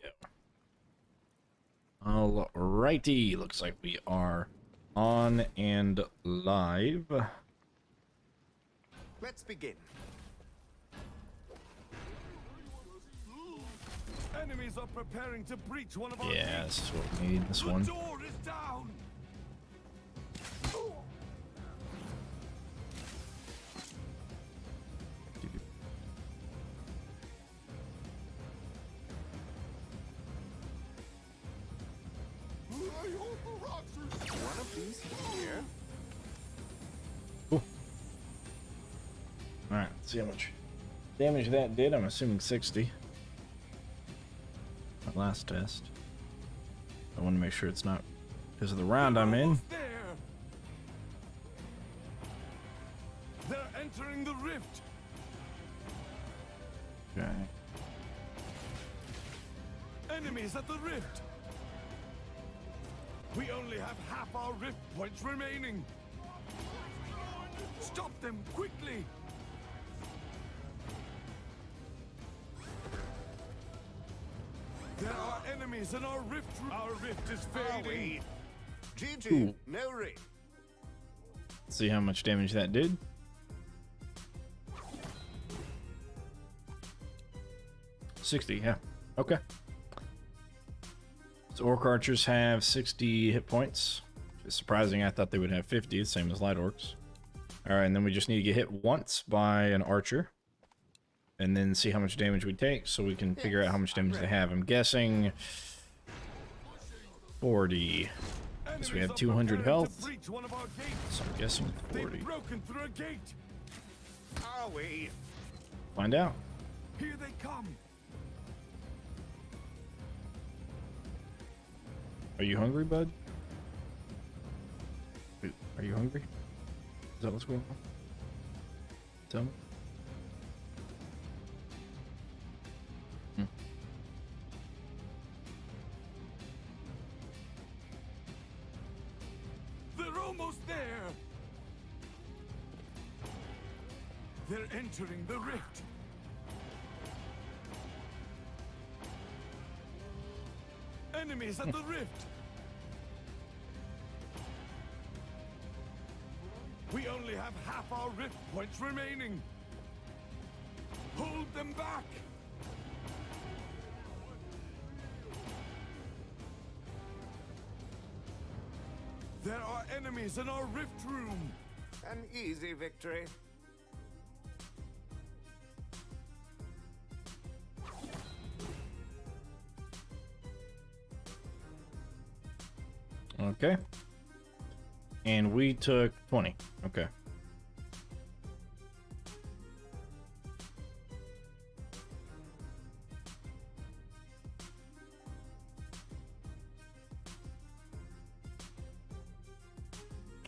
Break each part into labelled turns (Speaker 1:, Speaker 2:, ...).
Speaker 1: go. Alrighty, looks like we are on and live.
Speaker 2: Let's begin. Enemies are preparing to breach one of our
Speaker 1: Yeah, this is what we need, this one.
Speaker 2: The door is down. One of these here.
Speaker 1: Alright, let's see how much damage that did. I'm assuming 60. My last test. I want to make sure it's not because of the round I'm in.
Speaker 2: They're entering the rift.
Speaker 1: Okay.
Speaker 2: Enemies at the rift. We only have half our rift points remaining. Stop them quickly. There are enemies in our rift. Our rift is fading. GG, no raid.
Speaker 1: See how much damage that did. $60, yeah. Okay. So Orc Archers have 60 hit points. It's surprising, I thought they would have 50, the same as Light Orcs. Alright, and then we just need to get hit once by an Archer. And then see how much damage we take, so we can figure out how much damage they have. I'm guessing 40. Because we have 200 health. So I'm guessing 40.
Speaker 2: Broken through a gate. Are we?
Speaker 1: Find out.
Speaker 2: Here they come.
Speaker 1: Are you hungry, bud? Are you hungry? Is that what's going on? Tell me.
Speaker 2: They're almost there. They're entering the rift. Enemies at the rift. We only have half our rift points remaining. Hold them back. There are enemies in our rift room. An easy victory.
Speaker 1: Okay. And we took 20. Okay.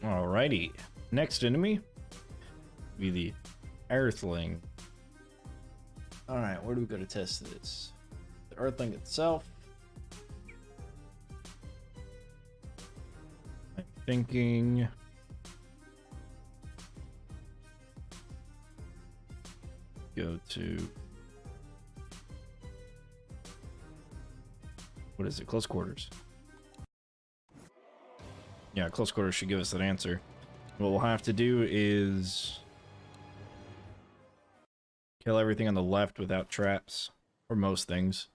Speaker 1: Alrighty. Next enemy be the Earthling. Alright, where do we go to test this? The Earthling itself. I'm thinking go to, what is it? Close quarters. Yeah, close quarters should give us that answer. What we'll have to do is kill everything on the left without traps, or most things.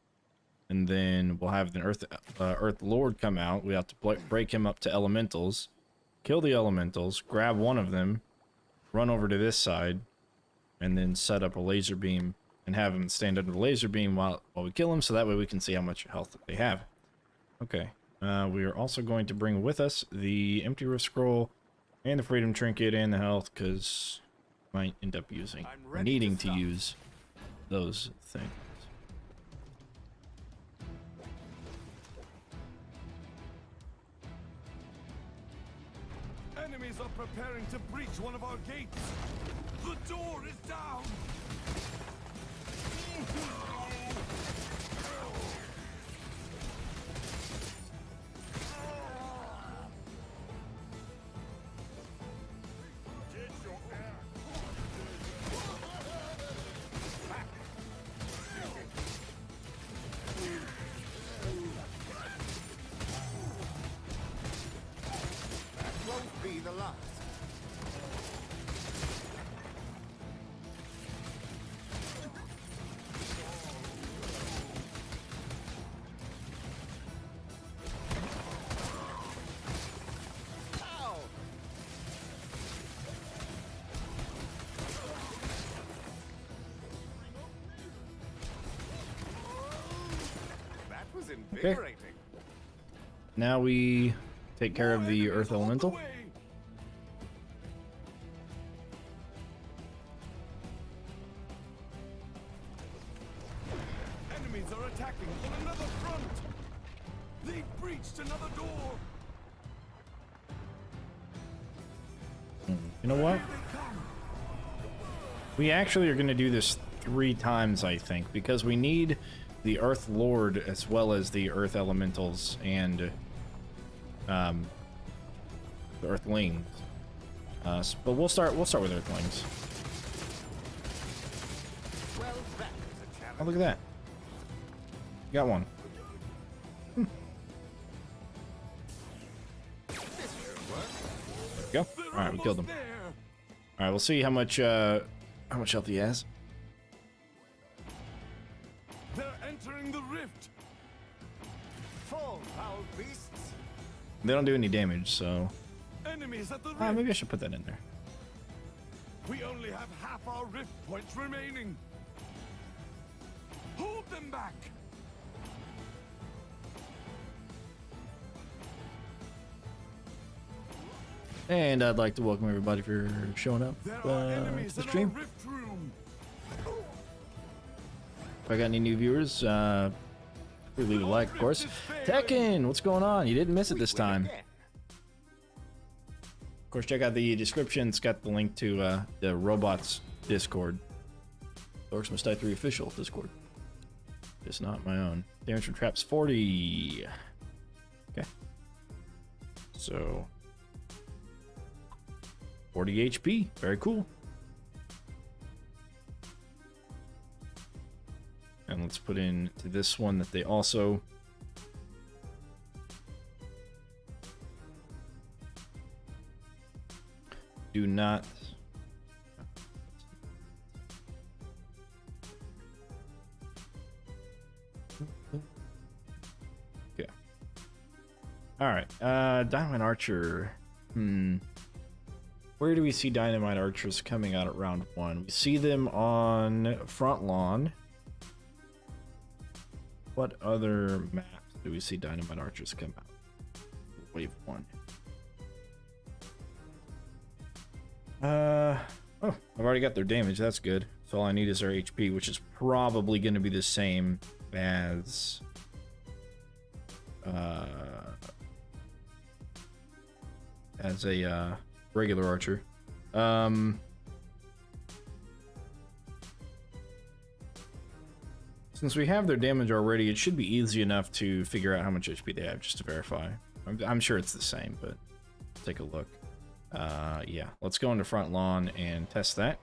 Speaker 1: And then we'll have the Earth Lord come out. We have to break him up to elementals, kill the elementals, grab one of them, run over to this side, and then set up a laser beam and have him stand under the laser beam while we kill him, so that way we can see how much health they have. Okay. We are also going to bring with us the Empty Rift Scroll and the Freedom Trinket and the health, because might end up needing to use those things.
Speaker 2: Enemies are preparing to breach one of our gates. The door is down. won't be the last. Ow! That was invigorating.
Speaker 1: Now we take care of the Earth Elemental.
Speaker 2: Enemies are attacking on another front. They've breached another door.
Speaker 1: You know what?
Speaker 2: Here they come.
Speaker 1: We actually are going to do this 3 times, I think, because we need the Earth Lord as well as the Earth Elementals and the Earthlings. But we'll start with Earthlings.
Speaker 2: Well, that was a challenge.
Speaker 1: Oh, look at that. Got one.
Speaker 2: This should work.
Speaker 1: There we go.
Speaker 2: They're
Speaker 1: All right, we killed him.
Speaker 2: almost there.
Speaker 1: All right, we'll see how much health he has.
Speaker 2: They're entering the rift. Fall, foul beasts.
Speaker 1: They don't do any damage, so
Speaker 2: Enemies at the rift.
Speaker 1: maybe I should put that in there.
Speaker 2: We only have half our rift points remaining. Hold them back.
Speaker 1: And I'd like to welcome everybody for showing up
Speaker 2: There are enemies
Speaker 1: to the
Speaker 2: in our
Speaker 1: stream.
Speaker 2: rift room.
Speaker 1: If I got any new viewers, please leave a like, of course. Tekken, what's going on? You didn't miss it this time. Of course, check out the description. It's got the link to the robots Discord. Orcs Must Die 3 official Discord. Just not my own. Damage from traps 40. Okay. So 40 HP. Very cool. And let's put in to this one that they also do not. Okay. All right. Dynamite Archer. Where do we see Dynamite Archers coming out at round 1? We see them on Front Lawn. What other maps do we see Dynamite Archers come out? Wave 1. Oh, I've already got their damage. That's good. So all I need is their HP, which is probably going to be the same as a regular archer. Since we have their damage already, it should be easy enough to figure out how much HP they have just to verify. I'm sure it's the same, but take a look. Yeah, let's go into Front Lawn and test that.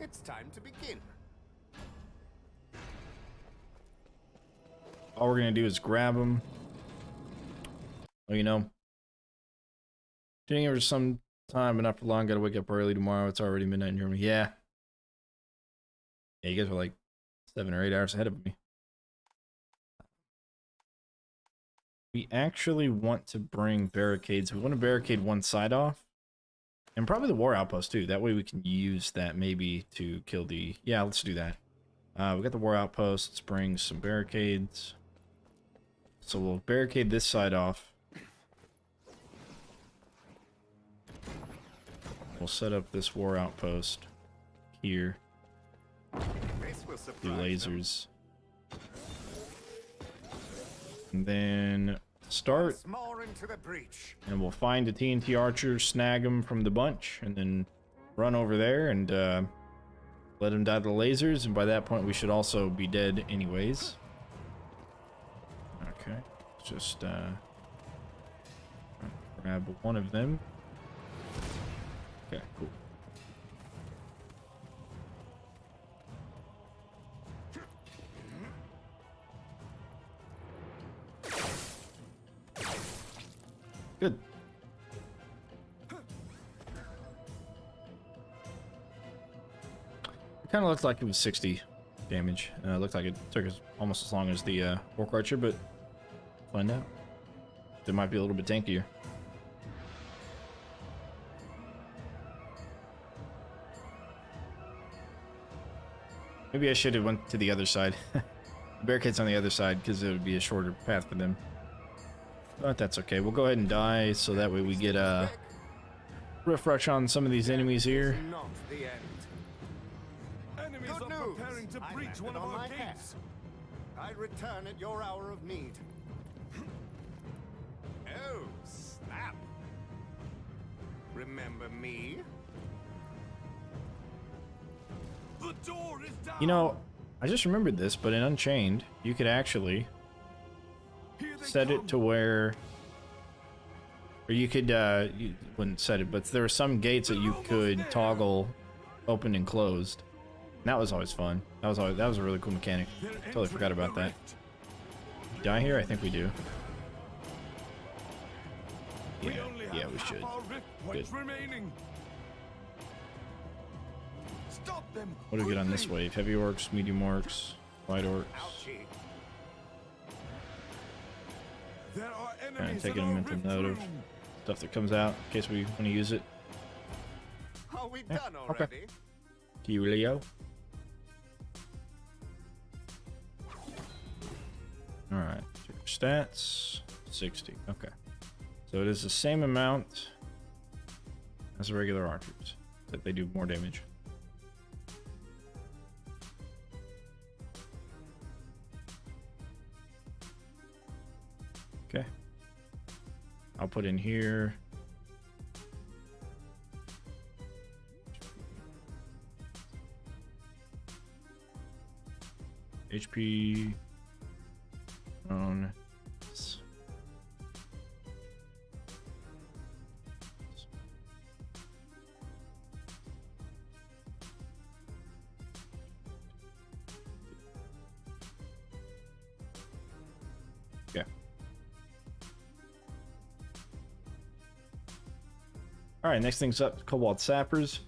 Speaker 2: It's time to begin.
Speaker 1: All we're gonna do is grab them. Oh, you know, doing it for some time, but not for long. Gotta wake up early tomorrow. It's already midnight in Germany. Yeah. Yeah, you guys are like 7 or 8 hours ahead of me. We actually want to bring barricades. We want to barricade one side off. And probably the war outpost too. That way we can use that maybe to kill the... Yeah, let's do that. We got the war outpost. Let's bring some barricades. So we'll barricade this side off. We'll set up this war outpost here.
Speaker 2: This will
Speaker 1: Do
Speaker 2: surprise them.
Speaker 1: lasers. And then start.
Speaker 2: Once more into the breach.
Speaker 1: And we'll find a TNT archer, snag him from the bunch, and then run over there and let him die to the lasers. And by that point, we should also be dead anyways. Okay, just grab one of them. Okay, cool. Good. It kind of looked like it was 60 damage. It looked like it took us almost as long as the Orc Archer, but find out. It might be a little bit tankier. Maybe I should have went to the other side. Barricades on the other side because it would be a shorter path for them. But that's okay. We'll go ahead and die so that way we get a refresh on some of these enemies here.
Speaker 2: Not the end. Enemies
Speaker 3: Good
Speaker 2: are
Speaker 3: news.
Speaker 2: preparing to
Speaker 3: I
Speaker 2: breach
Speaker 3: landed
Speaker 2: one of
Speaker 3: on
Speaker 2: our
Speaker 3: my
Speaker 2: gates.
Speaker 3: hat. I return at your hour of need.
Speaker 2: Oh, snap. Remember me? The door is down.
Speaker 1: You know, I just remembered this, but in Unchained, you could actually
Speaker 2: Here they
Speaker 1: set
Speaker 2: come.
Speaker 1: it to where, or you could, you wouldn't set it, but there were some gates that you could toggle open and closed. And that was always fun. That was a really cool mechanic.
Speaker 2: They're
Speaker 1: Totally forgot
Speaker 2: entering
Speaker 1: about
Speaker 2: the
Speaker 1: that.
Speaker 2: rift.
Speaker 1: Die here? I think we do.
Speaker 2: We
Speaker 1: Yeah,
Speaker 2: only have
Speaker 1: yeah, we
Speaker 2: half
Speaker 1: should.
Speaker 2: our rift points
Speaker 1: Good.
Speaker 2: remaining. Stop them.
Speaker 1: What do we get on this
Speaker 2: quickly.
Speaker 1: wave? Heavy orcs, medium orcs, light orcs.
Speaker 3: Ouchie.
Speaker 2: There are
Speaker 1: Kind
Speaker 2: enemies
Speaker 1: of taking
Speaker 2: in
Speaker 1: a
Speaker 2: our
Speaker 1: mental
Speaker 2: rift
Speaker 1: note of
Speaker 2: room.
Speaker 1: stuff that comes out in case we want to use it.
Speaker 3: Are we
Speaker 1: Yeah,
Speaker 3: done
Speaker 1: okay.
Speaker 3: already?
Speaker 1: Leo. Alright, stats 60. Okay. So it is the same amount as the regular archers, except they do more damage. Okay. I'll put in here. HP on okay. All right, next thing's up, Cobalt Sappers.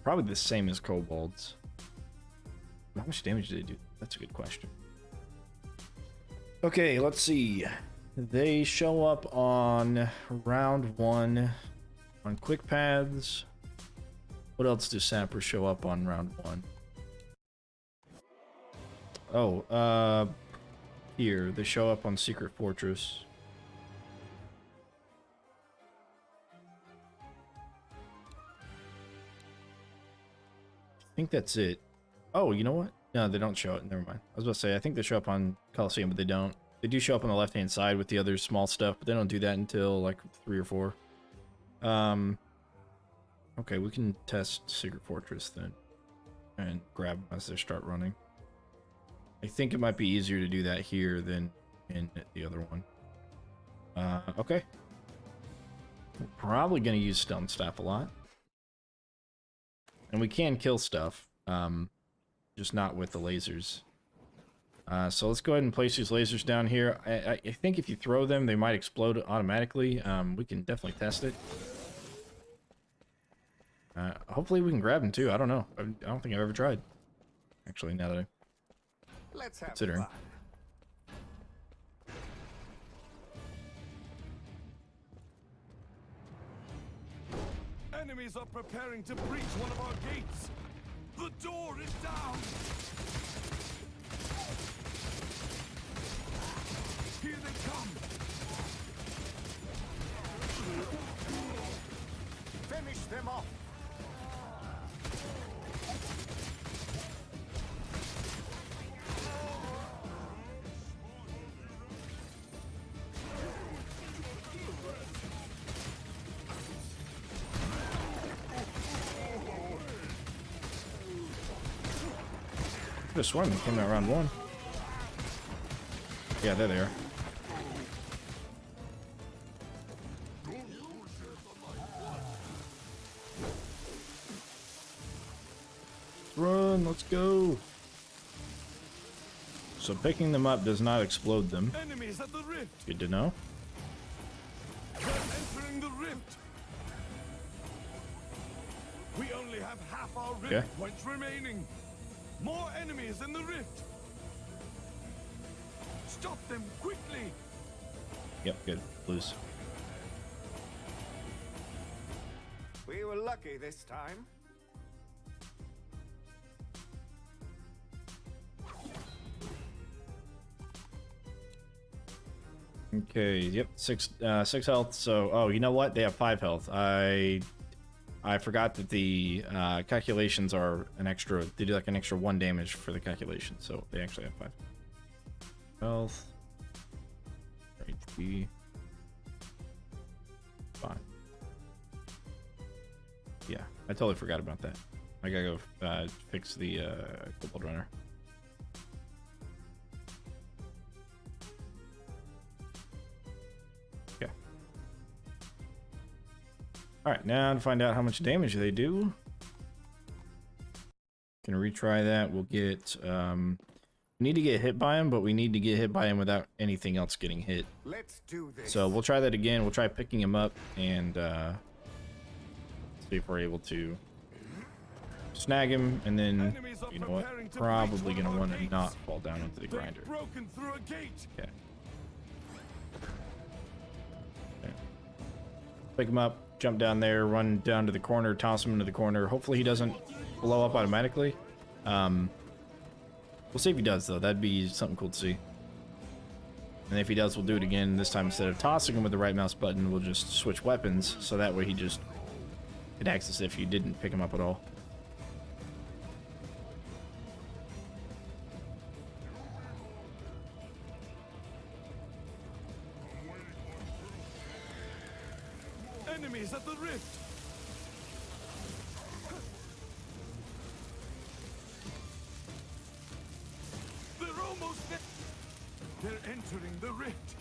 Speaker 1: Probably the same as kobolds. How much damage do they do? That's a good question. Okay, let's see. They show up on round 1 on quick paths. What else do sappers show up on round 1? Oh, here. They show up on Secret Fortress. I think that's it. Oh, you know what? No, they don't show it. Never mind. I was about to say, I think they show up on Coliseum, but they don't. They do show up on the left-hand side with the other small stuff, but they don't do that until, like, 3 or 4. Okay, we can test Secret Fortress then. And grab them as they start running. I think it might be easier to do that here than in the other one. Okay. We're probably going to use Stone Staff a lot. And we can kill stuff, just not with the lasers. So let's go ahead and place these lasers down here. I think if you throw them, they might explode automatically. We can definitely test it. Hopefully we can grab them too. I don't know. I don't think I've ever tried. Actually, now that I'm
Speaker 3: Let's have
Speaker 1: considering.
Speaker 3: fun.
Speaker 2: Enemies are preparing to breach one of our gates. The door is down. Here they come.
Speaker 3: Finish them off.
Speaker 1: I could have sworn they came out round 1. Yeah, there they are. Run, let's go. So picking them up does not explode them.
Speaker 2: Enemies at the rift.
Speaker 1: Good to know.
Speaker 2: They're entering the rift. We only have half our rift
Speaker 1: Okay.
Speaker 2: points remaining. More enemies in the rift. Stop them quickly.
Speaker 1: Yep, good. Lose.
Speaker 3: We were lucky this time.
Speaker 1: Okay, yep, six health. So, oh, you know what? They have 5 health. I forgot that the calculations are an extra. They do like an extra 1 damage for the calculation, so they actually have 5 health. HP. Fine. Yeah, I totally forgot about that. I gotta go fix the Cobalt Runner. Okay. Alright, now to find out how much damage they do. Gonna retry that. We'll get we need to get hit by him, but we need to get hit by him without anything else getting hit.
Speaker 3: Let's do this.
Speaker 1: So we'll try that again. We'll try picking him up and see if we're able to snag him, and then, you know what, probably gonna want to not fall down into the grinder.
Speaker 2: Broken through a gate.
Speaker 1: Okay. Pick him up, jump down there, run down to the corner, toss him into the corner. Hopefully he doesn't blow up automatically. We'll see if he does, though. That'd be something cool to see. And if he does, we'll do it again. This time, instead of tossing him with the right mouse button, we'll just switch weapons, so that way he just... it acts as if you didn't pick him up at all.
Speaker 2: Enemies at the rift. They're almost there. They're entering the rift.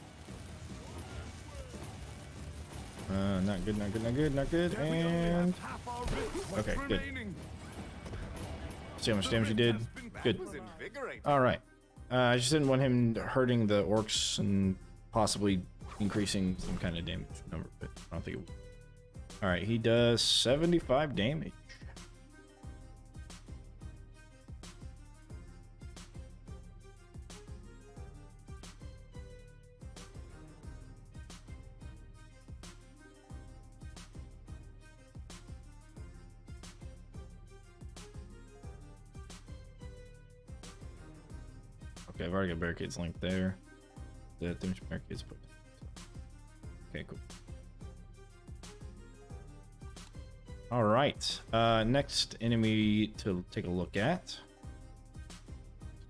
Speaker 1: Not good, not good, not good, not good.
Speaker 2: We only have
Speaker 1: And...
Speaker 2: half our rift points
Speaker 1: okay, good.
Speaker 2: remaining.
Speaker 1: see how much damage you did. Good.
Speaker 3: That was invigorating.
Speaker 1: Alright. I just didn't want him hurting the orcs and possibly increasing some kind of damage number, but I don't think it will. Alright, he does 75 damage. Okay, I've already got barricades linked there. The damage barricades put. Okay, cool. All right. Next enemy to take a look at is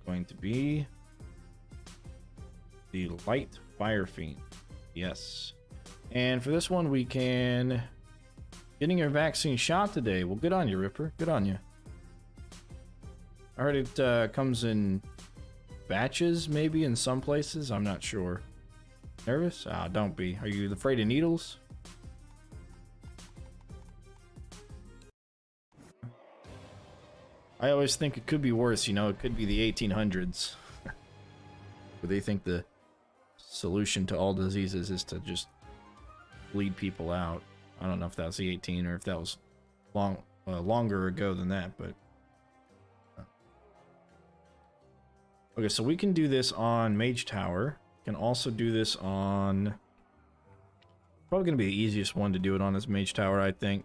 Speaker 1: going to be the Light Fire Fiend. Yes. And for this one, we can getting your vaccine shot today. Well, good on you, Ripper. Good on you. I heard it comes in batches, maybe in some places. I'm not sure. Nervous? Ah, don't be. Are you afraid of needles? I always think it could be worse, you know, it could be the 1800s. Where they think the solution to all diseases is to just bleed people out. I don't know if that was the 18 or if that was longer ago than that, but... Okay, so we can do this on Mage Tower. Can also do this on... probably going to be the easiest one to do it on is Mage Tower, I think.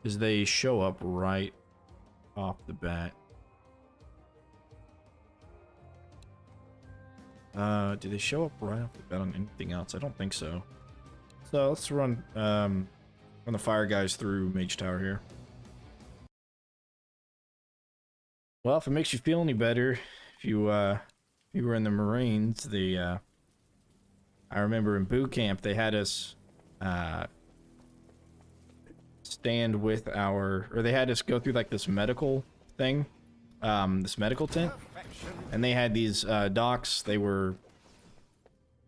Speaker 1: Because they show up right off the bat. Do they show up right off the bat on anything else? I don't think so. So let's run the fire guys through Mage Tower here. Well, if it makes you feel any better, if you were in the Marines, I remember in boot camp they had us stand with or they had us go through like this medical thing, this medical tent, and they had these docs. They were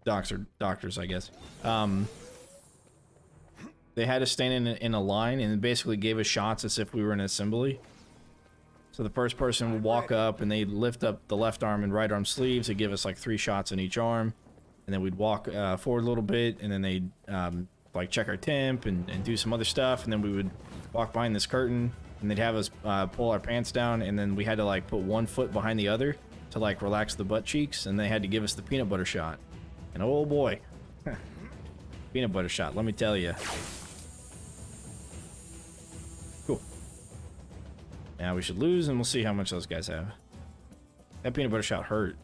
Speaker 1: docs or doctors, I guess. They had us stand in a line and basically gave us shots as if we were in an assembly. So the first person would walk up and they'd lift up the left arm and right arm sleeves. They'd give us like 3 shots in each arm. And then we'd walk forward a little bit, and then they'd like check our temp and do some other stuff. And then we would walk behind this curtain, and they'd have us pull our pants down, and then we had to like put one foot behind the other to like relax the butt cheeks, and they had to give us the peanut butter shot. And oh boy, peanut butter shot, let me tell you. Cool. Now we should lose, and we'll see how much those guys have. That peanut butter shot hurt.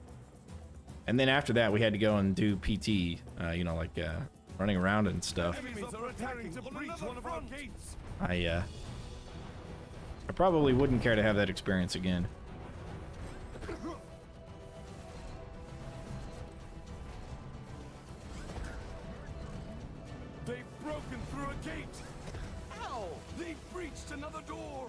Speaker 1: And then after that, we had to go and do PT, you know, like running around and stuff. I probably wouldn't care to have that experience again.
Speaker 2: They've broken through a gate. Ow! They've breached another door.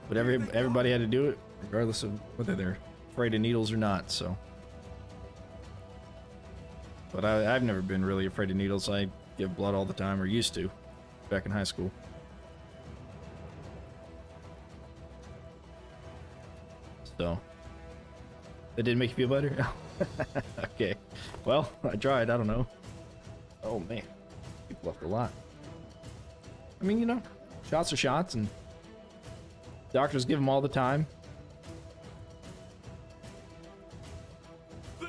Speaker 1: But everybody had to do it, regardless of whether they're afraid of needles or not, so. But I've never been really afraid of needles. I give blood all the time, or used to, back in high school. So, that didn't make you feel better? Okay. Well, I tried, I don't know. Oh man, people left a lot. I mean, you know, shots are shots, and doctors give them all the time.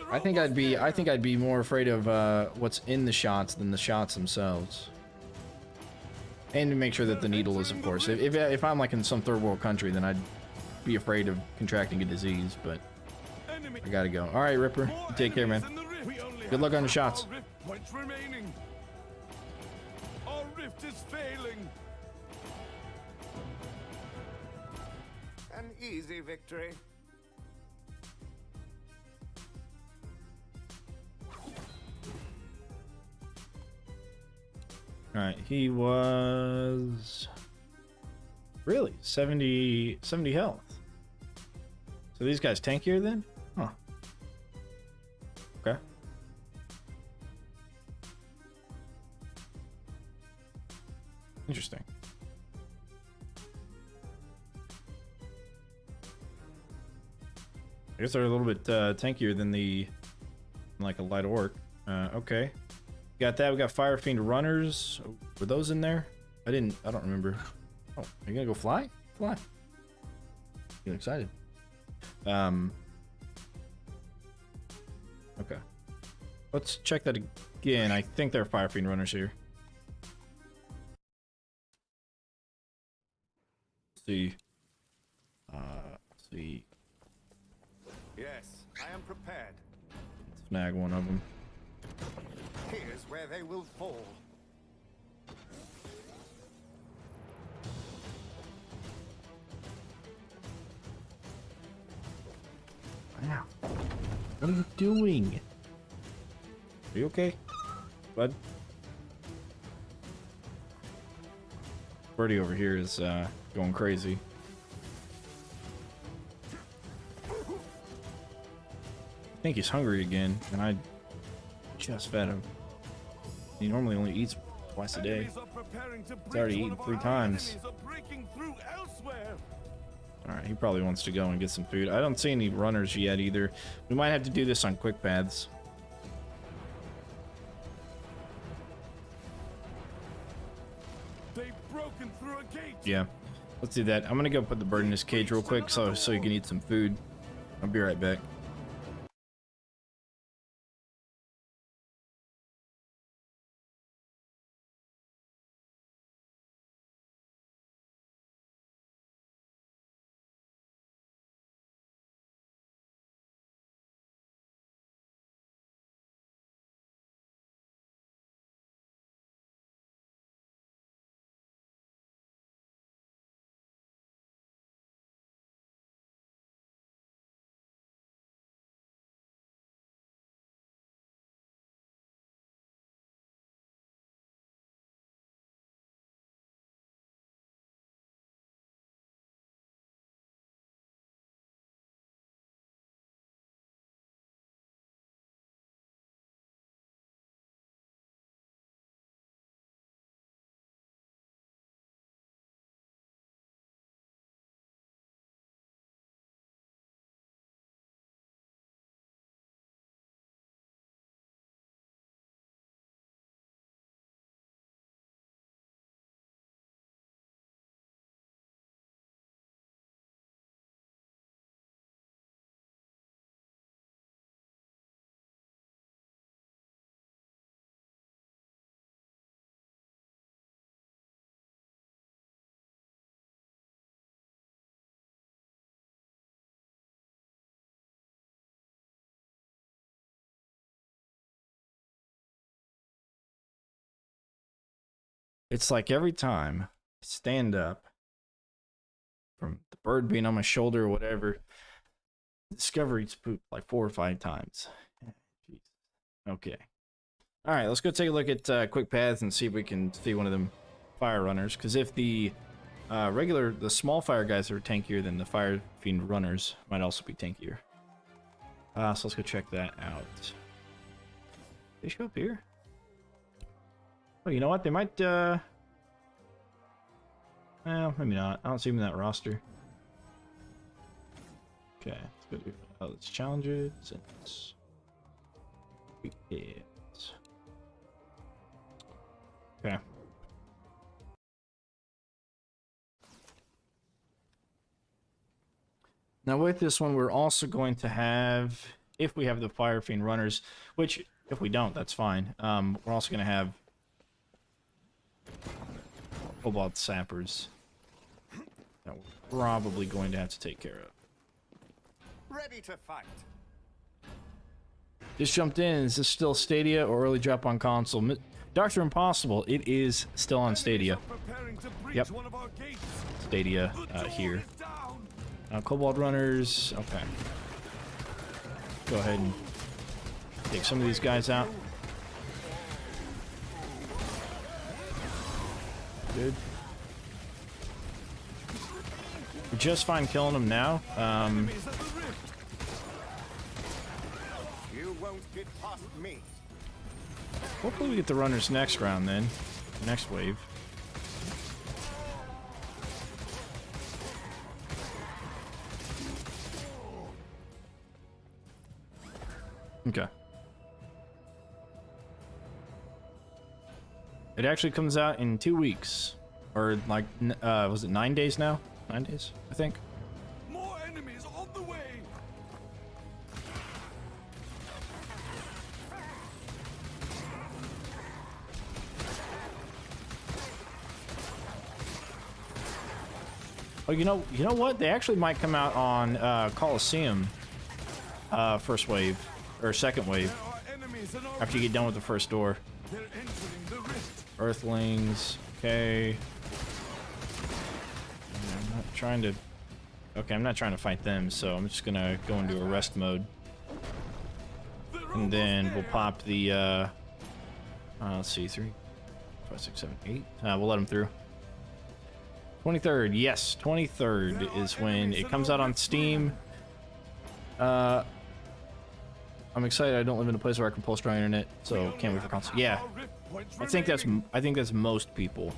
Speaker 1: I think I'd be more afraid of what's in the shots than the shots themselves. And to make sure that the needle is, of course. If I'm like in some third world country, then I'd be afraid of contracting a disease, but I gotta go. All right, Ripper, take care, man. Good luck on the shots.
Speaker 2: Points remaining. Our rift is failing.
Speaker 3: An easy victory.
Speaker 1: Alright, he was really 70 health. So these guys tankier then? Huh. Okay. Interesting. I guess they're a little bit tankier than like a light orc. Okay. Got that. We got Fire Fiend runners. Were those in there? I don't remember. Oh, are you gonna go fly? Fly. Getting excited. Okay. Let's check that again. I think there are Fire Fiend runners here. Let's see. Let's see.
Speaker 3: Yes, I am prepared.
Speaker 1: Snag one of them.
Speaker 3: Here's where they will fall.
Speaker 1: Wow. What are you doing? Are you okay, bud? Birdie over here is going crazy. I think he's hungry again, and I just fed him. He normally only eats twice a day. He's already eaten 3 times. Alright, he probably wants to go and get some food. I don't see any runners yet either. We might have to do this on quick paths.
Speaker 2: They've broken through a gate.
Speaker 1: Yeah, let's do that. I'm gonna go put the bird in his cage real quick so he can eat some food. I'll be right back. It's like every time I stand up from the bird being on my shoulder or whatever, Discovery's pooped like 4 or 5 times. Jeez. Okay. All right, let's go take a look at quick paths and see if we can see one of them fire runners. Because if the the small fire guys are tankier, then the fire fiend runners might also be tankier. So let's go check that out. They show up here? Oh, you know what? They might, well, maybe not. I don't see them in that roster. Okay, let's go do, let's challenge it since we hit. Okay. Now with this one, we're also going to have, if we have the Fire Fiend runners, which if we don't, that's fine. We're also going to have Cobalt Sappers that we're probably going to have to take care of.
Speaker 3: Ready to fight.
Speaker 1: Just jumped in. Is this still Stadia or early drop on console? Dr. Impossible, it is still on Stadia. Yep. Stadia here. Cobalt runners, okay. Go ahead and take some of these guys out. Good. We're just fine killing them now.
Speaker 3: You won't get past me.
Speaker 1: Hopefully we get the runners next round then. Next wave. Okay. It actually comes out in 2 weeks. Or like, was it 9 days now? 9 days, I think.
Speaker 2: More enemies on the way.
Speaker 1: Oh, you know what? They actually might come out on Coliseum first wave or second wave after you get done with the first door.
Speaker 2: They're entering the rift.
Speaker 1: Earthlings, okay. I'm not trying to. Okay, I'm not trying to fight them, so I'm just gonna go into arrest mode, and then we'll pop the. Let's see, 3, 5, 6, 7, 8. We'll let them through. 23rd, yes, 23rd is when it comes out on Steam. I'm excited. I don't live in a place where I can pull strong internet, so can't wait for console. Yeah, I think that's most people.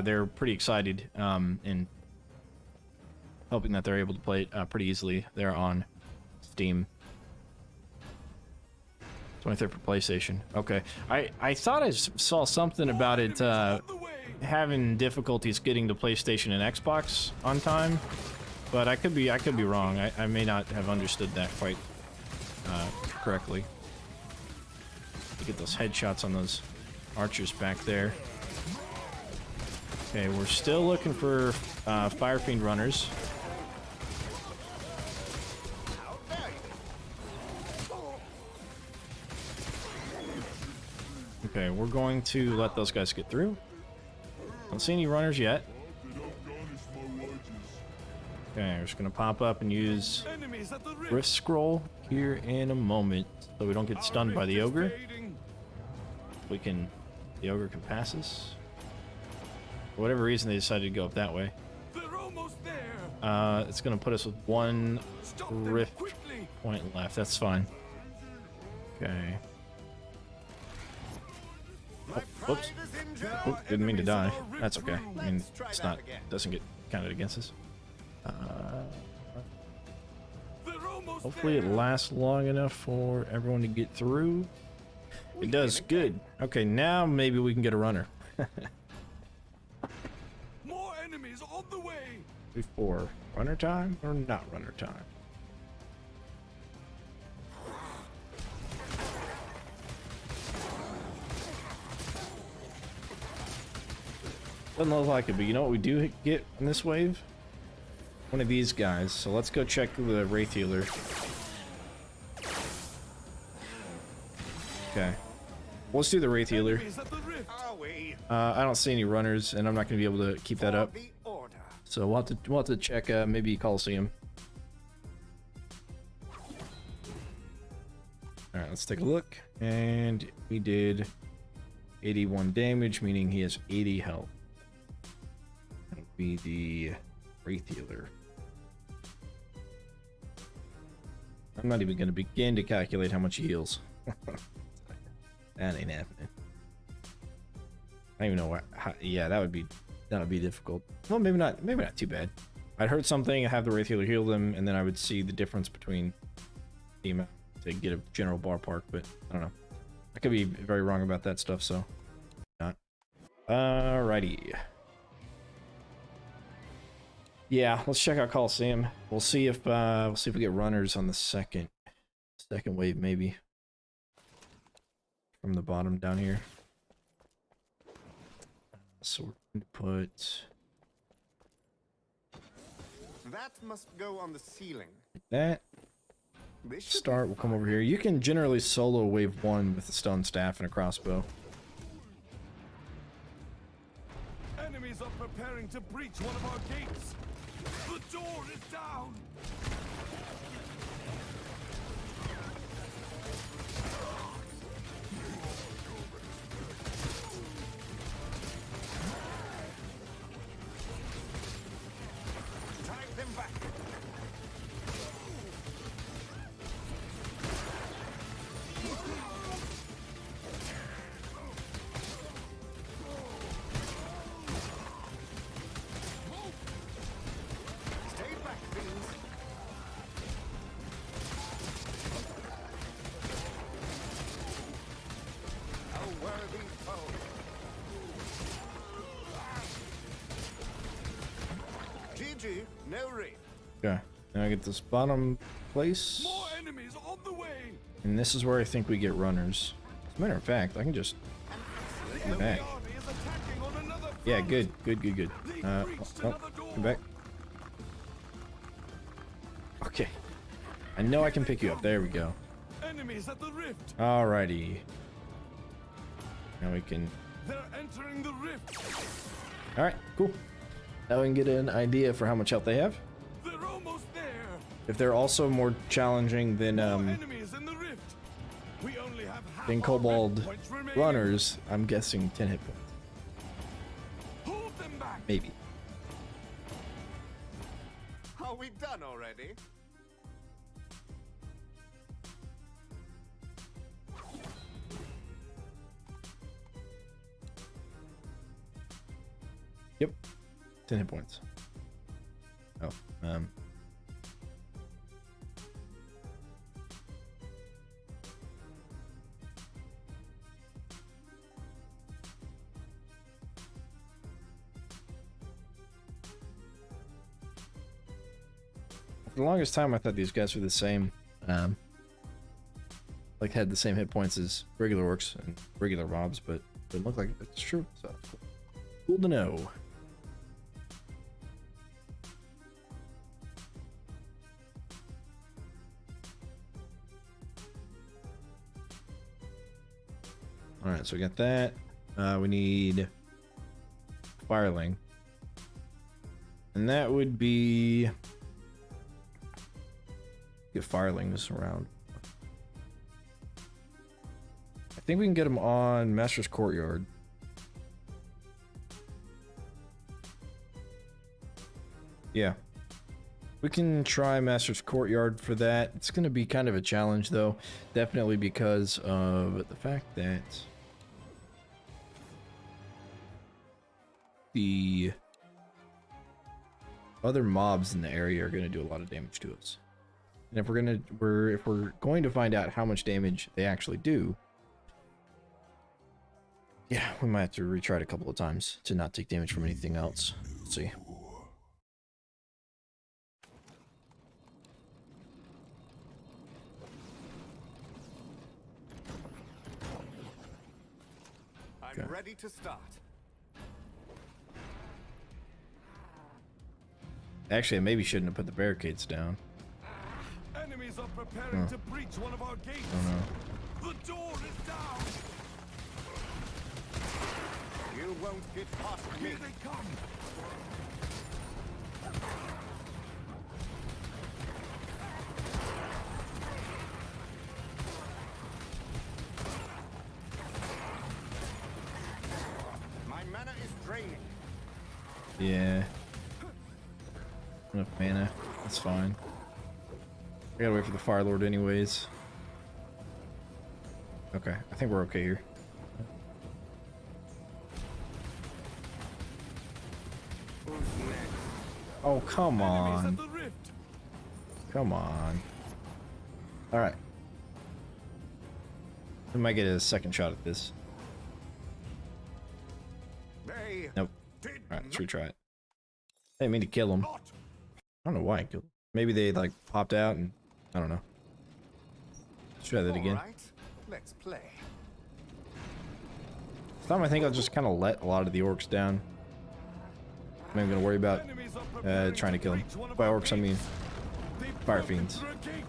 Speaker 1: They're pretty excited and hoping that they're able to play it pretty easily. They're on Steam. 23rd for PlayStation. Okay, I thought I saw something about it. Having difficulties getting to PlayStation and Xbox on time, but I could be wrong. I may not have understood that quite correctly. You get those headshots on those archers back there. Okay, we're still looking for Fire Fiend runners. Okay, we're going to let those guys get through. Don't see any runners yet. Okay, we're just gonna pop up and use Rift Scroll here in a moment, so we don't get stunned by the ogre. The ogre can pass us. For whatever reason, they decided to go up that way. It's gonna put us with 1 rift point left. That's fine. Okay. Oh, whoops. Oh, didn't mean to die. That's okay. I mean, it's not. Doesn't get counted against us. Hopefully it lasts long enough for everyone to get through. It does. Good. Okay, now maybe we can get a runner.
Speaker 2: More enemies on the way.
Speaker 1: Before runner time or not runner time? Doesn't look like it, but you know what we do get in this wave? One of these guys. So let's go check the Wraith Healer. Okay. Let's do the Wraith Healer.
Speaker 2: rift are we?
Speaker 1: I don't see any runners, and I'm not going to be able to keep that
Speaker 3: For
Speaker 1: up.
Speaker 3: the order.
Speaker 1: So we'll have to check maybe Coliseum. All right, let's take a look. And we did 81 damage, meaning he has 80 health. That'll be the Wraith Healer. I'm not even going to begin to calculate how much he heals. That ain't happening. I don't even know how, yeah, that would be difficult. Well, maybe not too bad. I'd heard something, have the Wraith Healer heal them, and then I would see the difference between the amount to get a general ballpark, but I don't know. I could be very wrong about that stuff, so not. Alrighty. Yeah, let's check out Coliseum. We'll see if we get runners on the second wave, maybe. From the bottom down here. So we're going to put
Speaker 3: That must go on the ceiling.
Speaker 1: that.
Speaker 3: This should
Speaker 1: Start, we'll come over here. You can generally solo wave 1 with a stun staff and a crossbow.
Speaker 2: Enemies are preparing to breach one of our gates. The door is down.
Speaker 3: drive them back. Stay back, fiends. A worthy foe. GG, no raid.
Speaker 1: Okay, now I get this bottom place.
Speaker 2: More enemies on the way.
Speaker 1: And this is where I think we get runners. As a matter of fact, I can just
Speaker 2: The
Speaker 1: Come
Speaker 2: enemy
Speaker 1: back.
Speaker 2: army is attacking on another front.
Speaker 1: yeah, good. Come back. Okay, I know I can pick you up. There we go.
Speaker 2: Enemies at the rift.
Speaker 1: Alrighty. Now we can.
Speaker 2: They're entering the rift.
Speaker 1: All right, cool. Now we can get an idea for how much health they have.
Speaker 2: They're almost there.
Speaker 1: If they're also more challenging than
Speaker 2: Enemies in the rift. We only have half
Speaker 1: than
Speaker 2: our
Speaker 1: Cobalt
Speaker 2: rift points remaining.
Speaker 1: runners, I'm guessing 10 hit points.
Speaker 2: Hold them back.
Speaker 1: Maybe.
Speaker 3: Are we done already?
Speaker 1: Yep. 10 hit points. Oh, for the longest time, I thought these guys were the same. Like had the same hit points as regular orcs and regular mobs, but it didn't look like it's true. So cool to know. All right, so we got that. We need Fireling, and that would be get Firelings around. I think we can get them on Master's Courtyard. Yeah, we can try Master's Courtyard for that. It's going to be kind of a challenge, though, definitely because of the fact that the other mobs in the area are going to do a lot of damage to us. And if we're going to find out how much damage they actually do, yeah, we might have to retry it a couple of times to not take damage from anything else. Let's see.
Speaker 3: I'm
Speaker 1: Okay.
Speaker 3: ready to start.
Speaker 1: Actually, I maybe shouldn't have put the barricades down.
Speaker 2: Enemies are preparing to breach one of our gates.
Speaker 1: Oh no.
Speaker 2: The door is down.
Speaker 3: won't get past me.
Speaker 2: Here they come.
Speaker 3: My mana is draining.
Speaker 1: Yeah. Enough mana. That's fine. I gotta wait for the Fire Lord anyways. Okay, I think we're okay here.
Speaker 3: Who's next?
Speaker 1: Oh, come
Speaker 2: Enemies at
Speaker 1: on.
Speaker 2: the rift.
Speaker 1: Come on. Alright. We might get a second shot at this.
Speaker 3: They
Speaker 1: Nope.
Speaker 3: did
Speaker 1: Alright, let's retry it. I didn't mean to kill him. I don't know why I killed him. Maybe they like popped out and I don't know. Let's try that again.
Speaker 3: All right, let's play.
Speaker 1: This time I think I'll just kind of let a lot of the orcs down. I'm not even gonna worry about
Speaker 2: Enemies are preparing
Speaker 1: trying to kill him.
Speaker 2: breach one of
Speaker 1: By
Speaker 2: our
Speaker 1: orcs, I mean
Speaker 2: gates. They've
Speaker 1: fire
Speaker 2: broken
Speaker 1: fiends.
Speaker 2: through a gate.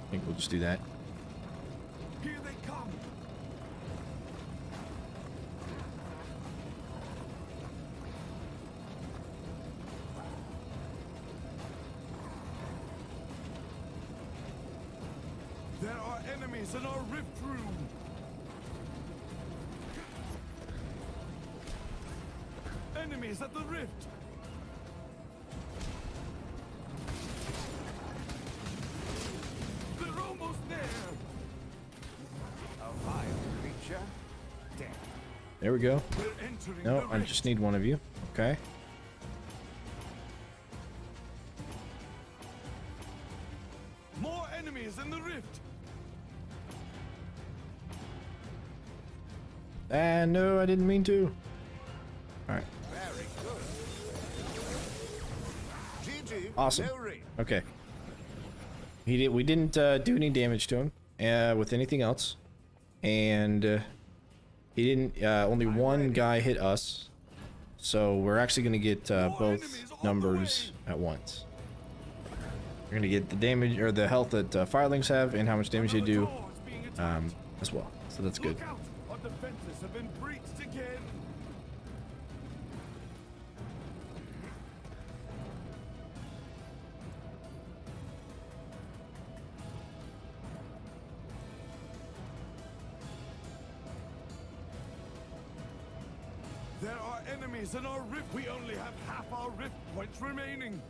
Speaker 1: I think we'll just do that.
Speaker 2: Here they come. There are enemies in our rift room. Enemies at the rift. They're almost there.
Speaker 3: A vile creature, dead.
Speaker 1: There we go.
Speaker 2: They're entering
Speaker 1: No,
Speaker 2: the
Speaker 1: I
Speaker 2: rift.
Speaker 1: just need one of you. Okay.
Speaker 2: More enemies in the rift.
Speaker 1: Ah, no, I didn't mean to. Alright.
Speaker 3: Very good. GG.
Speaker 1: Awesome.
Speaker 3: No ring.
Speaker 1: Okay. We didn't do any damage to him with anything else. And he didn't, only one guy hit us. So we're actually going to get both numbers at once. We're going to get the damage, or the health that firelings have, and how much damage they do
Speaker 2: Tower is being attacked.
Speaker 1: as well. So that's good.
Speaker 2: Look out! Our defenses have been breached again. There are enemies in our rift. We only have half our rift points remaining.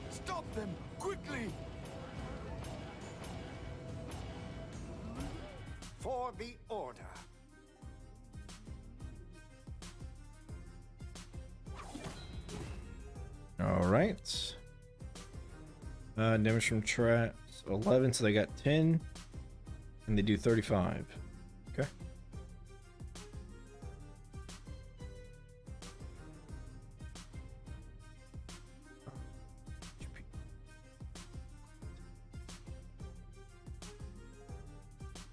Speaker 2: Stop them quickly!
Speaker 3: For the order.
Speaker 1: Alright. Damage from traps 11, so they got 10. And they do 35. Okay.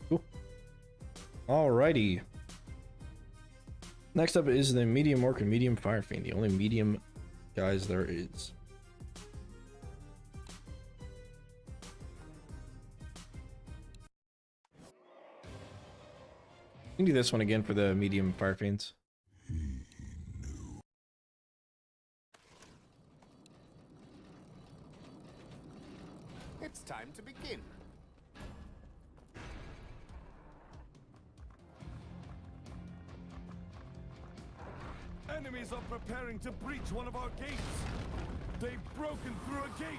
Speaker 1: Cool. Alrighty. Next up is the medium orc and medium fire fiend, the only medium guys there is. We can do this one again for the medium fire fiends.
Speaker 3: It's time to begin.
Speaker 2: Enemies are preparing to breach one of our gates. They've broken through a gate.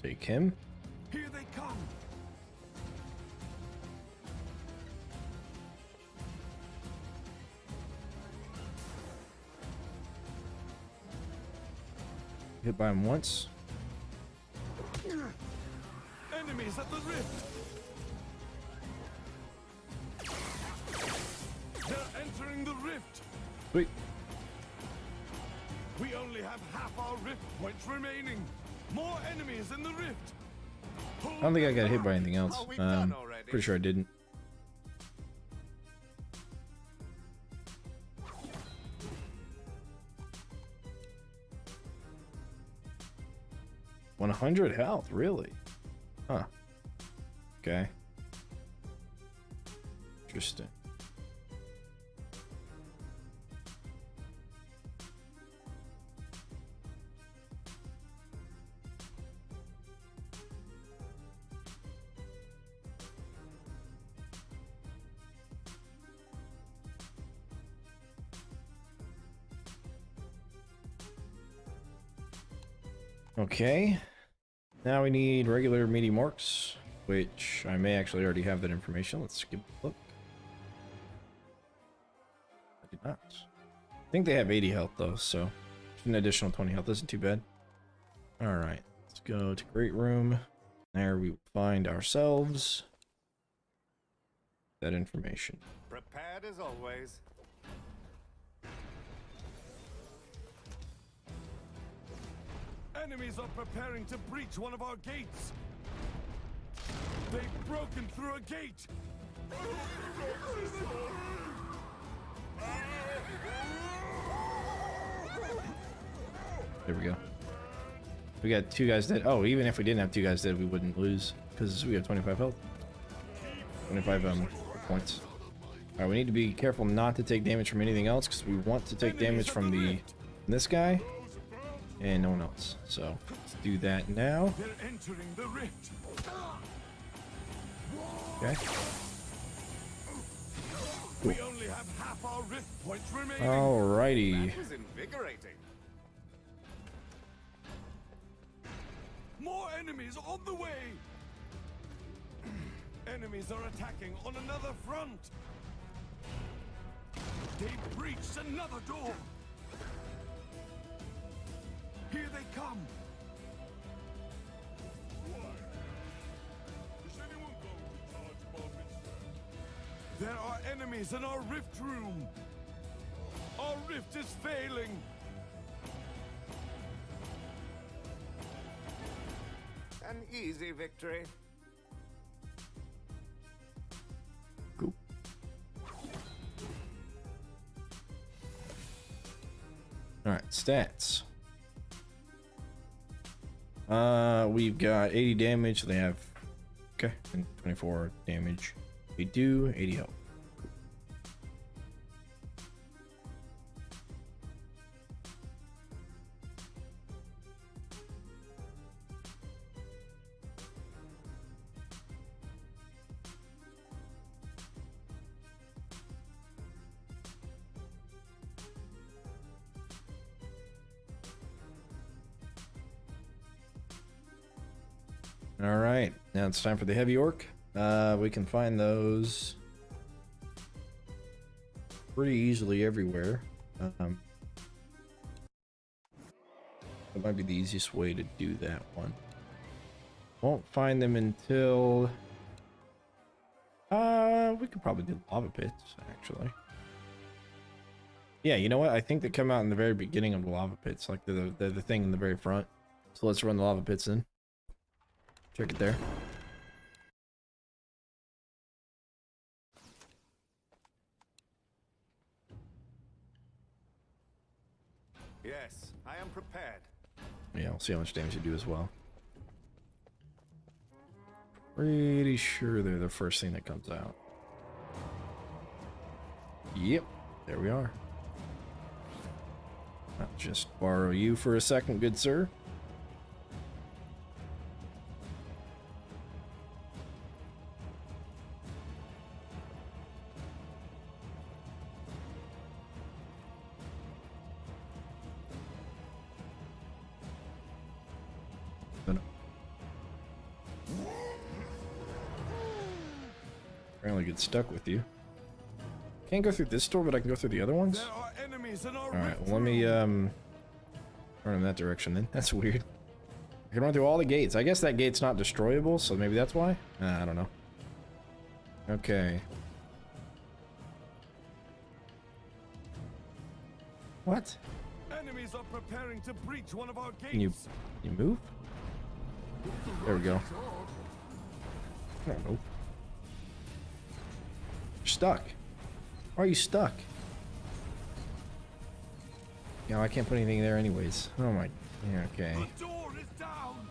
Speaker 1: Take him.
Speaker 2: Here they come.
Speaker 1: Hit by him once.
Speaker 2: Enemies at the rift. They're entering the rift.
Speaker 1: Sweet.
Speaker 2: We only have half our rift points remaining. More enemies in the rift.
Speaker 1: I don't think I got hit by anything else.
Speaker 3: Are we done already?
Speaker 1: Pretty sure I didn't. $100 health, really? Huh. Okay. Interesting. Okay, now we need regular medium orcs, which I may actually already have that information. Let's skip a look. I did not. I think they have 80 health though, so an additional 20 health isn't too bad. Alright, let's go to Great Room. There we will find ourselves that information.
Speaker 3: Prepared as always.
Speaker 2: Enemies are preparing to breach one of our gates. They've broken through a gate.
Speaker 1: There we go. We got 2 guys dead. Oh, even if we didn't have 2 guys dead, we wouldn't lose because we have 25 health. 25 points. Alright, we need to be careful not to take damage from anything else because we want to take damage from this guy and no one else. So let's do that now.
Speaker 2: They're entering the rift.
Speaker 1: Okay.
Speaker 2: We only have half our rift points remaining.
Speaker 1: Alrighty.
Speaker 3: That was invigorating.
Speaker 2: More enemies on the way. Enemies are attacking on another front. They've breached another door. Here they come. There are enemies in our rift room. Our rift is failing.
Speaker 3: An easy victory.
Speaker 1: Cool. Alright, stats. We've got 80 damage. They have, okay, and 24 damage. We do 80 health. All right, now it's time for the heavy orc. We can find those pretty easily everywhere. It might be the easiest way to do that one. Won't find them until we could probably do lava pits actually. Yeah, you know what? I think they come out in the very beginning of the lava pits, like they're the thing in the very front. So let's run the lava pits in. Check it there.
Speaker 3: Yes, I am prepared.
Speaker 1: Yeah, we'll see how much damage you do as well. Pretty sure they're the first thing that comes out. Yep, there we are. I'll just borrow you for a second, good sir. Apparently get stuck with you. Can't go through this door, but I can go through the other ones.
Speaker 2: There are enemies in our
Speaker 1: Alright,
Speaker 2: rift
Speaker 1: well, let me
Speaker 2: room.
Speaker 1: run in that direction then. That's weird. I can run through all the gates. I guess that gate's not destroyable, so maybe that's why? I don't know. Okay. What?
Speaker 2: Enemies are preparing to breach one of our gates.
Speaker 1: Can you move? There we go. I don't know. You're stuck. Why are you stuck? Yeah, I can't put anything there anyways. Oh my. Yeah, okay.
Speaker 2: The door is down.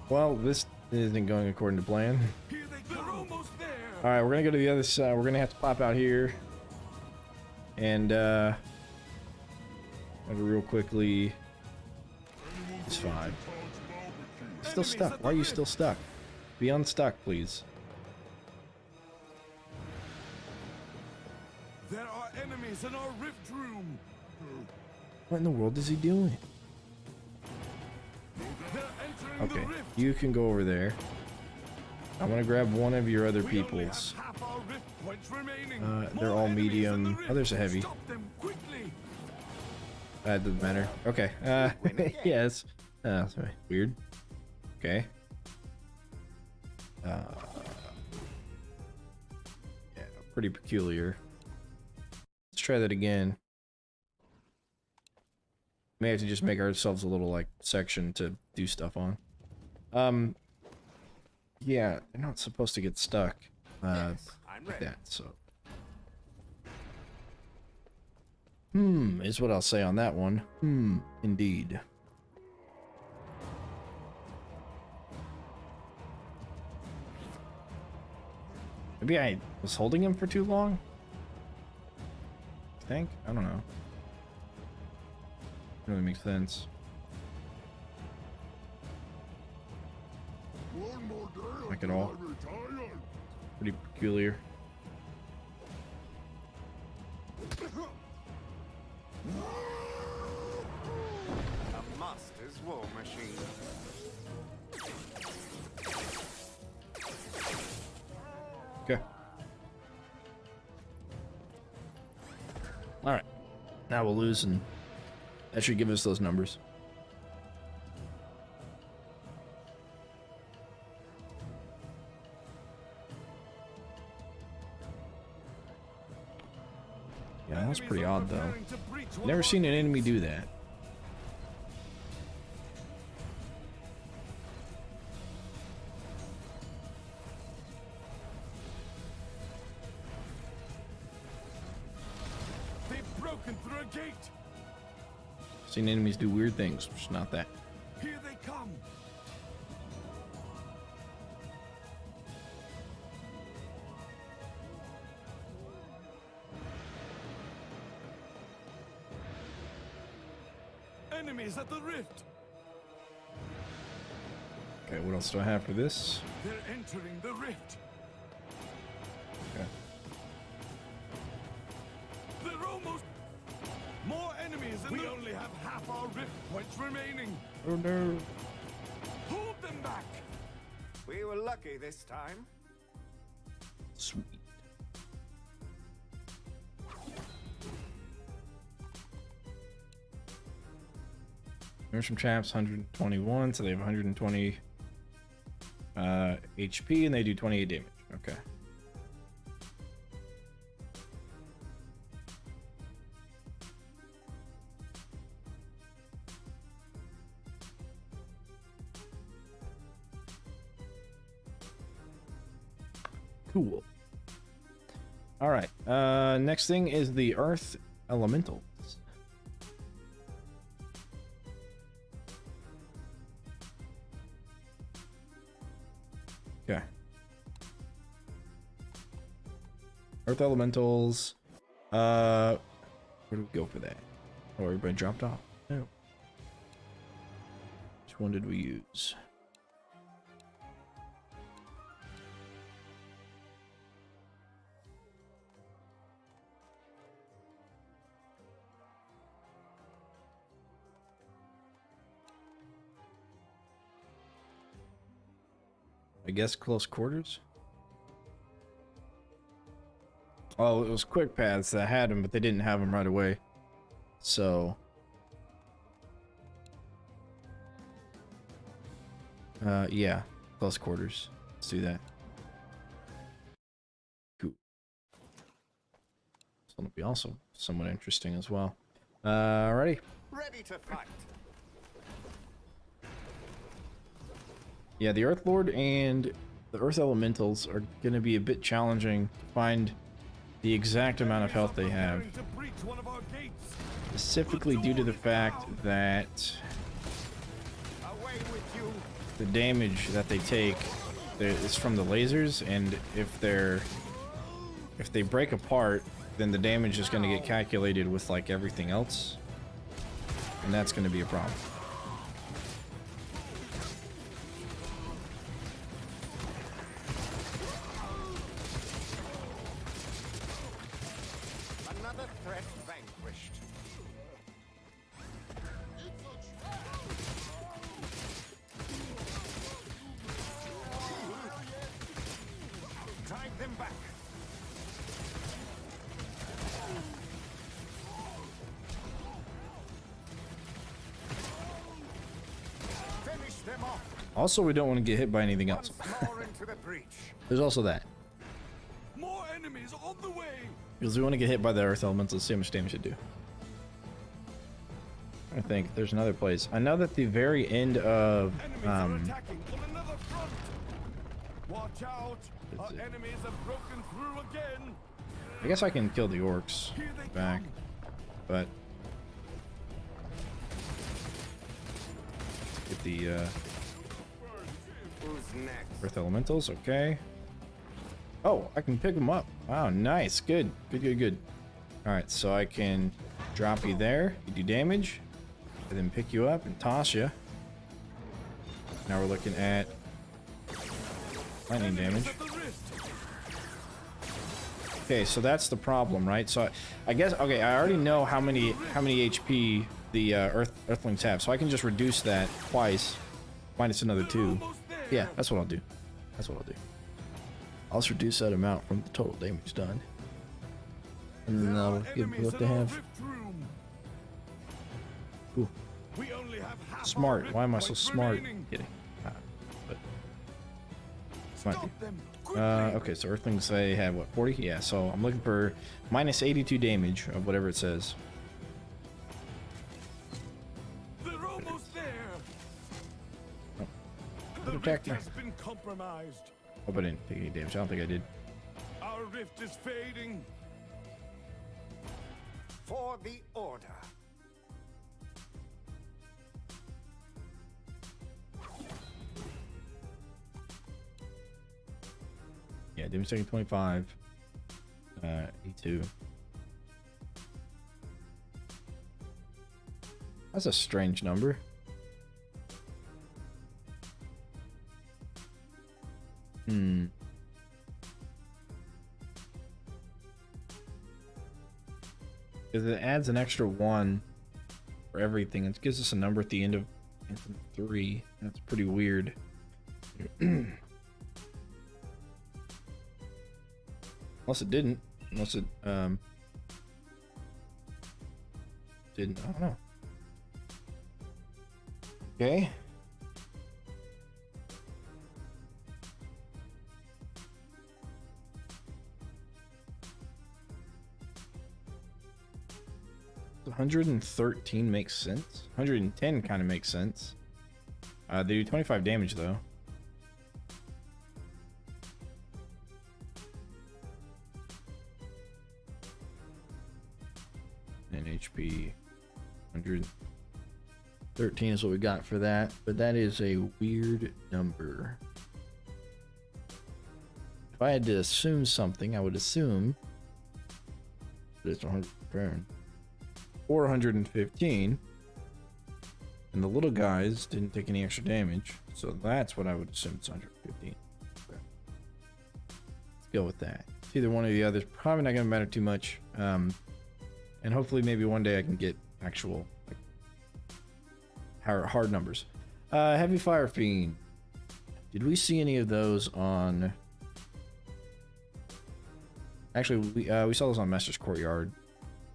Speaker 1: Well, this It isn't going according to plan.
Speaker 2: Here they come. They're almost there.
Speaker 1: All right, we're gonna go to the other side. We're gonna have to pop out here, and real quickly. It's fine. Still stuck. Why are you still stuck? Be unstuck, please.
Speaker 2: There are enemies in our rift room.
Speaker 1: What in the world is he doing?
Speaker 2: They're entering
Speaker 1: Okay,
Speaker 2: the rift.
Speaker 1: you can go over there. I'm gonna grab one of your other
Speaker 2: We only have
Speaker 1: peoples.
Speaker 2: half our rift points remaining.
Speaker 1: They're
Speaker 2: More
Speaker 1: all
Speaker 2: enemies in
Speaker 1: medium.
Speaker 2: the
Speaker 1: Oh,
Speaker 2: rift.
Speaker 1: there's a heavy.
Speaker 2: Stop them quickly.
Speaker 1: That doesn't matter. Okay. Yes. Sorry. Weird. Okay. Yeah, pretty peculiar. Let's try that again. May have to just make ourselves a little like section to do stuff on. Yeah, they're not supposed to get stuck.
Speaker 3: I'm
Speaker 1: Like
Speaker 3: ready.
Speaker 1: that, so. Is what I'll say on that one. Indeed. Maybe I was holding him for too long? I think? I don't know. Really makes sense. Like at all. Pretty peculiar.
Speaker 3: A master's war machine.
Speaker 1: Okay. Alright. Now we'll lose, and that should give us those numbers. Yeah, that's pretty odd, though. Never seen an enemy do that.
Speaker 2: They've broken through a gate.
Speaker 1: Seen enemies do weird things, just not that.
Speaker 2: Here they come. Enemies at the rift.
Speaker 1: Okay, what else do I have for this?
Speaker 2: They're entering the rift.
Speaker 1: Okay.
Speaker 2: They're almost. More enemies. We only have half our rift points remaining.
Speaker 1: Oh no.
Speaker 2: Hold them back.
Speaker 3: We were lucky this time.
Speaker 1: Sweet. There's some chaps, 121, so they have 120 HP, and they do 28 damage. Okay. Cool. All right. Next thing is the Earth Elementals. Okay. Earth Elementals. Where do we go for that? Oh, everybody dropped off. No. Which one did we use? I guess close quarters? Oh, it was quick paths that had them, but they didn't have them right away. So... yeah. Close quarters. Let's do that. Cool. It's gonna be also somewhat interesting as well. Ready?
Speaker 3: Ready to fight.
Speaker 1: Yeah, the Earth Lord and the Earth Elementals are going to be a bit challenging to find the exact amount of health they have.
Speaker 2: Preparing to breach one of our gates.
Speaker 1: Specifically due to the fact that
Speaker 3: Away with you.
Speaker 1: the damage that they take is from the lasers, and if they break apart, then the damage is going to get calculated with like everything else, and that's going to be a problem.
Speaker 3: Another threat vanquished. Drive them back. Finish them off.
Speaker 1: Also, we don't want to get hit by anything else.
Speaker 3: Once more into the breach.
Speaker 1: There's also that.
Speaker 2: More enemies on the way.
Speaker 1: Because we want to get hit by the earth elements. Let's see how much damage it do. I think there's another place. I know that the very end of
Speaker 2: Enemies are attacking on another front. Watch out. Our
Speaker 1: Is it-
Speaker 2: enemies have broken through again.
Speaker 1: I guess I can kill the orcs
Speaker 2: Here they
Speaker 1: back,
Speaker 2: come.
Speaker 1: but get the
Speaker 3: Who's next?
Speaker 1: earth elementals. Okay. Oh, I can pick them up. Wow, nice. Good. Good. All right, so I can drop you there. You do damage, and then pick you up and toss you. Now we're looking at lightning damage.
Speaker 2: At the wrist.
Speaker 1: Okay, so that's the problem, right? So I guess, okay, I already know how many HP the earthlings have, so I can just reduce that twice, minus another 2.
Speaker 2: Almost there.
Speaker 1: Yeah, that's what I'll do. I'll just reduce that amount from the total damage done, and then
Speaker 2: There
Speaker 1: I'll
Speaker 2: are
Speaker 1: give
Speaker 2: enemies
Speaker 1: what they
Speaker 2: in our
Speaker 1: have.
Speaker 2: rift room.
Speaker 1: Cool.
Speaker 2: We only have half our
Speaker 1: Smart.
Speaker 2: rift
Speaker 1: Why am I so
Speaker 2: points
Speaker 1: smart?
Speaker 2: remaining.
Speaker 1: Kidding. But might be.
Speaker 2: Stop them quickly.
Speaker 1: Okay, so earthlings, they have what, 40? Yeah, so I'm looking for minus 82 damage of whatever it says.
Speaker 2: They're almost there.
Speaker 1: Oh.
Speaker 2: The
Speaker 1: Attack
Speaker 2: rift
Speaker 1: me.
Speaker 2: has been compromised.
Speaker 1: Hope I didn't take any damage. I don't think I did.
Speaker 2: Our rift is fading.
Speaker 3: For the order.
Speaker 1: Yeah, damage taken 25. 82. That's a strange number. Because it adds an extra 1 for everything. It gives us a number at the end of Anthem 3. That's pretty weird. Unless it didn't. Unless it didn't. I don't know. Okay. $113 makes sense. 110 kind of makes sense. They do 25 damage though. And HP 113 is what we got for that, but that is a weird number. If I had to assume something, I would assume that it's 100 burn. 415, and the little guys didn't take any extra damage, so that's what I would assume. It's 115. Okay. Let's go with that. It's either one or the other. Probably not going to matter too much, and hopefully maybe one day I can get actual like, hard numbers. Heavy Fire Fiend. Did we see any of those on? Actually, we saw those on Master's Courtyard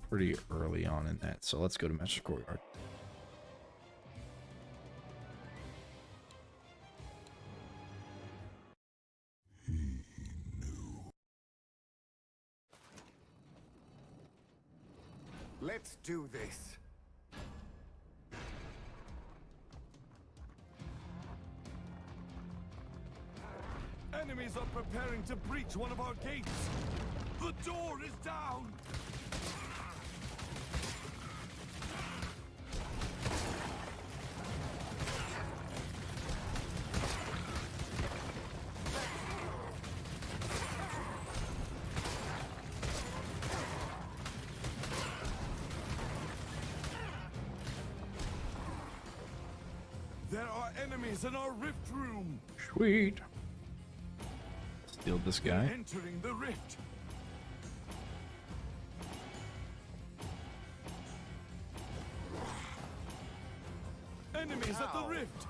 Speaker 1: pretty early on in that, so let's go to Master's Courtyard.
Speaker 3: Let's do this.
Speaker 2: Enemies are preparing to breach one of our gates. The door is down. There are enemies in our rift room.
Speaker 1: Sweet. Steal this guy.
Speaker 2: Entering the rift. Enemies at the rift.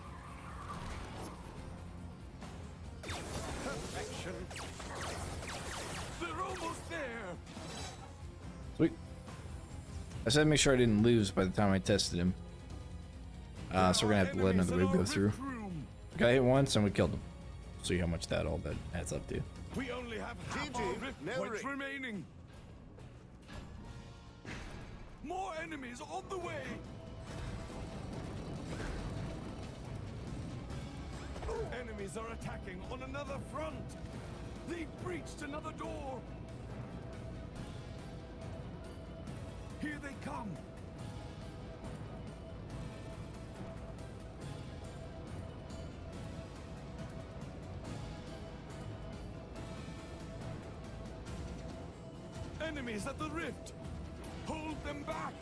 Speaker 3: Perfection.
Speaker 2: They're almost there.
Speaker 1: Sweet. I said make sure I didn't lose by the time I tested him. So we're gonna have to let another wave go through. The guy hit once and we killed him. See how much that adds up to.
Speaker 2: We only have half
Speaker 3: GG,
Speaker 2: our rift
Speaker 3: no
Speaker 2: points
Speaker 3: ring.
Speaker 2: remaining. More enemies on the way. Enemies are attacking on another front. They've breached another door. Here they come. Enemies at the rift. Hold them back.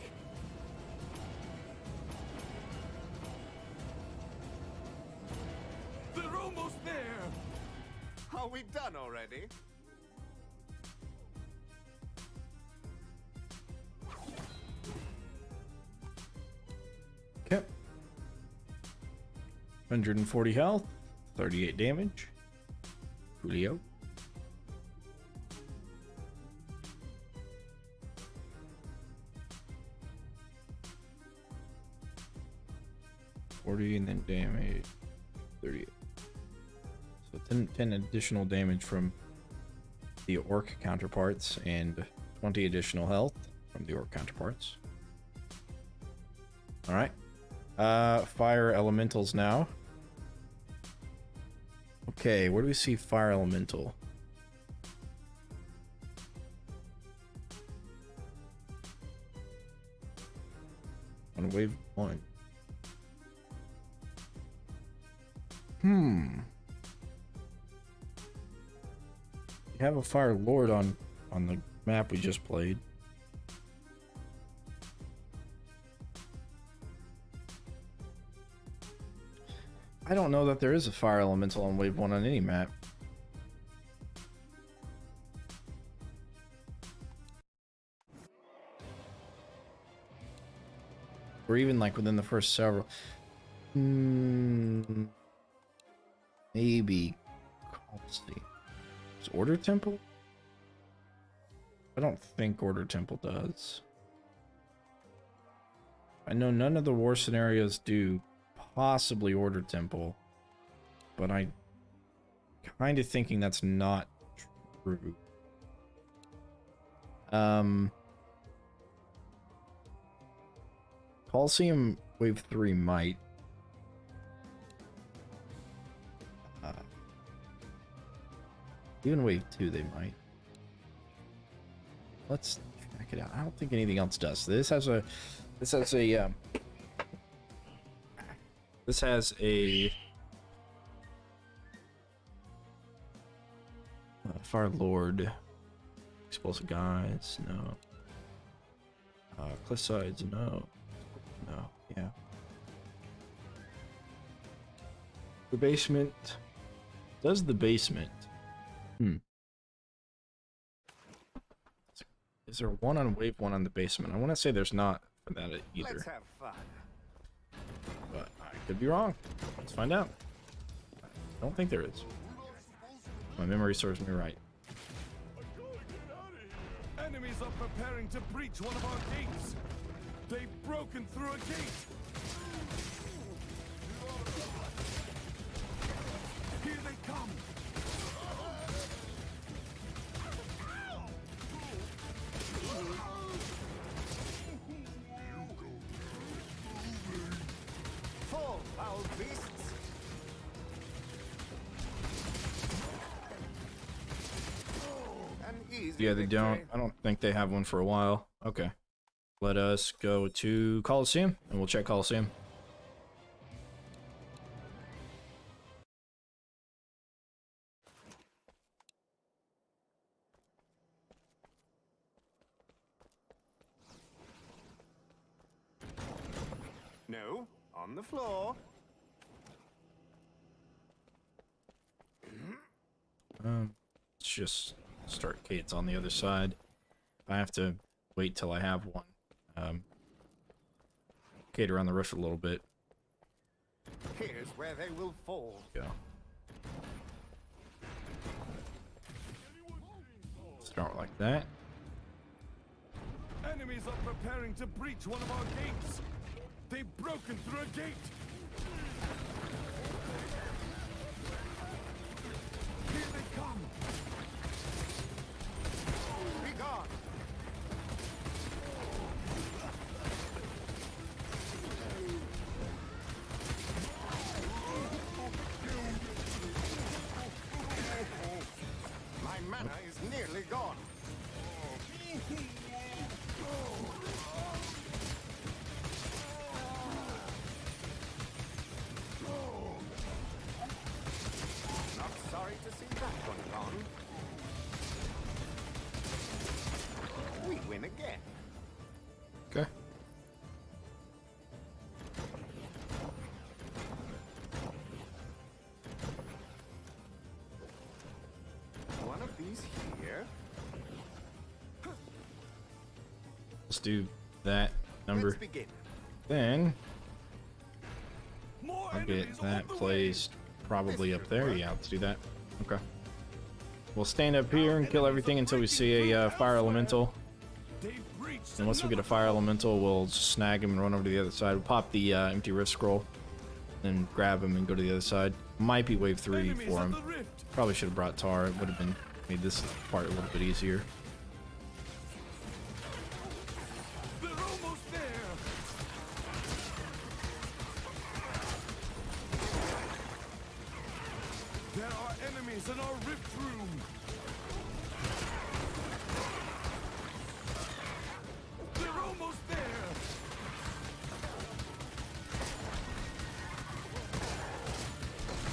Speaker 2: They're almost there.
Speaker 3: Are we done already?
Speaker 1: Okay. 140 health, 38 damage. Julio. And then damage 38. So 10 additional damage from the orc counterparts and 20 additional health from the orc counterparts. All right. Fire elementals now. Okay, where do we see fire elemental? On wave 1. You have a fire lord on the map we just played. I don't know that there is a fire elemental on wave 1 on any map. Or even like within the first several. Maybe. Let's see. Does Order Temple? I don't think Order Temple does. I know none of the war scenarios do. Possibly Order Temple. But I kind of thinking that's not true. Coliseum Wave 3 might. Even Wave 2 they might. Let's check it out. I don't think anything else does. This has a Fire Lord. Explosive guys, no. Cliff sides, no. No, yeah. The basement. Does the basement? Is there one on wave 1 on the basement? I want to say there's not for that either.
Speaker 3: Let's have fun.
Speaker 1: But I could be wrong. Let's find out. I don't think there is. My memory serves me right.
Speaker 2: Enemies are preparing to breach one of our gates. They've broken through a gate. Here they come.
Speaker 3: Fall, foul beasts. An easy
Speaker 1: Yeah, they
Speaker 3: victory.
Speaker 1: don't. I don't think they have one for a while. Okay. Let us go to Coliseum, and we'll check Coliseum.
Speaker 3: No, on the floor.
Speaker 1: Let's just start Kate's on the other side. I have to wait till I have one. Kate around the roof a little bit.
Speaker 3: Here's where they will fall.
Speaker 1: Go. Start like that.
Speaker 2: Enemies are preparing to breach one of our gates. They've broken through a gate. Here they come.
Speaker 3: Be gone. My mana is nearly gone. Not sorry to see that one gone. We win again.
Speaker 1: Okay.
Speaker 3: One of these here.
Speaker 1: Let's do that number.
Speaker 3: Let's begin.
Speaker 1: Then
Speaker 2: More
Speaker 1: I'll get
Speaker 2: enemies on
Speaker 1: that
Speaker 2: the way.
Speaker 1: placed probably up there. Yeah, let's do that. Okay. We'll stand up here and kill everything until we see a fire elemental.
Speaker 2: They've breached
Speaker 1: And once we get a
Speaker 2: another
Speaker 1: fire elemental, we'll just snag him and run over to the other side. We'll pop the empty rift scroll, then grab him and go to the other side. Might be wave 3
Speaker 2: enemies
Speaker 1: for
Speaker 2: at
Speaker 1: him.
Speaker 2: the rift.
Speaker 1: Probably should have brought Tar. It would have been made this part a little bit easier.
Speaker 2: They're almost there. There are enemies in our rift room. They're almost there.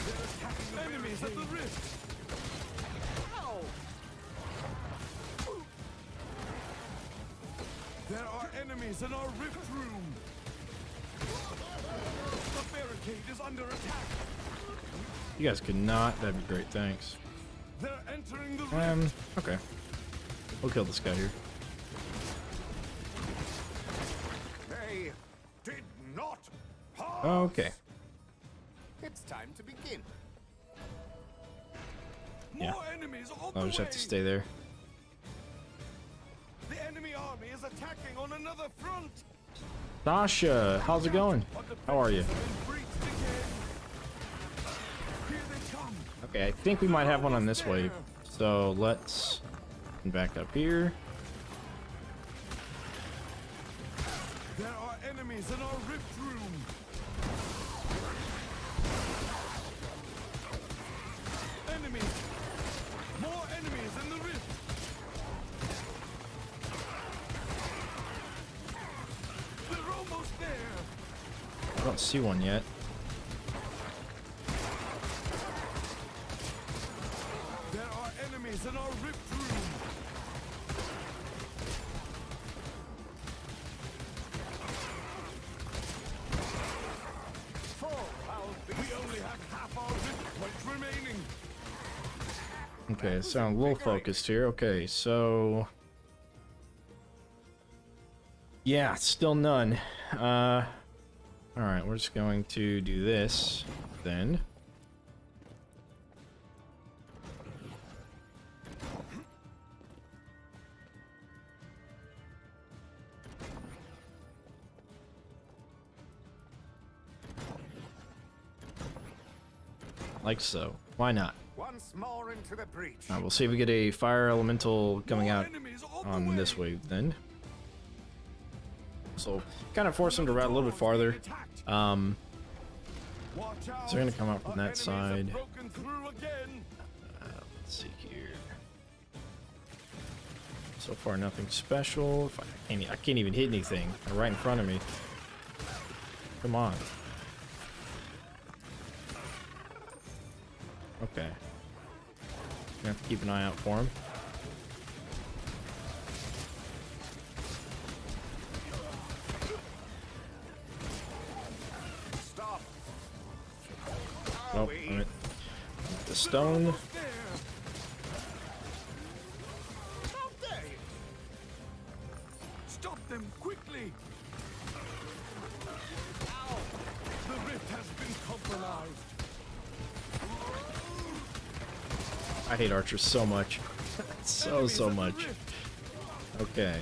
Speaker 2: They're attacking the enemies at the rift. Ow! There are enemies in our rift room. The barricade is under attack.
Speaker 1: You guys could not. That'd be great. Thanks.
Speaker 2: They're entering the rift.
Speaker 1: Okay. We'll kill this guy here.
Speaker 3: They did not pass.
Speaker 1: Okay.
Speaker 3: It's time to begin.
Speaker 2: More
Speaker 1: Yeah.
Speaker 2: enemies on
Speaker 1: I'll
Speaker 2: the
Speaker 1: just
Speaker 2: way.
Speaker 1: have to stay there.
Speaker 2: The enemy army is attacking on another front.
Speaker 1: Sasha, how's it going? How are you?
Speaker 2: Have been breached again. Here they come.
Speaker 1: Okay, I think we might have one on this wave. So let's back up here.
Speaker 2: There are enemies in our rift room. Enemies. More enemies in the rift. They're almost there.
Speaker 1: I don't see one yet.
Speaker 2: There are enemies in our rift room. We only have half our rift points remaining.
Speaker 1: Okay, so I'm a little focused here. Okay, so yeah, still none. All right, we're just going to do this then. Like so. Why not?
Speaker 3: Once more into the breach.
Speaker 1: All right, we'll see if we get a fire elemental coming
Speaker 2: More
Speaker 1: out
Speaker 2: enemies on
Speaker 1: on
Speaker 2: the
Speaker 1: this
Speaker 2: way.
Speaker 1: wave then. So kind of force them to route a little bit farther.
Speaker 2: Watch
Speaker 1: So
Speaker 2: out.
Speaker 1: they're gonna come out from
Speaker 2: Our
Speaker 1: that
Speaker 2: enemies have
Speaker 1: side.
Speaker 2: broken through again.
Speaker 1: Let's see here. So far, nothing special. If I can't even hit anything. They're right in front of me. Come on. Okay. Gonna have to keep an eye out for him.
Speaker 3: Stop.
Speaker 1: Oh, alright. The stone.
Speaker 2: There.
Speaker 1: I hate archers so much. So much. Okay.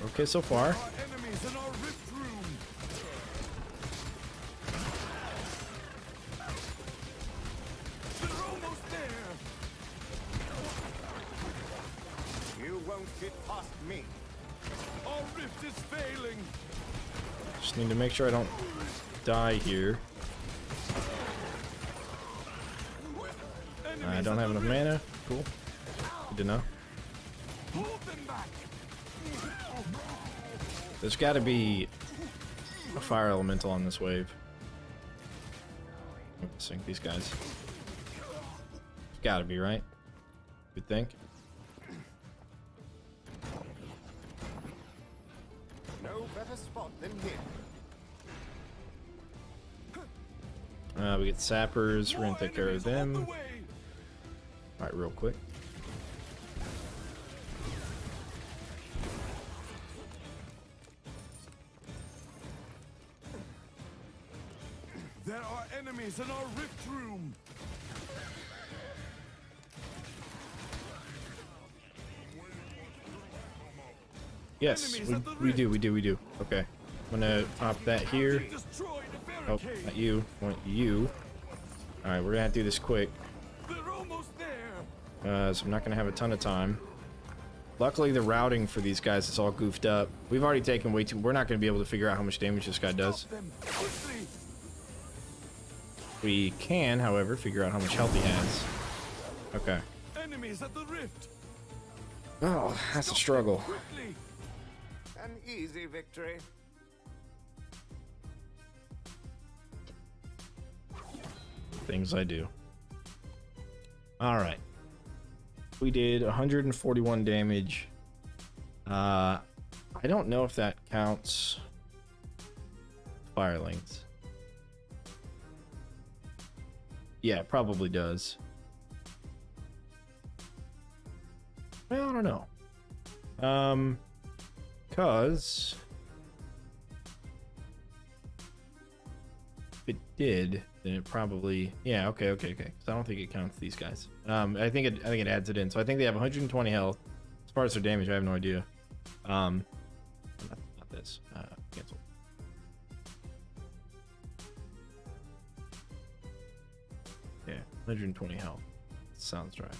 Speaker 1: Okay, so far.
Speaker 2: Enemies in our rift room. They're almost there.
Speaker 3: You won't get past me.
Speaker 2: Our rift is failing.
Speaker 1: Just need to make sure I don't die here. I don't have enough mana. Cool. Good to know.
Speaker 2: Hold them back.
Speaker 1: There's got to be a fire elemental on this wave. I'm gonna sink these guys. Got to be, right? You'd think.
Speaker 3: No better spot than here.
Speaker 1: We get sappers. We're gonna take care of them.
Speaker 2: On the way.
Speaker 1: All right, real quick.
Speaker 2: There are enemies in our rift room.
Speaker 1: Yes, we do. Okay. I'm gonna pop that here.
Speaker 2: Destroy the
Speaker 1: Oh,
Speaker 2: barricade.
Speaker 1: not you. I want you. All right, we're gonna have to do this quick.
Speaker 2: They're almost there.
Speaker 1: So I'm not gonna have a ton of time. Luckily, the routing for these guys is all goofed up. We've already taken way too. We're not gonna be able to figure out how much damage this guy does.
Speaker 2: Stop them quickly.
Speaker 1: We can, however, figure out how much health he has. Okay.
Speaker 2: Enemies at the rift.
Speaker 1: Oh, that's a struggle.
Speaker 2: Quickly.
Speaker 3: An easy victory.
Speaker 1: Things I do. All right. We did 141 damage. I don't know if that counts firelings. Yeah, it probably does. Well, I don't know. Cause if it did, then it probably, yeah, okay. Cause I don't think it counts these guys. I think it adds it in. So I think they have 120 health. As far as their damage, I have no idea. Not this. Cancel. Yeah, 120 health. Sounds right.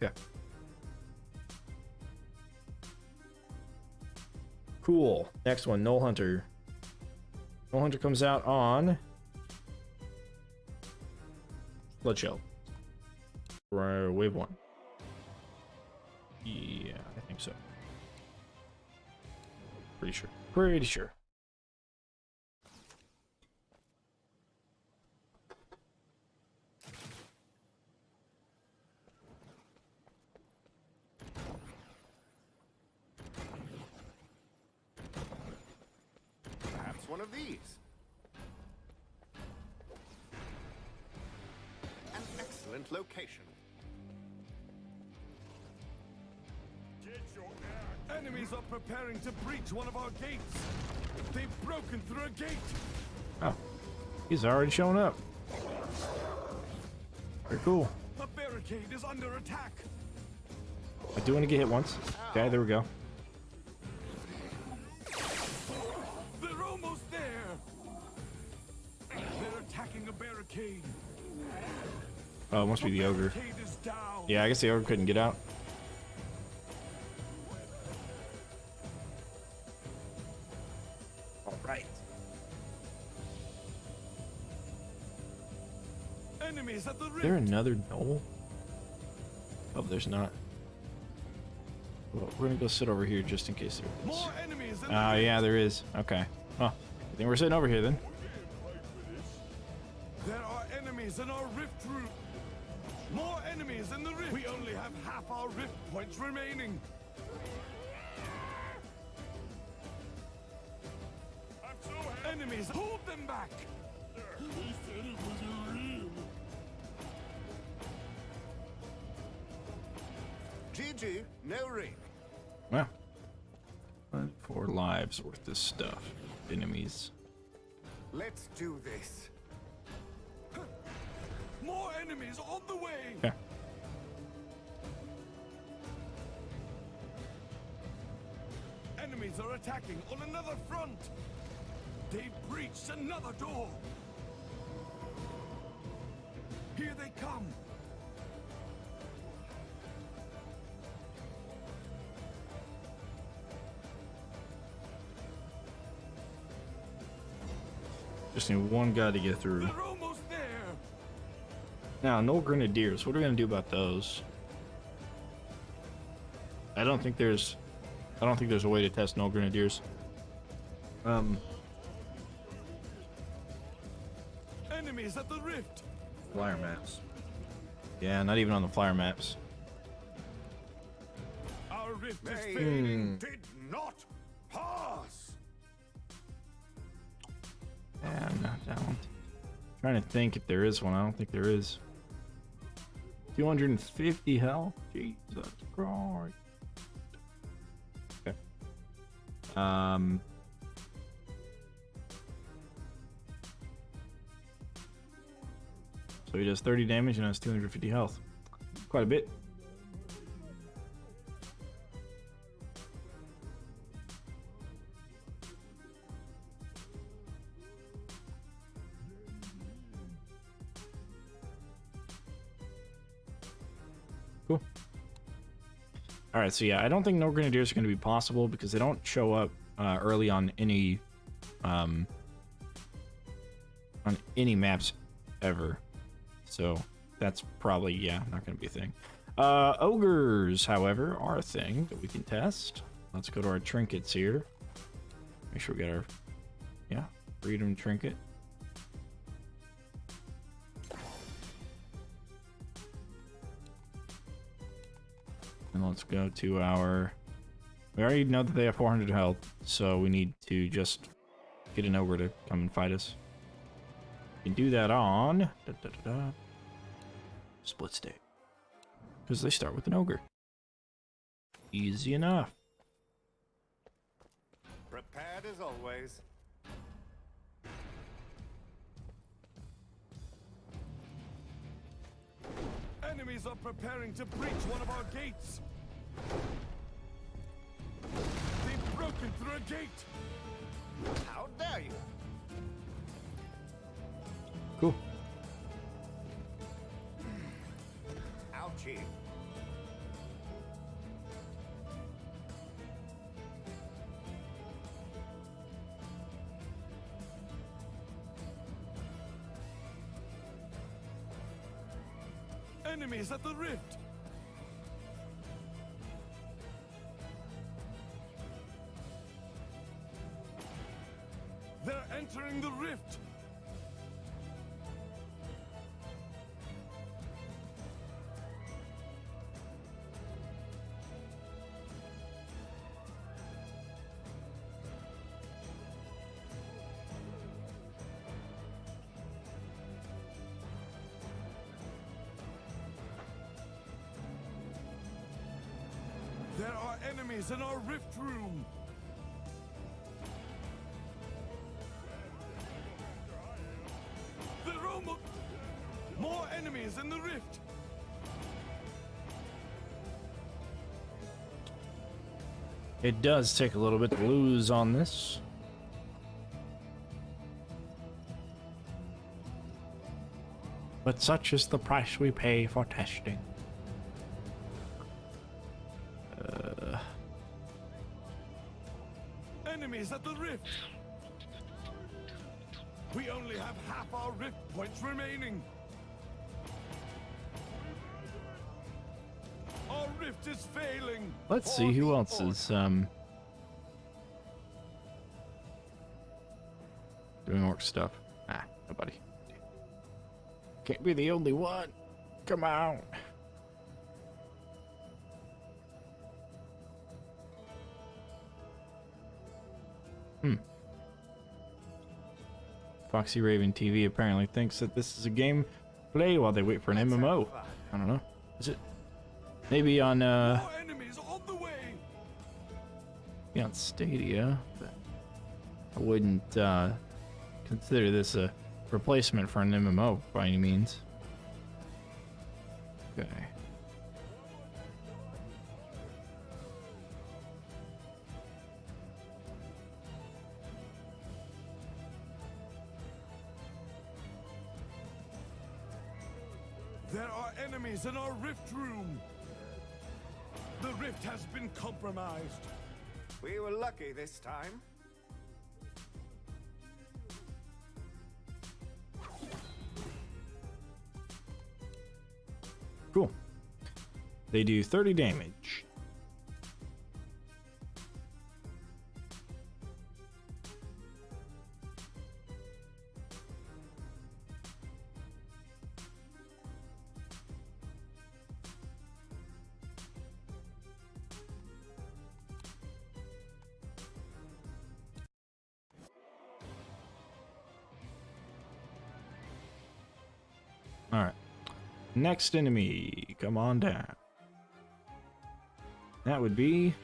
Speaker 1: Yeah. Cool. Next one, Null Hunter. Null Hunter comes out on Bloodshell. For wave 1. Yeah, I think so. Pretty sure.
Speaker 3: Perhaps one of these. An excellent location.
Speaker 2: Enemies are preparing to breach one of our gates. They've broken through a gate.
Speaker 1: Oh, he's already shown up. Very cool.
Speaker 2: A barricade is under attack.
Speaker 1: I do want to get hit once. Okay, there we go.
Speaker 2: They're almost there. They're attacking a barricade.
Speaker 1: Oh, it must be the ogre.
Speaker 2: Barricade is down.
Speaker 1: Yeah, I guess the ogre couldn't get out. All right.
Speaker 2: Enemies at the rift.
Speaker 1: Is there another knoll? Oh, there's not. Well, we're gonna go sit over here just in case there is.
Speaker 2: More enemies in the
Speaker 1: Oh,
Speaker 2: rift.
Speaker 1: yeah, there is. Okay. Huh. I think we're sitting over here then.
Speaker 2: There are enemies in our rift room. More enemies in the rift. We only have half our rift points remaining. Enemies, hold them back.
Speaker 3: GG, no ring.
Speaker 1: Well, 4 lives worth of stuff. Enemies.
Speaker 3: Let's do this.
Speaker 2: More enemies on the way.
Speaker 1: Okay.
Speaker 2: Enemies are attacking on another front. They've breached another door. Here they come.
Speaker 1: Just need one guy to get through.
Speaker 2: They're almost there.
Speaker 1: Now, no grenadiers. What are we gonna do about those? I don't think there's a way to test no grenadiers.
Speaker 2: Enemies at the rift.
Speaker 4: Flyer maps.
Speaker 1: Yeah, not even on the flyer maps.
Speaker 2: Our rift is
Speaker 3: They
Speaker 2: fading.
Speaker 3: did not pass.
Speaker 1: Yeah, I'm not down. Trying to think if there is one. I don't think there is. 250 health. Jesus Christ. Okay. So he does 30 damage and has 250 health. Quite a bit. Cool. Alright, so yeah, I don't think no grenadiers are going to be possible because they don't show up early on any maps ever. So that's probably, yeah, not going to be a thing. Ogres, however, are a thing that we can test. Let's go to our trinkets here. Make sure we get our, yeah, freedom trinket. And let's go to our... We already know that they have 400 health, so we need to just get an ogre to come and fight us. We can do that on... Split stake. Because they start with an ogre. Easy enough.
Speaker 3: Prepared as always.
Speaker 2: Enemies are preparing to breach one of our gates. They've broken through a gate.
Speaker 3: How dare you?
Speaker 1: Cool.
Speaker 3: Ouchie.
Speaker 2: Enemies at the rift. They're entering the rift. There are enemies in our rift room. There are almost more enemies in the rift.
Speaker 1: It does take a little bit to lose on this. But such is the price we pay for testing.
Speaker 2: Enemies at the rift. We only have half our rift points remaining. Our rift is failing.
Speaker 1: Let's see who else is doing orc stuff. Ah, nobody. Can't be the only one. Come on. Foxy Raven TV apparently thinks that this is a game play while they wait for an MMO. I don't know. Is it? Maybe on
Speaker 2: More enemies on the way.
Speaker 1: be on Stadia, but I wouldn't consider this a replacement for an MMO by any means. Okay.
Speaker 2: There are enemies in our rift room. The rift has been compromised.
Speaker 3: We were lucky this time.
Speaker 1: Cool. They do 30 damage. All right. Next enemy, come on down. That would be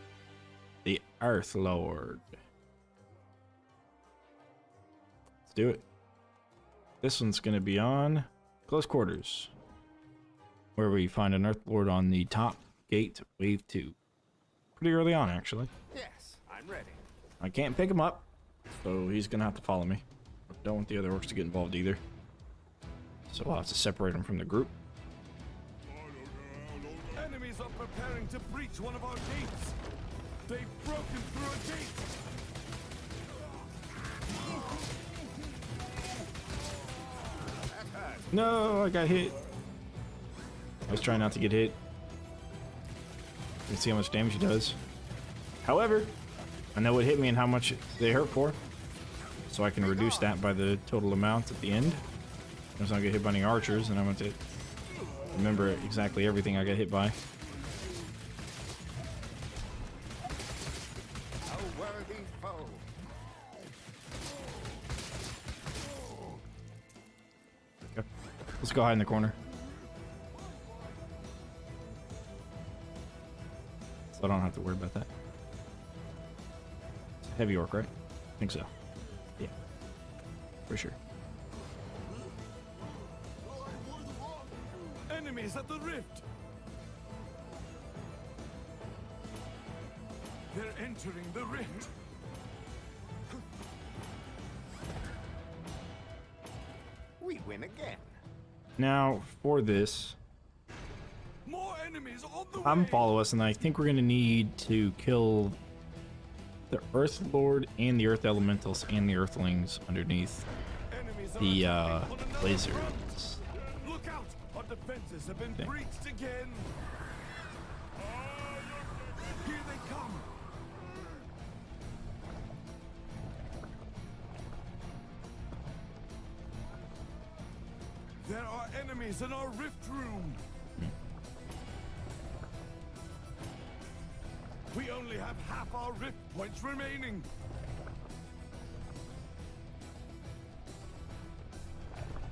Speaker 1: the Earth Lord. Let's do it. This one's going to be on close quarters, where we find an Earth Lord on the top gate, wave 2. Pretty early on, actually.
Speaker 3: Yes, I'm ready.
Speaker 1: I can't pick him up, so he's going to have to follow me. Don't want the other orcs to get involved either. So I'll have to separate him from the group.
Speaker 2: Enemies are preparing to breach one of our gates. They've broken through a gate.
Speaker 3: That hurt.
Speaker 1: No, I got hit. I was trying not to get hit. You can see how much damage he does. However, I know what hit me and how much they hurt for, so I can reduce that by the total amount at the end. If I don't get hit by any archers, and I want to remember exactly everything I got hit by.
Speaker 3: A worthy foe.
Speaker 1: Okay. Let's go hide in the corner. So I don't have to worry about that. It's a heavy orc, right? I think so. Yeah. For sure.
Speaker 2: Enemies at the rift. They're entering the rift.
Speaker 3: We win again.
Speaker 1: Now, for this,
Speaker 2: More enemies on the
Speaker 1: I'm
Speaker 2: way.
Speaker 1: follow us, and I think we're going to need to kill the Earth Lord and the Earth Elementals and the Earthlings underneath
Speaker 2: Enemies are
Speaker 1: the
Speaker 2: attacking on another
Speaker 1: lasers.
Speaker 2: front. Look out! Our defenses have been
Speaker 1: Okay.
Speaker 2: breached again. Here they come. There are enemies in our rift room. We only have half our rift points remaining.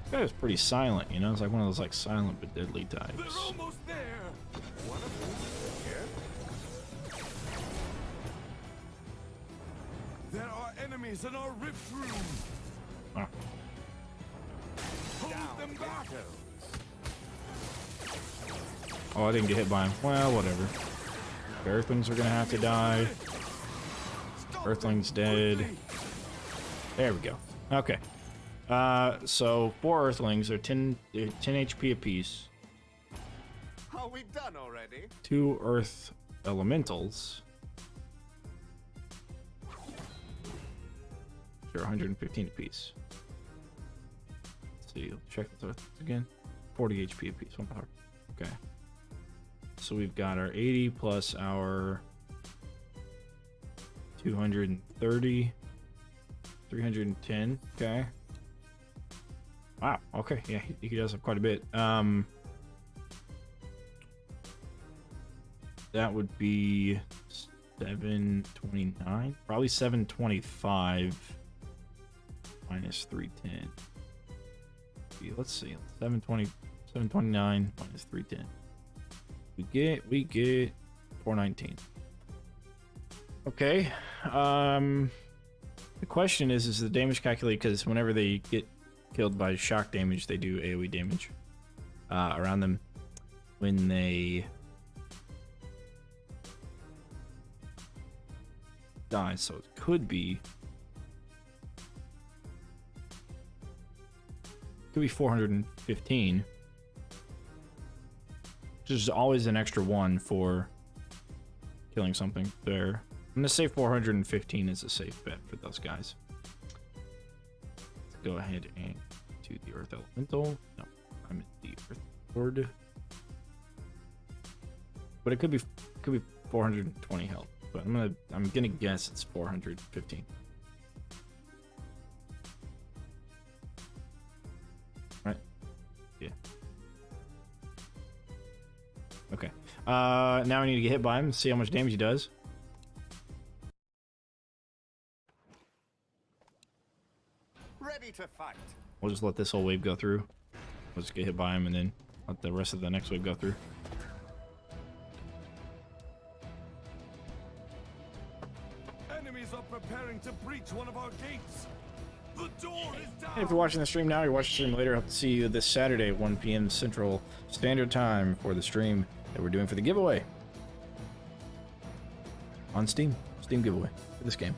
Speaker 1: This guy is pretty silent, you know? It's like one of those like silent but deadly types.
Speaker 2: They're almost there.
Speaker 3: One of them is here.
Speaker 2: There are enemies in our rift room.
Speaker 1: Ah,
Speaker 2: Hold
Speaker 3: Down
Speaker 2: them
Speaker 3: it
Speaker 2: back.
Speaker 3: goes.
Speaker 1: oh, I didn't get hit by him. Well, whatever. The Earthlings are gonna have to die.
Speaker 2: Stop
Speaker 1: Earthling's
Speaker 2: them
Speaker 1: dead.
Speaker 2: quickly.
Speaker 1: There we go. Okay. So 4 Earthlings are 10 HP apiece.
Speaker 3: Are we done already?
Speaker 1: 2 Earth Elementals. They're 115 apiece. Let's see. Let's check this out again. 40 HP apiece. One power. Okay. So we've got our 80 plus our 230, 310. Okay. Wow. Okay. Yeah, he does have quite a bit. That would be 729. Probably 725 minus 310. Let's see. 729 minus 310. We get 419. Okay. The question is the damage calculated? Because whenever they get killed by shock damage, they do AoE damage around them. When they die, so it could be 415, which is always an extra one for killing something there. I'm gonna say 415 is a safe bet for those guys. Let's go ahead and do the Earth Elemental. No, I'm in the Earth Lord. But it could be 420 health. But I'm gonna guess it's 415. Right? Yeah. Okay. Now I need to get hit by him and see how much damage he does.
Speaker 3: Ready to fight.
Speaker 1: We'll just let this whole wave go through. We'll just get hit by him and then let the rest of the next wave go through.
Speaker 2: Enemies are preparing to breach one of our gates. The door is down.
Speaker 1: And if you're watching the stream now, you're watching the stream later, I hope to see you this Saturday at 1 p.m. Central Standard Time for the stream that we're doing for the giveaway. On Steam. Steam giveaway for this game.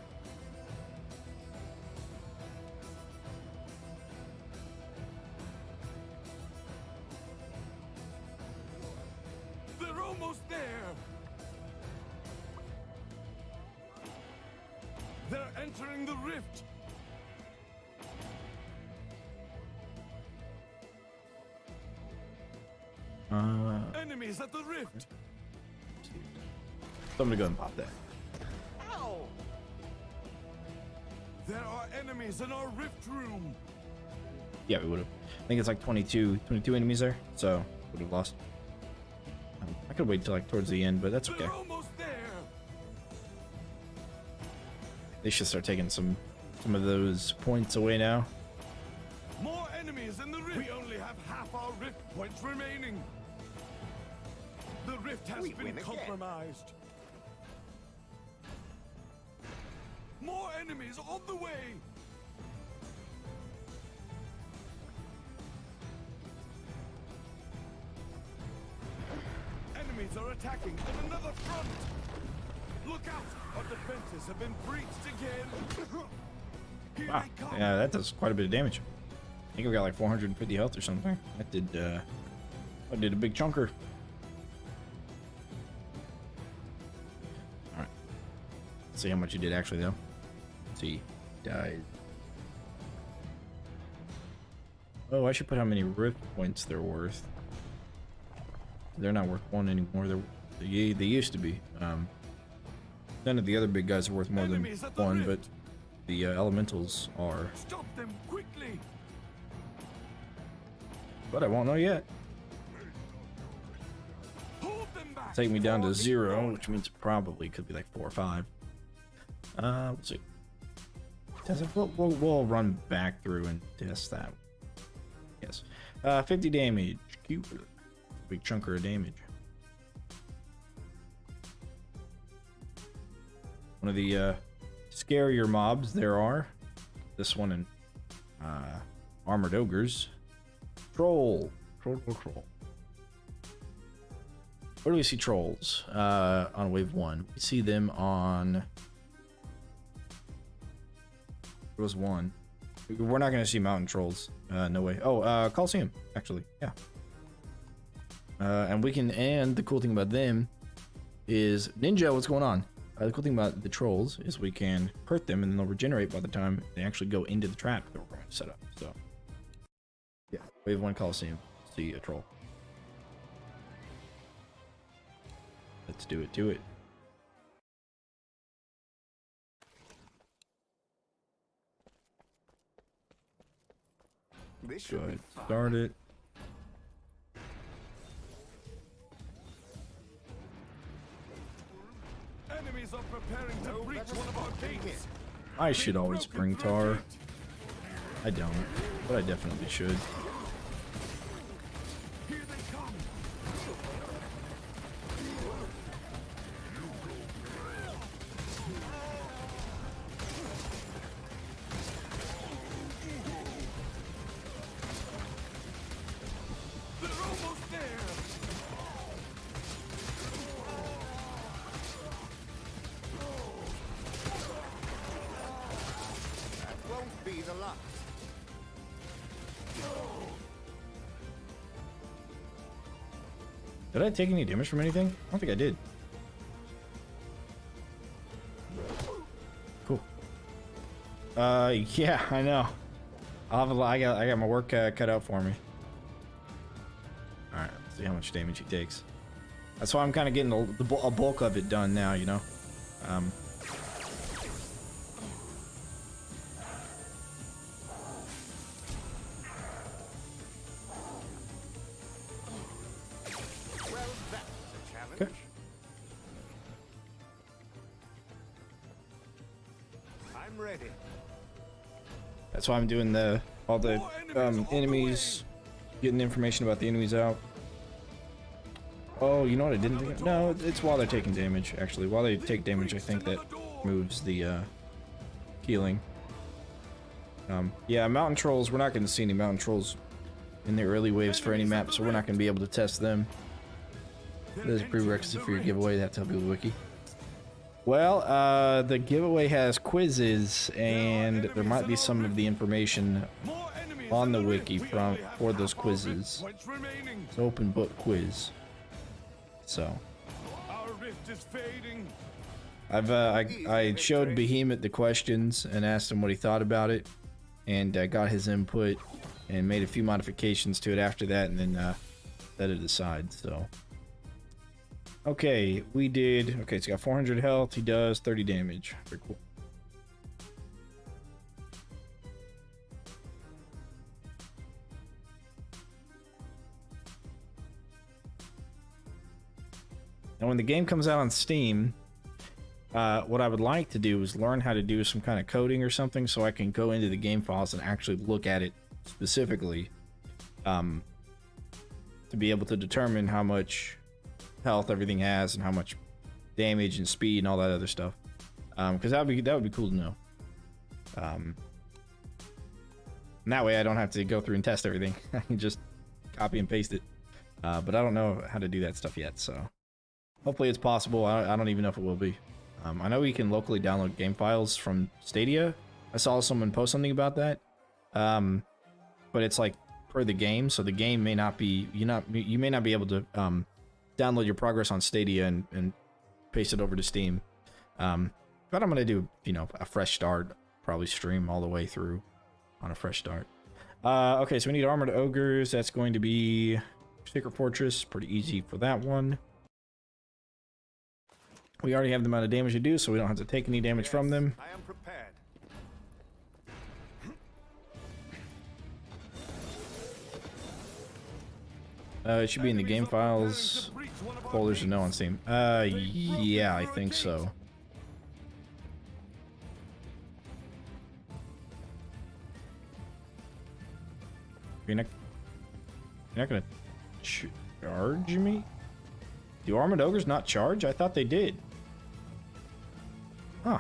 Speaker 2: They're almost there. They're entering the rift. Enemies at the rift.
Speaker 1: So I'm gonna go ahead and pop that.
Speaker 2: Ow! There are enemies in our rift room.
Speaker 1: Yeah, we would have. I think it's like 22 enemies there, so would have lost. I could wait till like towards the end, but that's okay.
Speaker 2: They're almost there.
Speaker 1: They should start taking some of those points away now.
Speaker 2: More enemies in the rift. We only have half our rift points remaining. The rift has been compromised. More enemies on the way. Enemies are attacking at another front. Look out! Our defenses have been breached again. Here
Speaker 1: Wow.
Speaker 2: they come.
Speaker 1: Yeah, that does quite a bit of damage. I think we got like 450 health or something. That did a big chunker. All right. Let's see how much he did actually though. Let's see. Died. Oh, I should put how many rift points they're worth. They're not worth one anymore. They used to be. None of the other big guys are worth more than one, but the elementals are.
Speaker 2: Stop them quickly.
Speaker 1: But I won't know yet.
Speaker 2: Hold them back.
Speaker 1: Take me down to 0, which means it probably could be like 4 or 5. We'll see. We'll run back through and test that. Yes. 50 damage. Cute. Big chunker of damage. One of the scarier mobs there are. This one and armored ogres. Troll. Troll. Where do we see trolls? On wave 1. We see them on. There was one. We're not going to see mountain trolls. No way. Oh, Coliseum, actually. Yeah. And we can. And the cool thing about them is Ninja. What's going on? The cool thing about the trolls is we can hurt them and then they'll regenerate by the time they actually go into the trap that we're going to set up. So, yeah. Wave 1 Coliseum. See a troll. Let's do it. Do it.
Speaker 3: This
Speaker 1: Go
Speaker 3: should be
Speaker 1: ahead.
Speaker 3: fun.
Speaker 1: Start it.
Speaker 2: Enemies are preparing to breach one of our gates.
Speaker 1: I should always bring tar. I don't, but I definitely should.
Speaker 2: Here they come.
Speaker 1: Did I take any damage from anything? I don't think I did. Cool. Yeah, I know. I got my work cut out for me. All right, let's see how much damage he takes. That's why I'm kind of getting a bulk of it done now, you know.
Speaker 3: Well, that's a challenge.
Speaker 1: Okay.
Speaker 3: I'm ready.
Speaker 1: That's why I'm doing all the enemies, getting information about the enemies out. Oh, you know what I didn't think of? No, it's while they're taking damage, actually. While they take damage, I think that moves the healing. Yeah, mountain trolls, we're not going to see any mountain trolls in the early waves for any map, so we're not going to be able to test them. There's a prerequisite for your giveaway, that to help you with wiki. Well, the giveaway has quizzes, and there might be some of the information on the wiki for those quizzes. It's an open book quiz. So
Speaker 2: Our rift is fading.
Speaker 1: I showed Behemoth the questions and asked him what he thought about it, and got his input and made a few modifications to it after that, and then set it aside. So okay, we did. Okay, it's got 400 health. He does 30 damage. Very cool. Now, when the game comes out on Steam, what I would like to do is learn how to do some kind of coding or something so I can go into the game files and actually look at it specifically, to be able to determine how much health everything has and how much damage and speed and all that other stuff. Because that would be cool to know. And that way I don't have to go through and test everything. I can just copy and paste it. But I don't know how to do that stuff yet, so hopefully it's possible. I don't even know if it will be. I know you can locally download game files from Stadia. I saw someone post something about that. But it's like per the game, so the game may not be, you may not be able to download your progress on Stadia and paste it over to Steam. But I'm gonna do, a fresh start, probably stream all the way through on a fresh start. Okay, so we need armored ogres. That's going to be Secret Fortress, pretty easy for that one. We already have the amount of damage to do, so we don't have to take any damage from them.
Speaker 3: I am prepared.
Speaker 1: It should be in the game files folders to know on Steam. Yeah, I think so. You're not gonna charge me? Do armored ogres not charge? I thought they did. Huh.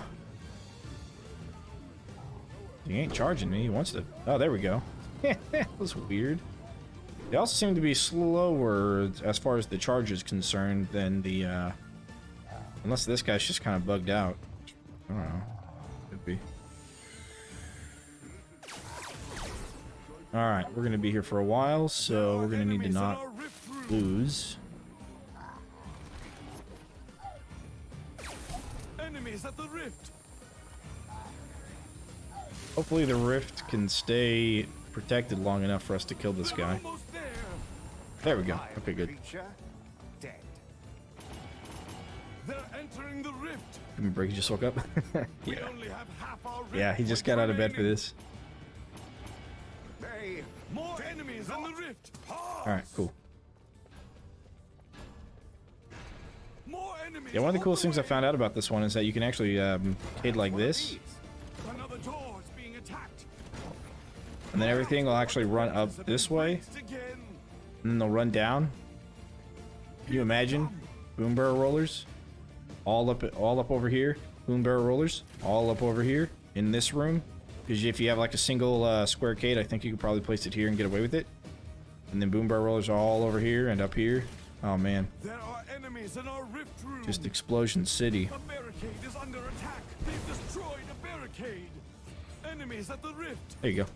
Speaker 1: He ain't charging me. He wants to. Oh, there we go. That was weird. They also seem to be slower as far as the charge is concerned than the, unless this guy's just kind of bugged out. I don't know. Could be. Alright, we're going to be here for a while, so we're going to need to not lose.
Speaker 2: Enemies at the rift.
Speaker 1: Hopefully the rift can stay protected long enough for us to kill this guy.
Speaker 2: Almost there.
Speaker 1: There we go. Okay, good.
Speaker 3: Creature dead.
Speaker 2: They're entering the rift.
Speaker 1: Give me a break, he just woke up.
Speaker 2: We
Speaker 1: Yeah.
Speaker 2: only have half our rift
Speaker 1: Yeah, he just got out of bed for this.
Speaker 3: They
Speaker 2: More enemies in the rift.
Speaker 1: Alright, cool.
Speaker 2: More enemies.
Speaker 1: Yeah, one of the
Speaker 2: on
Speaker 1: coolest things I
Speaker 2: way.
Speaker 1: found out about this one is that you can actually hit like this,
Speaker 2: Another door is being attacked.
Speaker 1: and then everything will actually run up this way,
Speaker 2: Next again.
Speaker 1: and then they'll run down. Can you imagine? Boom barrel rollers, all up over here. Boom barrel rollers, all up over here in this room. Because if you have like a single square cade, I think you could probably place it here and get away with it. And then boom barrel rollers all over here and up here. Oh man,
Speaker 2: There are enemies in our rift room.
Speaker 1: just explosion city.
Speaker 2: A barricade is under attack. They've destroyed a barricade. Enemies at the rift.
Speaker 1: There you go.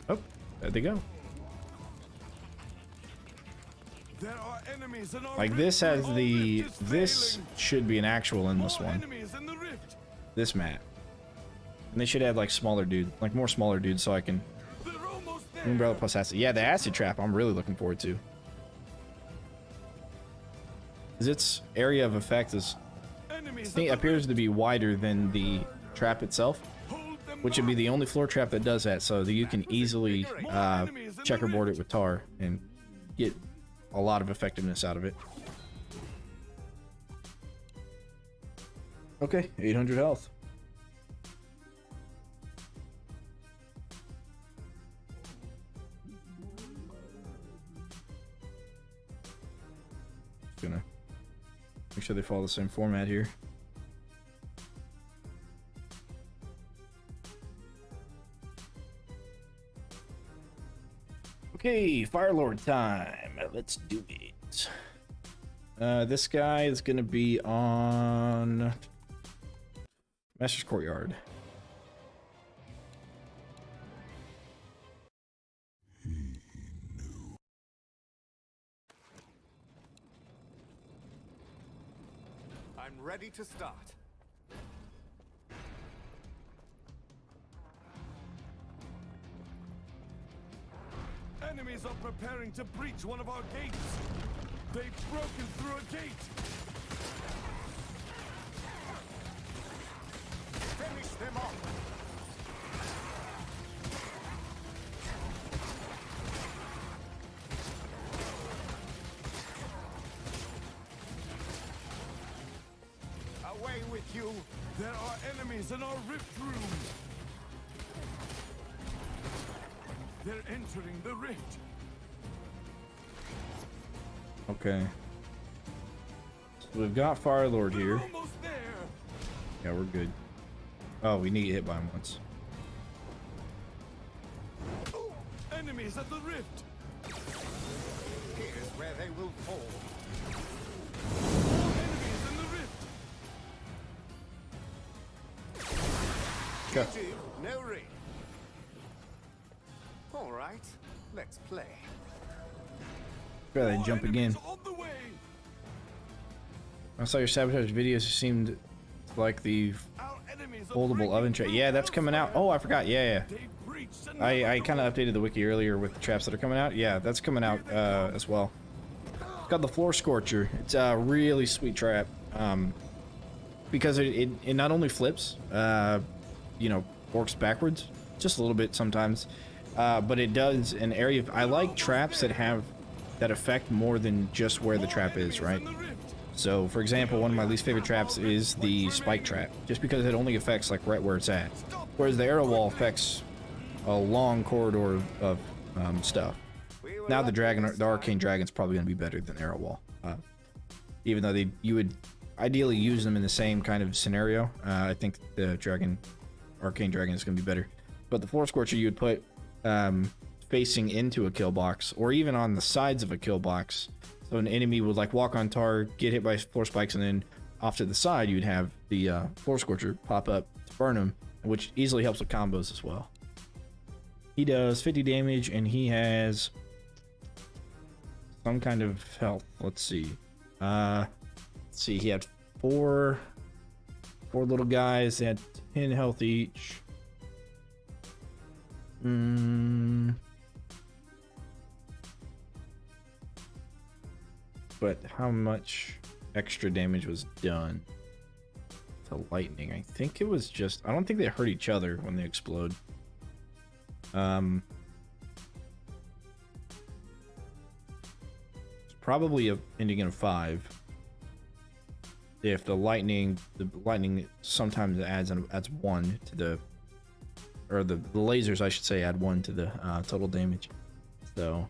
Speaker 1: Oh, there they go.
Speaker 2: There are enemies in our
Speaker 1: Like
Speaker 2: rift.
Speaker 1: this has
Speaker 2: Our
Speaker 1: the,
Speaker 2: rift is
Speaker 1: this
Speaker 2: failing.
Speaker 1: should be an actual endless
Speaker 2: More
Speaker 1: one.
Speaker 2: enemies in the rift.
Speaker 1: This map. And they should add like smaller dude, like more smaller dudes so I can,
Speaker 2: They're almost there.
Speaker 1: umbrella plus acid. Yeah, the acid trap I'm really looking forward to. 'Cause its area of effect is,
Speaker 2: Enemies
Speaker 1: it
Speaker 2: at the
Speaker 1: appears to be wider than the trap itself,
Speaker 2: Hold them
Speaker 1: which would be
Speaker 2: back.
Speaker 1: the only floor trap that does that, so that you can easily checkerboard it with tar and get a lot of effectiveness out of it. Okay, 800 health. Gonna make sure they follow the same format here. Okay, Firelord time. Let's do it. This guy is gonna be on Master's Courtyard.
Speaker 3: I'm ready to start.
Speaker 2: Enemies are preparing to breach one of our gates. They've broken through a gate.
Speaker 3: Finish them off. Away with you.
Speaker 2: There are enemies in our rift room. They're entering the rift.
Speaker 1: Okay. So we've got Firelord
Speaker 2: We're
Speaker 1: here.
Speaker 2: almost there.
Speaker 1: Yeah, we're good. Oh, we need to get hit by him once.
Speaker 2: Enemies at the rift.
Speaker 3: Here's where they will fall.
Speaker 2: More enemies in the rift.
Speaker 1: Go.
Speaker 3: Dude, no ring. All right, let's play.
Speaker 1: Try that
Speaker 2: More
Speaker 1: jump
Speaker 2: enemies
Speaker 1: again.
Speaker 2: on the way.
Speaker 1: I saw your sabotage videos. It seemed like the
Speaker 2: Our enemies are
Speaker 1: foldable
Speaker 2: breaking
Speaker 1: oven tray.
Speaker 2: through
Speaker 1: Yeah, that's coming out.
Speaker 2: hellfire.
Speaker 1: Oh, I forgot. Yeah,
Speaker 2: They've breached
Speaker 1: yeah.
Speaker 2: another
Speaker 1: I kind
Speaker 2: door.
Speaker 1: of updated the wiki earlier with the traps that are coming out. Yeah, that's coming out as well. It's got the floor scorcher. It's a really sweet trap. Because it not only flips, you know, orcs backwards, just a little bit sometimes, but it does an area of, I like traps that affect more than just where the trap is, right? So, for example, one of my least favorite traps is the spike trap, just because it only affects like right where it's at, whereas the arrow wall affects a long corridor of stuff.
Speaker 3: We were
Speaker 1: Now the
Speaker 3: lucky
Speaker 1: dragon,
Speaker 3: this
Speaker 1: the arcane
Speaker 3: time.
Speaker 1: dragon's probably going to be better than arrow wall, even though you would ideally use them in the same kind of scenario. I think the arcane dragon is going to be better, but the floor scorcher you would put facing into a kill box, or even on the sides of a kill box, so an enemy would like walk on tar, get hit by floor spikes, and then off to the side you'd have the floor scorcher pop up to burn him, which easily helps with combos as well. He does 50 damage and he has some kind of health. Let's see. He had four little guys. They had 10 health each. But how much extra damage was done to lightning? I think it was just, I don't think they hurt each other when they explode. It's probably a ending in a 5. If the lightning sometimes adds 1 to the, or the lasers I should say add 1 to the total damage. So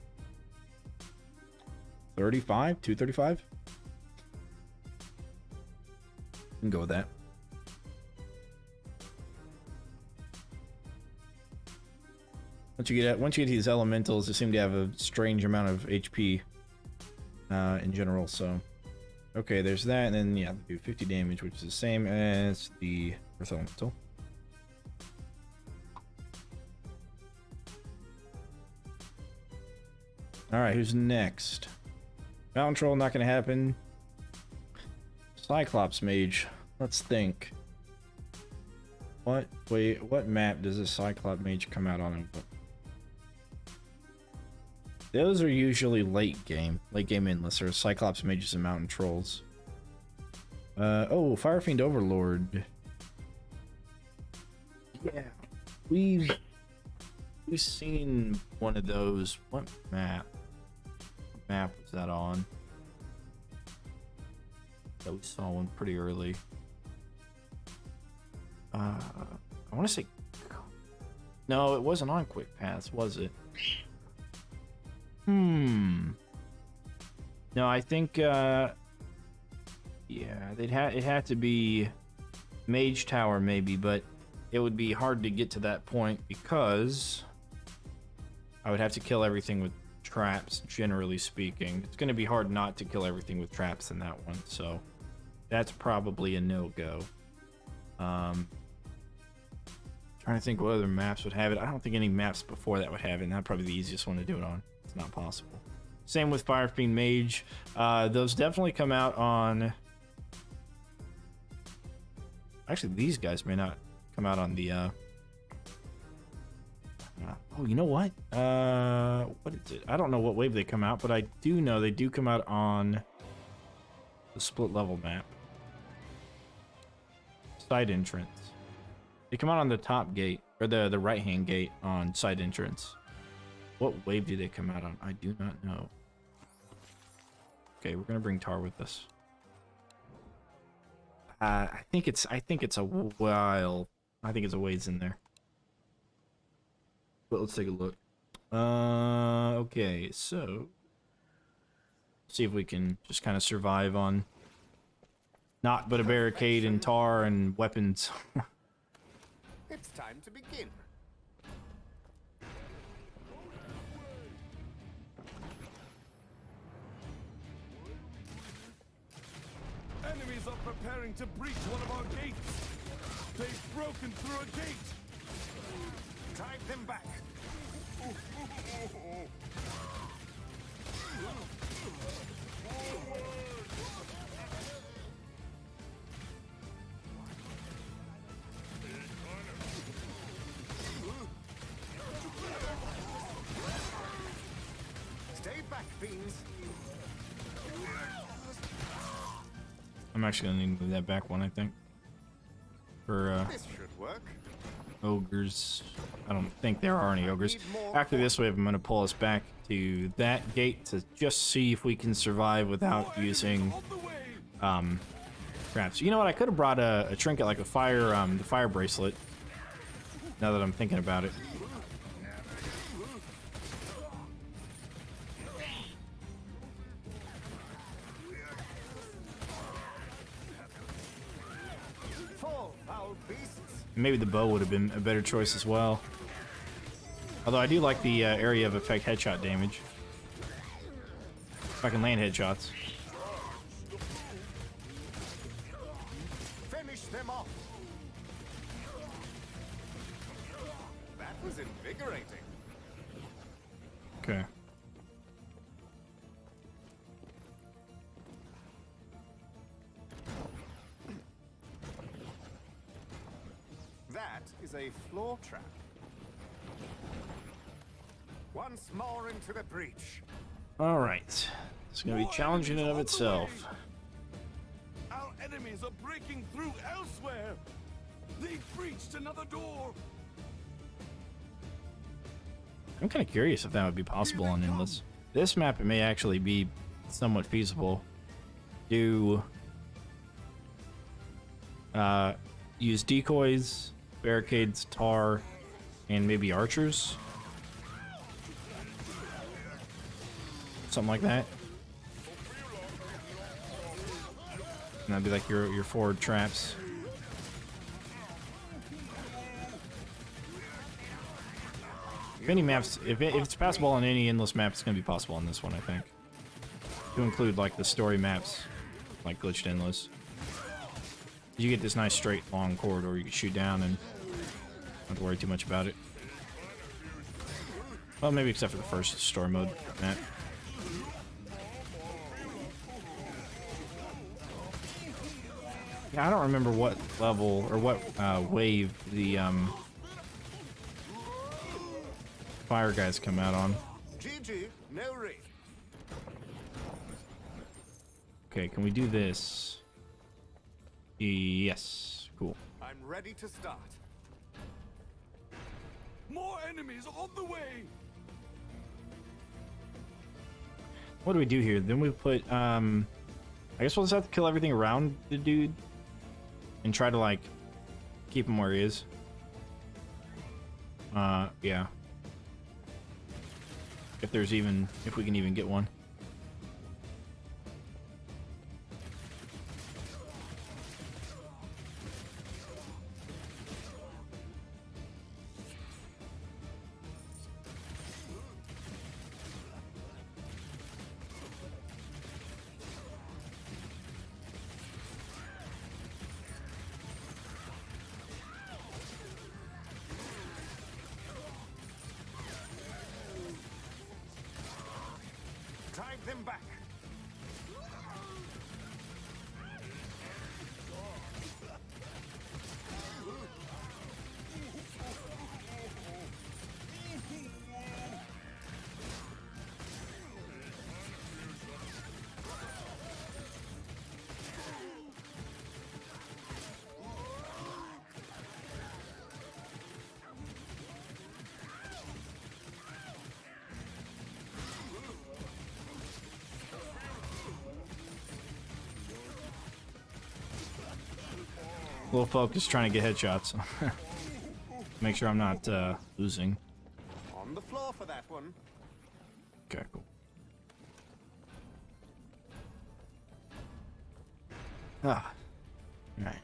Speaker 1: 35, 235. You can go with that. Once you get to these elementals, they seem to have a strange amount of HP in general. So, okay, there's that, and then yeah, they do 50 damage, which is the same as the Earth Elemental. All right, who's next? Mountain Troll, not gonna happen. Cyclops Mage. Let's think. What map does a Cyclops Mage come out on? Those are usually late game endless, or Cyclops Mages and Mountain Trolls. Oh, Firefight Overlord. Yeah, we've seen one of those. What map? What map was that on? Yeah, we saw one pretty early. I want to say... No, it wasn't on Quick Paths, was it? No, I think, yeah, it had to be Mage Tower maybe, but it would be hard to get to that point because I would have to kill everything with traps, generally speaking. It's going to be hard not to kill everything with traps in that one, so that's probably a no-go. Trying to think what other maps would have it. I don't think any maps before that would have it, and that'd probably be the easiest one to do it on. It's not possible. Same with Firefight Mage. Those definitely come out on... Actually, these guys may not come out on the... Oh, you know what? What is it? I don't know what wave they come out, but I do know they do come out on the split level map. Side entrance. They come out on the top gate, or the right-hand gate on side entrance. What wave do they come out on? I do not know. Okay, we're gonna bring Tar with us. I think it's a while. I think it's a ways in there. But let's take a look. Okay, so see if we can just kind of survive on not but a barricade and tar and weapons.
Speaker 3: It's time to begin.
Speaker 2: Enemies are preparing to breach one of our gates. They've broken through a gate.
Speaker 3: Drive them back. Stay back, fiends.
Speaker 1: I'm actually gonna need to move that back one, I think. For
Speaker 3: This should work.
Speaker 1: ogres. I don't think there are any ogres. After this wave, I'm gonna pull us back to that gate to just see if we can survive without using traps. You know what? I could have brought a trinket like a the fire bracelet. Now that I'm thinking about it.
Speaker 3: Fall, foul beasts.
Speaker 1: Maybe the bow would have been a better choice as well. Although I do like the area of effect headshot damage. If I can land headshots.
Speaker 3: Finish them off. That was invigorating.
Speaker 1: Okay.
Speaker 3: That is a floor trap. Once more into the breach.
Speaker 1: All right. It's gonna be challenging in and of itself.
Speaker 2: Our enemies are breaking through elsewhere. They've breached another door.
Speaker 1: I'm kind of curious if that would be possible on Endless. This map, it may actually be somewhat feasible. Do use decoys, barricades, tar, and maybe archers. Something like that. And that'd be like your forward traps. If any maps, if it's passable on any Endless map, it's gonna be possible on this one, I think. To include like the story maps, like Glitched Endless. You get this nice straight long corridor you can shoot down and not have to worry too much about it. Well, maybe except for the first story mode map. Yeah, I don't remember what level or what wave the fire guys come out on.
Speaker 3: GG, no raid.
Speaker 1: Okay, can we do this? Yes, cool.
Speaker 3: I'm ready to start.
Speaker 2: More enemies on the way.
Speaker 1: What do we do here? Then we put, I guess we'll just have to kill everything around the dude and try to, like, keep him where he is. Yeah. If we can even get one.
Speaker 3: Drive them back.
Speaker 1: Little focus trying to get headshots. Make sure I'm not losing.
Speaker 3: On the floor for that one.
Speaker 1: Okay, cool. Ah. Alright.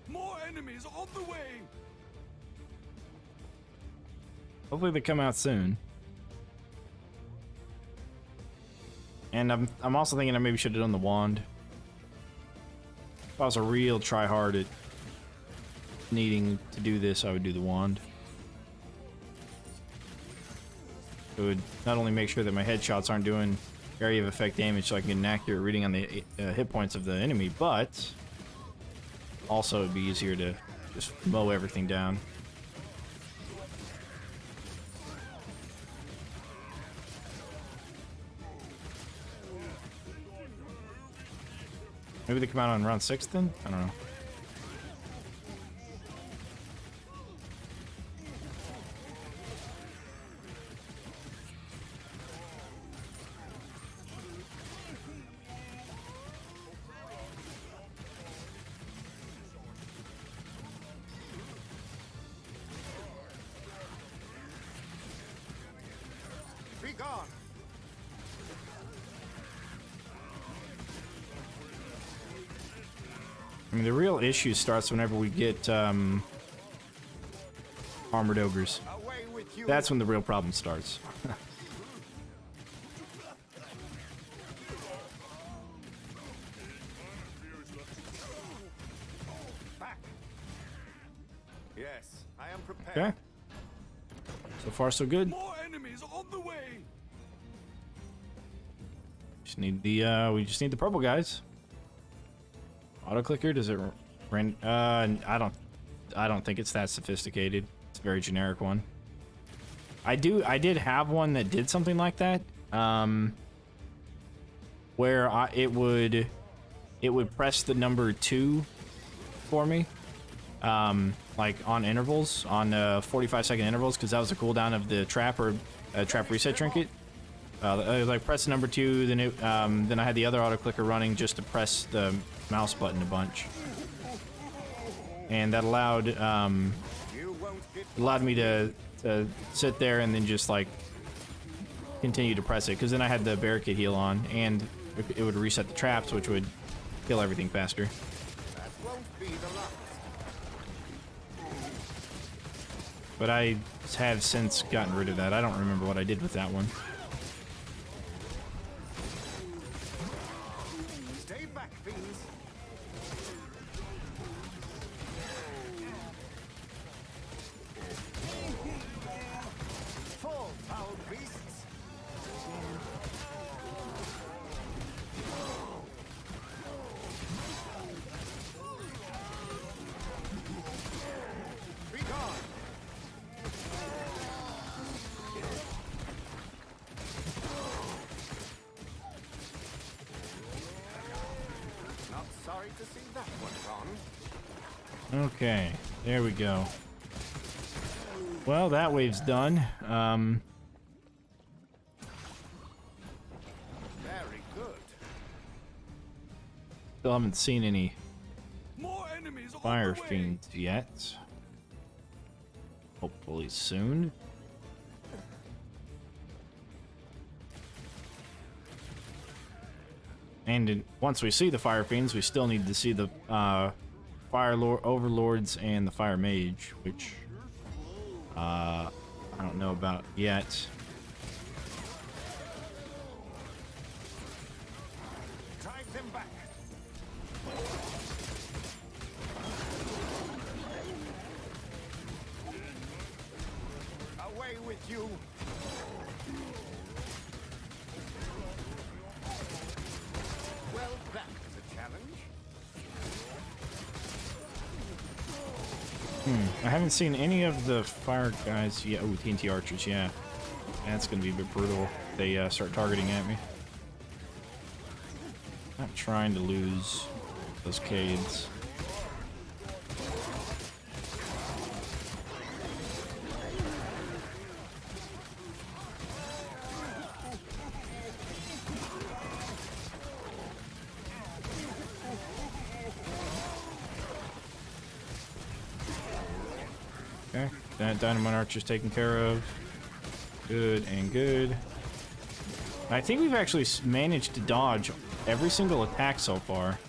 Speaker 2: More enemies on the way.
Speaker 1: Hopefully they come out soon. And I'm also thinking I maybe should have done the wand. If I was a real tryhard at needing to do this, I would do the wand. It would not only make sure that my headshots aren't doing area of effect damage so I can get an accurate reading on the hit points of the enemy, but also it'd be easier to just mow everything down. Maybe they come out on round 6 then? I don't know.
Speaker 3: Be gone.
Speaker 1: I mean, the real issue starts whenever we get armored ogres.
Speaker 3: Away with you.
Speaker 1: That's when the real problem starts.
Speaker 3: Back. Yes, I am prepared.
Speaker 1: Okay. So far, so good.
Speaker 2: More enemies on the way.
Speaker 1: Just need the we just need the purple guys. Auto clicker, does it I don't think it's that sophisticated. It's a very generic one. I did have one that did something like that. Where it would press the number 2 for me. Like on intervals, on 45-second intervals, because that was the cooldown of the trap or trap reset trinket. Like press number 2, then then I had the other auto clicker running just to press the mouse button a bunch, and that allowed me to sit there and then just like continue to press it, because then I had the barricade heal on, and it would reset the traps, which would kill everything faster.
Speaker 3: That won't be the last.
Speaker 1: But I have since gotten rid of that. I don't remember what I did with that one.
Speaker 3: Stay back, fiends. Fall, foul beasts.
Speaker 1: Okay, there we go. Well, that wave's done.
Speaker 3: Very good.
Speaker 1: Still haven't seen any
Speaker 2: More enemies on
Speaker 1: fire
Speaker 2: the way.
Speaker 1: fiends yet. Hopefully soon. And once we see the fire fiends, we still need to see the overlords and the fire mage, which I don't know about yet.
Speaker 3: Drive them back. Away with you. Well, that was a challenge.
Speaker 1: I haven't seen any of the fire guys yet. Oh, TNT archers, yeah. That's gonna be a bit brutal. They start targeting at me. Not trying to lose those Cades. Okay, that Dynamite Archer's taken care of. Good and good. I think we've actually managed to dodge every single attack so far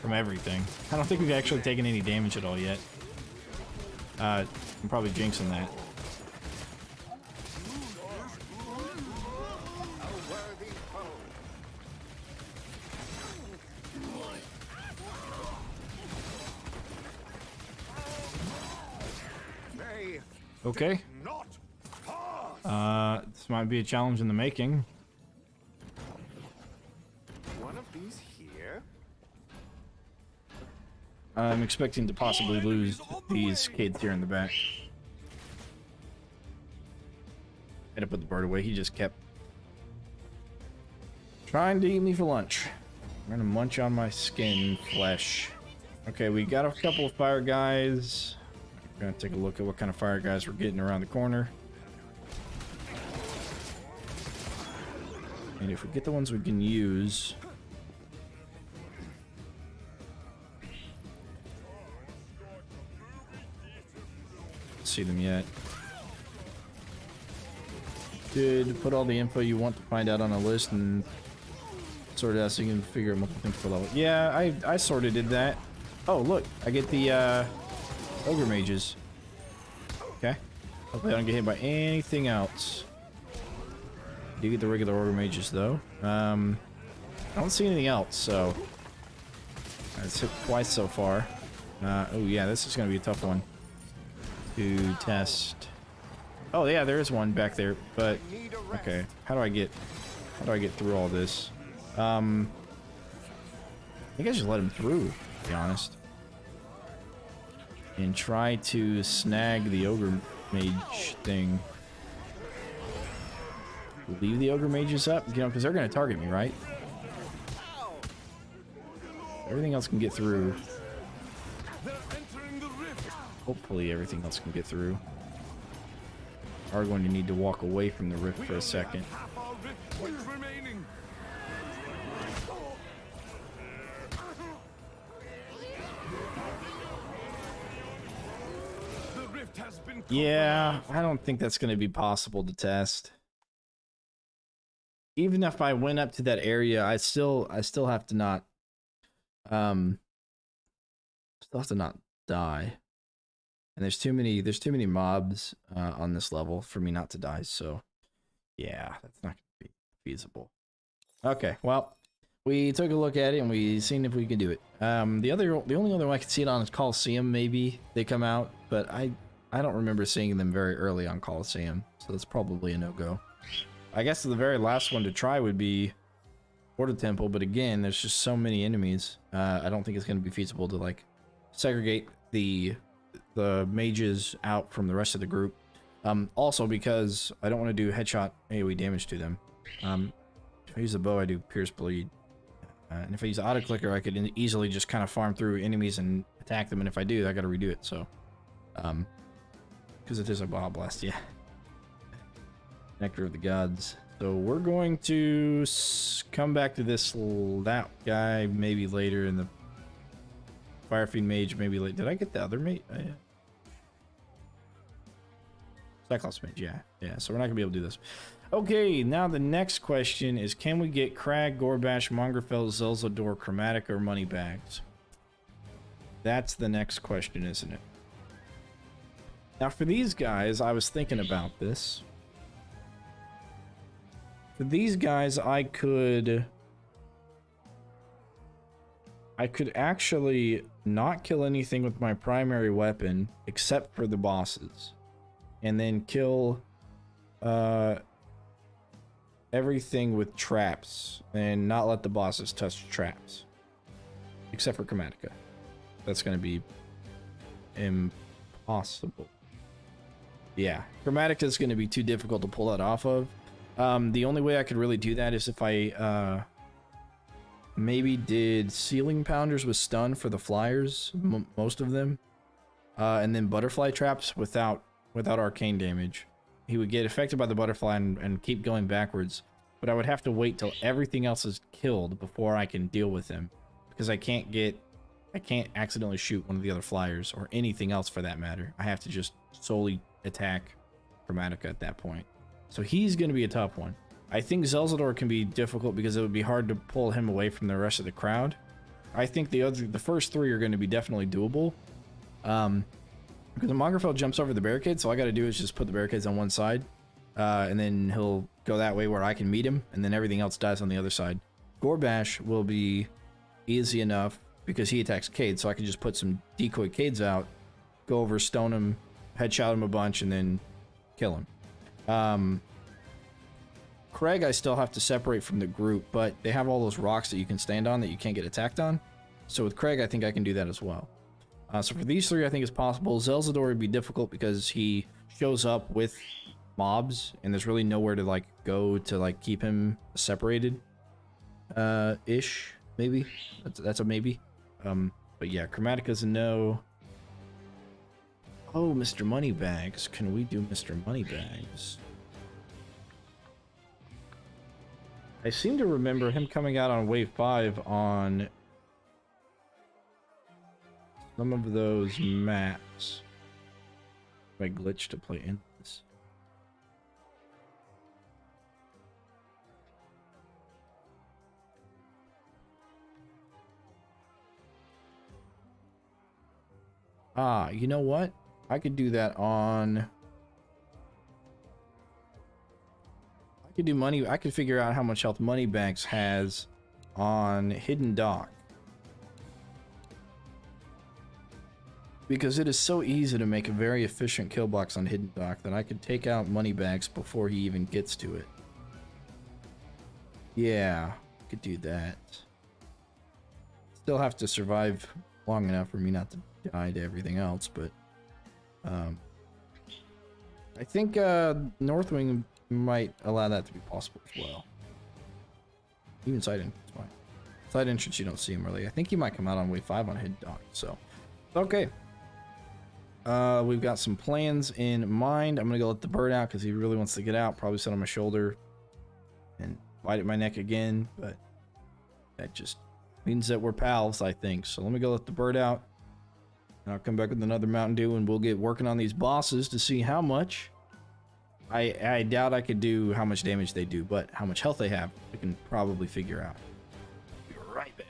Speaker 1: from everything. I don't think we've actually taken any damage at all yet. I'm probably jinxing that.
Speaker 3: A worthy foe. They
Speaker 1: Okay.
Speaker 3: not pass.
Speaker 1: This might be a challenge in the making.
Speaker 3: One of these here.
Speaker 1: I'm expecting to possibly lose these kids here in the back. Had to put the bird away. He just kept trying to eat me for lunch. I'm gonna munch on my skin flesh. Okay, we got a couple of fire guys. We're gonna take a look at what kind of fire guys we're getting around the corner. And if we get the ones we can use, see them yet. Good. Put all the info you want to find out on a list and sort it out so you can figure out multiple things per level. Yeah, I sort of did that. Oh, look, I get the ogre mages. Okay. Hopefully I don't get hit by anything else. Do get the regular ogre mages though. I don't see anything else, so it's hit twice so far. Oh yeah, this is gonna be a tough one to test. Oh yeah, there is one back there, but okay. How do I get through all this? I think I should let him through, to be honest. And try to snag the ogre mage thing. Leave the ogre mages up, you know, because they're gonna target me, right? Everything else can get through.
Speaker 2: They're entering the rift.
Speaker 1: Hopefully everything else can get through. Are going to need to walk away from the rift for a second.
Speaker 2: Half our rift points remaining. The rift has been
Speaker 1: Yeah, I don't think that's going to be possible to test. Even if I went up to that area, I still have to not die. And there's too many mobs on this level for me not to die, so yeah, that's not gonna be feasible. Okay, well, we took a look at it and we seen if we can do it. The only other one I can see it on is Coliseum, maybe they come out, but I don't remember seeing them very early on Coliseum, so that's probably a no-go. I guess the very last one to try would be Order Temple, but again, there's just so many enemies. I don't think it's gonna be feasible to like segregate the mages out from the rest of the group. Also because I don't want to do headshot AoE damage to them. If I use the bow, I do pierce bleed. And if I use auto clicker, I could easily just kind of farm through enemies and attack them, and if I do, I gotta redo it, so. Because it is a Baja Blast, yeah. Nectar of the Gods. So we're going to come back to that guy maybe later in the Firefight Mage, maybe later. Did I get the other mate? Cyclops Mage, yeah. Yeah, so we're not gonna be able to do this. Okay, now the next question is, can we get Crag, Gorbash, Mongrefell, Zelzador, Chromatica, or Moneybags? That's the next question, isn't it? Now for these guys, I was thinking about this. For these guys, I could actually not kill anything with my primary weapon except for the bosses, and then kill everything with traps and not let the bosses touch traps, except for Chromatica. That's going to be impossible. Yeah, Chromatica is going to be too difficult to pull that off of. The only way I could really do that is if I maybe did Ceiling Pounders with stun for the flyers, most of them, and then butterfly traps without arcane damage. He would get affected by the butterfly and keep going backwards, but I would have to wait till everything else is killed before I can deal with him, because I can't accidentally shoot one of the other flyers or anything else for that matter. I have to just solely attack Chromatica at that point. So he's going to be a tough one. I think Zelzador can be difficult because it would be hard to pull him away from the rest of the crowd. I think the first three are going to be definitely doable. Because the Mongrefell jumps over the barricade, so all I got to do is just put the barricades on one side, and then he'll go that way where I can meet him, and then everything else dies on the other side. Gorbash will be easy enough because he attacks Cade, so I can just put some decoy Cades out, go over, stone him, headshot him a bunch, and then kill him. Craig, I still have to separate from the group, but they have all those rocks that you can stand on that you can't get attacked on. So with Craig, I think I can do that as well. So for these three, I think it's possible. Zelzador would be difficult because he shows up with mobs, and there's really nowhere to like go to like keep him separated. Ish, maybe. That's a maybe. But yeah, Chromatica's a no. Oh, Mr. Moneybags. Can we do Mr. Moneybags? I seem to remember him coming out on Wave 5 on some of those maps. I glitched to play in this. Ah, you know what? I could do that on... I could do money. I could figure out how much health Moneybags has on Hidden Dock. Because it is so easy to make a very efficient kill box on Hidden Dock that I could take out Moneybags before he even gets to it. Yeah, I could do that. Still have to survive long enough for me not to die to everything else, but I think Northwing might allow that to be possible as well. Even Sidon, it's fine. Side entrance, you don't see him really. I think he might come out on Wave 5 on Hidden Dock, so okay. We've got some plans in mind. I'm gonna go let the bird out because he really wants to get out. Probably sit on my shoulder and bite at my neck again, but that just means that we're pals, I think. So let me go let the bird out. And I'll come back with another Mountain Dew and we'll get working on these bosses to see how much. I doubt I could do how much damage they do, but how much health they have, I can probably figure out. Be right back.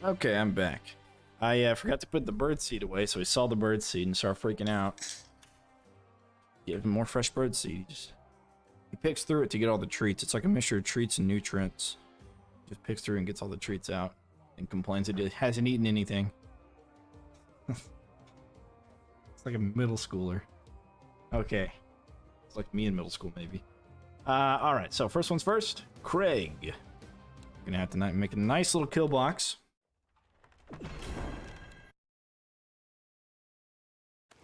Speaker 1: Okay, I'm back. I forgot to put the bird seed away, so he saw the bird seed and started freaking out. Give him more fresh bird seed. He picks through it to get all the treats. It's like a mixture of treats and nutrients. Just picks through and gets all the treats out and complains that it hasn't eaten anything. It's like a middle schooler. Okay. It's like me in middle school, maybe. Alright, so first one's first. Craig. Gonna have to make a nice little kill box.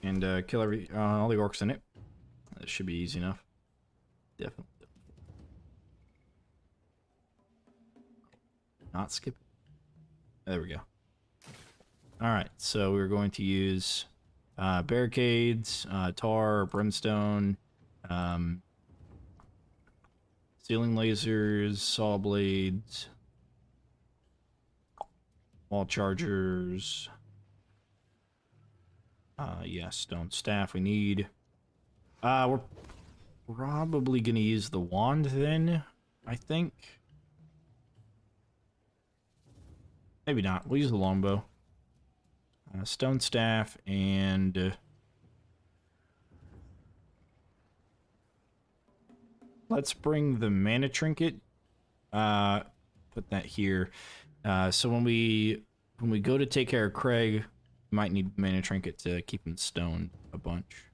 Speaker 1: And kill all the orcs in it. That should be easy enough. Definitely. Not skip it. There we go. Alright, so we're going to use barricades, tar, brimstone, ceiling lasers, saw blades, wall chargers. Yeah, stone staff we need. We're probably gonna use the wand then, I think. Maybe not. We'll use the longbow. Stone staff and let's bring the mana trinket. Put that here. So when we go to take care of Craig, we might need mana trinket to keep him stoned a bunch.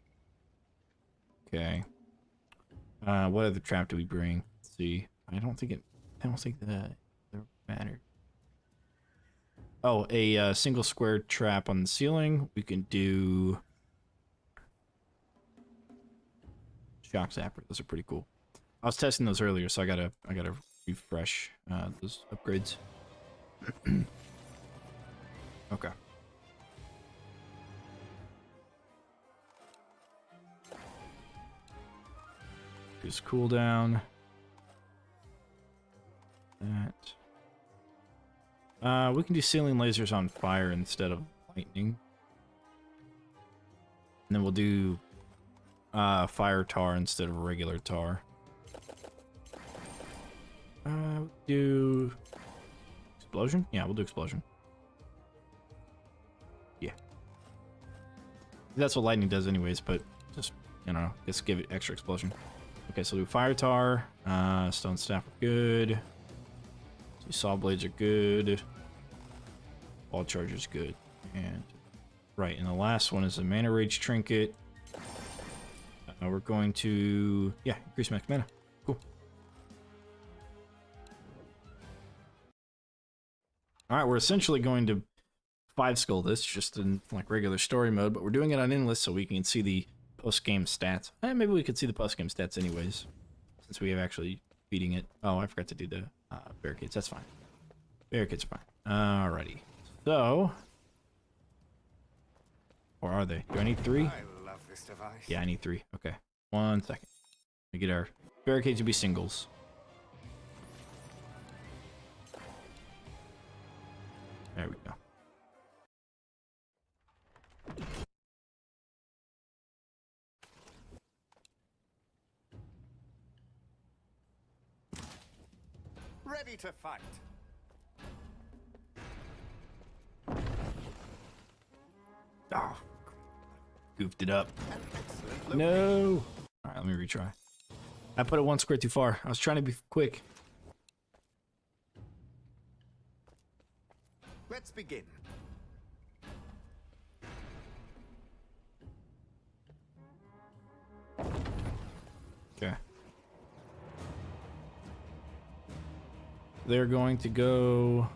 Speaker 1: Okay. What other trap do we bring? Let's see. I don't think that mattered. Oh, a single square trap on the ceiling. We can do shock zapper. Those are pretty cool. I was testing those earlier, so I gotta refresh those upgrades. Okay. Just cooldown. That. We can do ceiling lasers on fire instead of lightning. And then we'll do fire tar instead of regular tar. Do explosion? Yeah, we'll do explosion. Yeah. That's what lightning does anyways, but just, you know, just give it extra explosion. Okay, so we'll do fire tar. Stone staff are good. Saw blades are good. Wall charger's good. And right, and the last one is a mana rage trinket. We're going to increase max mana. Cool. All right, we're essentially going to 5-skull this just in like regular story mode, but we're doing it on endless so we can see the post-game stats. Maybe we could see the post-game stats anyways, since we have actually beating it. Oh, I forgot to do the barricades. That's fine. Barricades are fine. Alrighty. So, or are they? Do I need 3?
Speaker 3: I love this device.
Speaker 1: Yeah, I need 3. Okay. 1 second. We get our barricades to be singles. There we go.
Speaker 3: Ready to fight.
Speaker 1: Oh, goofed it up.
Speaker 3: An excellent
Speaker 1: No. All right, let me retry. I put it 1 square too far. I was trying to be quick.
Speaker 3: Let's begin.
Speaker 1: Okay. They're going to go.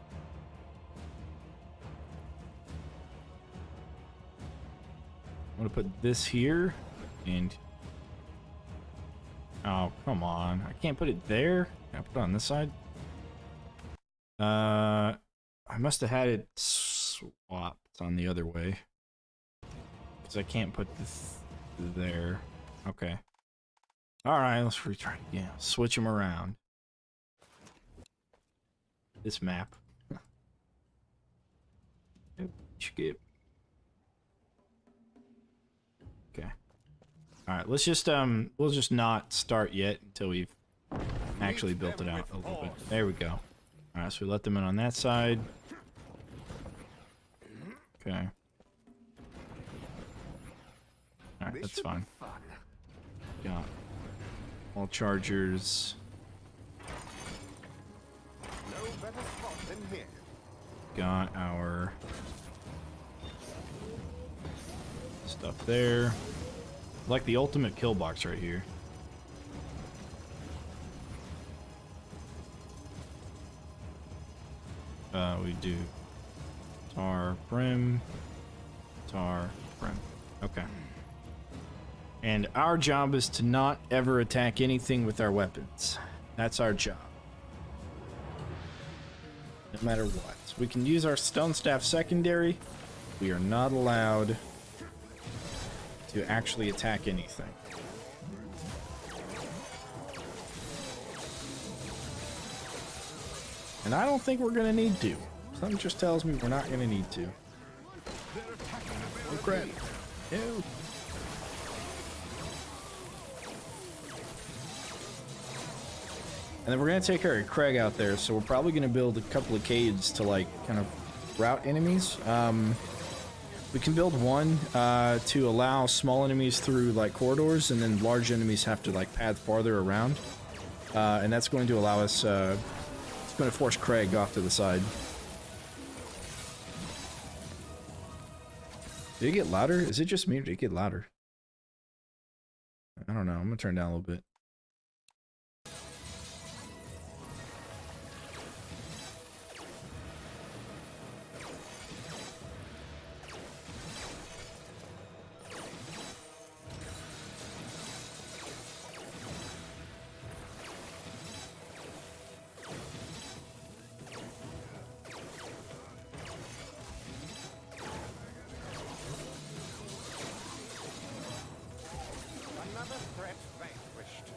Speaker 1: I'm gonna put this here and. Oh, come on. I can't put it there. Can I put it on this side? I must have had it swapped on the other way. Because I can't put this there. Okay. Alright, let's retry again. Switch them around. This map. Skip. Okay. Alright, let's just we'll just not start yet until we've actually built it out a little bit. There we go. Alright, so we let them in on that side. Okay. Alright,
Speaker 3: This
Speaker 1: that's
Speaker 3: should be
Speaker 1: fine.
Speaker 3: fun.
Speaker 1: Got all chargers.
Speaker 3: No better spot than here.
Speaker 1: Got our stuff there. Like the ultimate kill box right here. We do tar brim, tar brim. Okay. And our job is to not ever attack anything with our weapons. That's our job. No matter what. We can use our stone staff secondary. We are not allowed to actually attack anything. And I don't think we're gonna need to. Something just tells me we're not gonna need to. Oh crap. Ew. And then we're gonna take our Craig out there, so we're probably gonna build a couple of caves to like kind of route enemies. We can build one to allow small enemies through like corridors, and then large enemies have to like path farther around. And that's going to allow us, it's going to force Craig off to the side. Did it get louder? Is it just me or did it get louder? I don't know. I'm going to turn down a little bit.
Speaker 3: Another threat vanquished.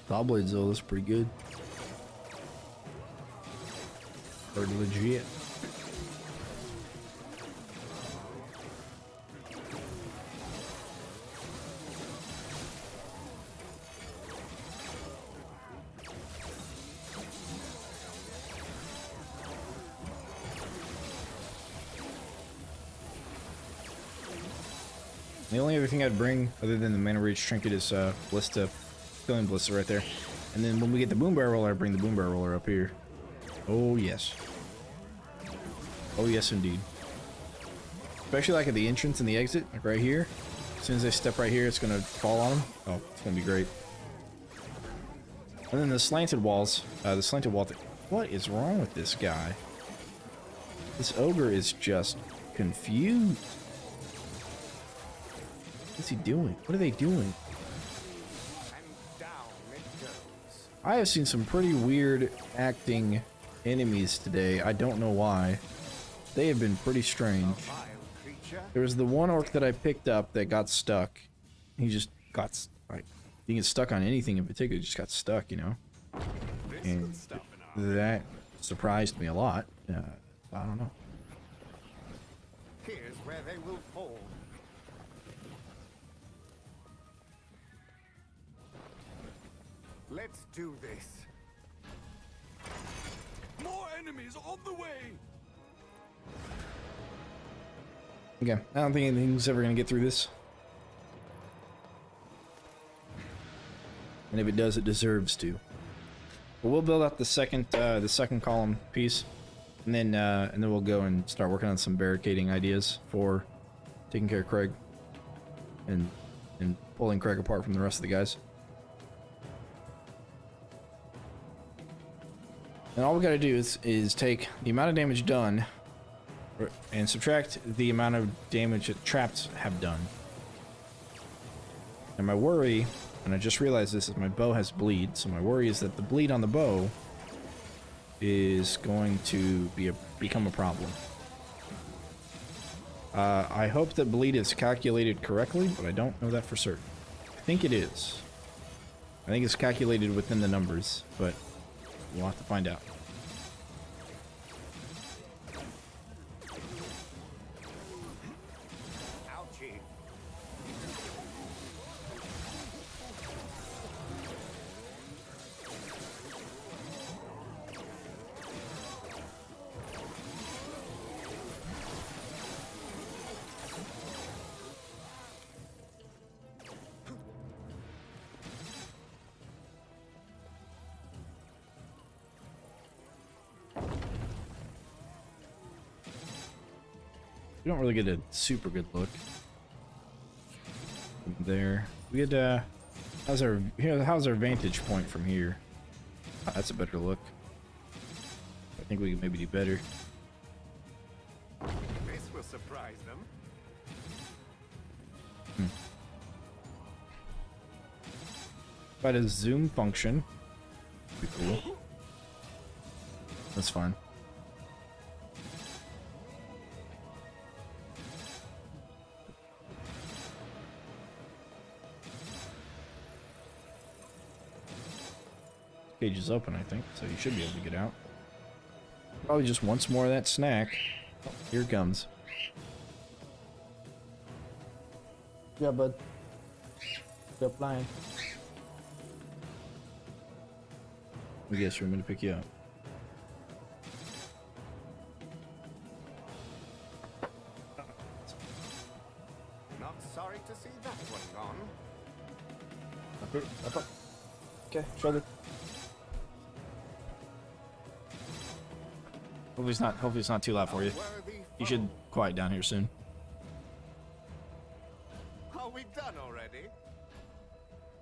Speaker 1: Saw blades though, that's pretty good. Pretty legit. The only other thing I'd bring, other than the Mana Rage Trinket, is Ballista, Killing Ballista right there. And then when we get the Boom Barrel Roller, I bring the Boom Barrel Roller up here. Oh yes. Oh yes indeed. Especially like at the entrance and the exit, like right here. As soon as they step right here, it's gonna fall on them. Oh, it's gonna be great. And then the slanted walls, the slanted wall thing. What is wrong with this guy? This ogre is just confused. What's he doing? What are they doing?
Speaker 3: And down it goes.
Speaker 1: I have seen some pretty weird acting enemies today. I don't know why. They have been pretty strange.
Speaker 3: Vile creature.
Speaker 1: There was the one orc that I picked up that got stuck. He just got like, he gets stuck on anything in particular. Just got stuck, you know.
Speaker 3: This
Speaker 1: And
Speaker 3: will stop an army.
Speaker 1: that surprised me a lot. I don't know.
Speaker 3: Here's where they will fall. Let's do this.
Speaker 2: More enemies on the way!
Speaker 1: Okay, I don't think anything's ever gonna get through this. And if it does, it deserves to. But we'll build up the second column piece, and then we'll go and start working on some barricading ideas for taking care of Craig and pulling Craig apart from the rest of the guys. And all we gotta do is take the amount of damage done and subtract the amount of damage that traps have done. And my worry, and I just realized this, is my bow has bleed, so my worry is that the bleed on the bow is going to become a problem. I hope that bleed is calculated correctly, but I don't know that for certain. I think it is. I think it's calculated within the numbers, but we'll have to find out.
Speaker 3: Ouchie.
Speaker 1: We don't really get a super good look from there. We get how's our vantage point from here? Oh, that's a better look. I think we can maybe do better.
Speaker 3: This will surprise them.
Speaker 1: But a zoom function. Be cool. That's fine. Cage is open, I think, so you should be able to get out. Probably just once more of that snack. Oh, here it comes.
Speaker 4: Yeah, bud. They're flying.
Speaker 1: I guess we're going to pick you up.
Speaker 3: Not sorry to see that one gone.
Speaker 4: Up, up. Okay, shoulder.
Speaker 1: Hopefully it's not too loud for you.
Speaker 3: Worthy
Speaker 1: You should
Speaker 3: foe.
Speaker 1: quiet down here soon.
Speaker 3: Are we done already?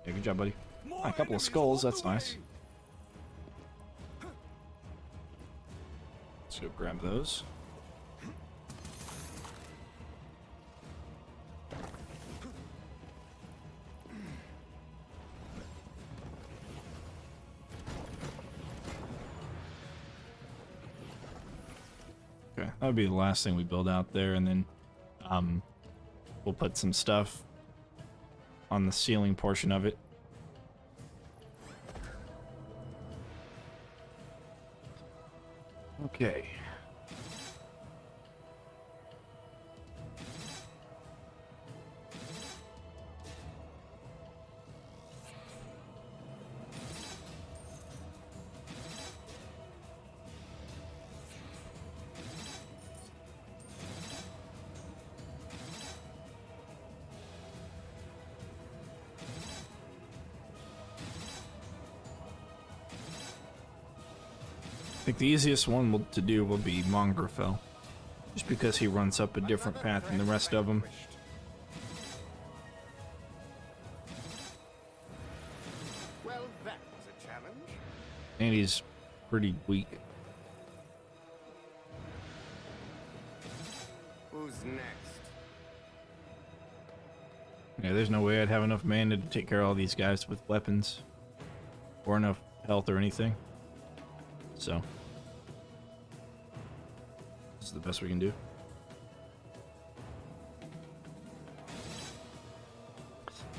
Speaker 1: Yeah, good job, buddy.
Speaker 2: More
Speaker 1: Ah, a couple of
Speaker 2: enemies
Speaker 1: skulls,
Speaker 2: on
Speaker 1: that's
Speaker 2: the
Speaker 1: nice.
Speaker 2: way.
Speaker 1: Let's go grab those. Okay, that would be the last thing we build out there, and then we'll put some stuff on the ceiling portion of it. Okay. I think the easiest one to do will be Mongrafel, just because he runs up a different
Speaker 3: Another
Speaker 1: path than the
Speaker 3: threat
Speaker 1: rest of them,
Speaker 3: vanquished. Well, that was a challenge.
Speaker 1: and he's pretty weak.
Speaker 3: Who's next?
Speaker 1: Yeah, there's no way I'd have enough mana to take care of all these guys with weapons, or enough health or anything. So, this is the best we can do.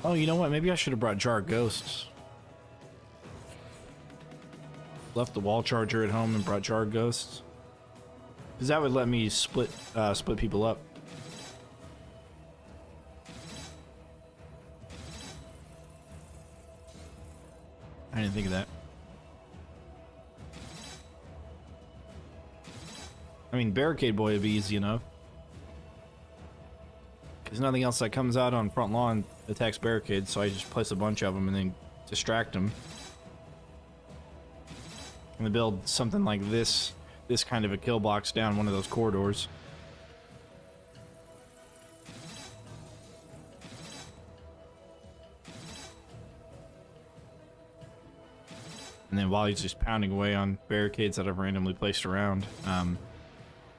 Speaker 1: Oh, you know what? Maybe I should have brought Jar Ghosts. Left the wall charger at home and brought Jar Ghosts, because that would let me split people up. I didn't think of that. I mean, Barricade Boy would be easy enough, because nothing else that comes out on front lawn attacks barricades, so I just place a bunch of them and then distract them. And then build something like this kind of a kill box down one of those corridors. And then while he's just pounding away on barricades that I've randomly placed around,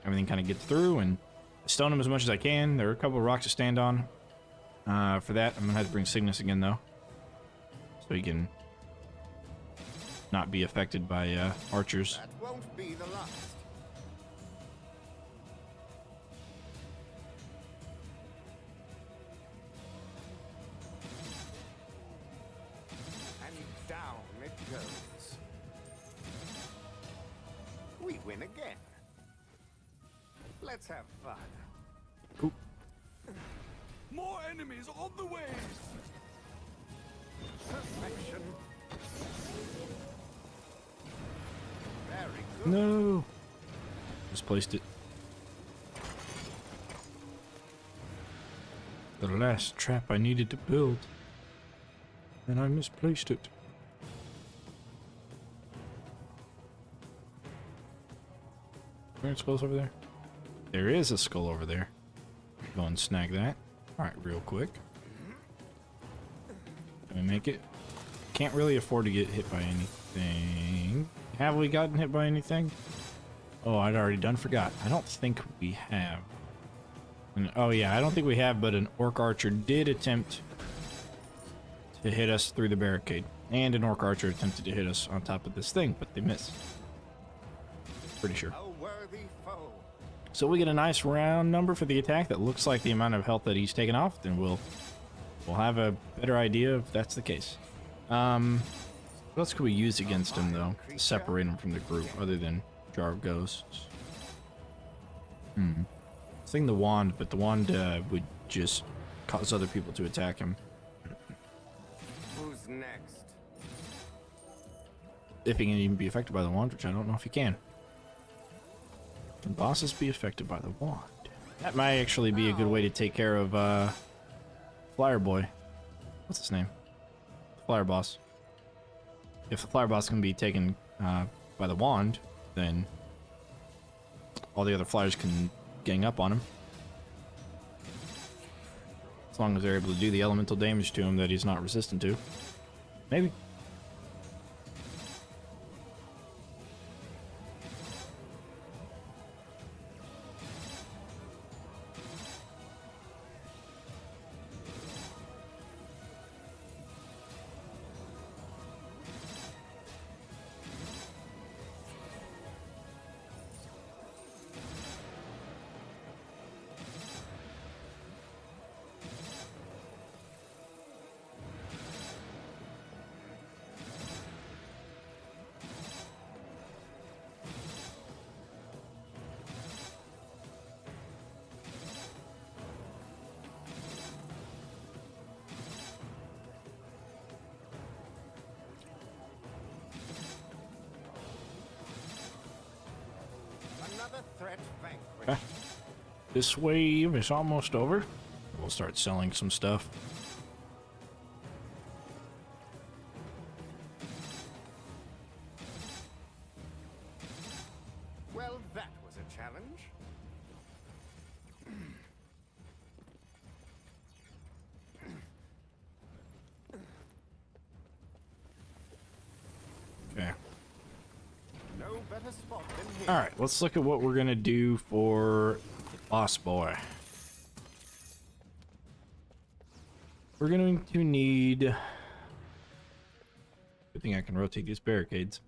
Speaker 1: everything kind of gets through, and I stone him as much as I can. There are a couple of rocks to stand on. For that, I'm gonna have to bring Cygnus again, though, so he can not be affected by archers.
Speaker 3: That won't be the last. And down it goes. We win again. Let's have fun.
Speaker 1: Cool.
Speaker 2: More enemies on the way.
Speaker 3: Perfection. Very good.
Speaker 1: No. Just placed it. The last trap I needed to build, and I misplaced it. Is there a skull over there? There is a skull over there. Go and snag that. All right, real quick. Can we make it? Can't really afford to get hit by anything. Have we gotten hit by anything? Oh, I'd already done forgot. I don't think we have. And, oh yeah, I don't think we have, but an Orc Archer did attempt to hit us through the barricade. And an Orc Archer attempted to hit us on top of this thing, but they missed. Pretty sure.
Speaker 3: A worthy foe.
Speaker 1: So we get a nice round number for the attack that looks like the amount of health that he's taken off, then we'll have a better idea if that's the case. What else could we use against him, though, to separate him from the group, other than Jar of Ghosts? I think the wand, but the wand would just cause other people to attack him.
Speaker 3: Who's next?
Speaker 1: If he can even be affected by the wand, which I don't know if he can. Can bosses be affected by the wand? That might actually be a good way to take care of, Flyer Boy. What's his name? Flyer Boss. If the Flyer Boss can be taken, by the wand, then all the other flyers can gang up on him. As long as they're able to do the elemental damage to him that he's not resistant to. Maybe.
Speaker 3: Another threat vanquished.
Speaker 1: Okay. This wave is almost over. We'll start selling some stuff.
Speaker 3: Well, that was a challenge.
Speaker 1: Okay.
Speaker 3: No better spot than here.
Speaker 1: All right, let's look at what we're gonna do for Boss Boy. We're going to need. Good thing I can rotate these barricades.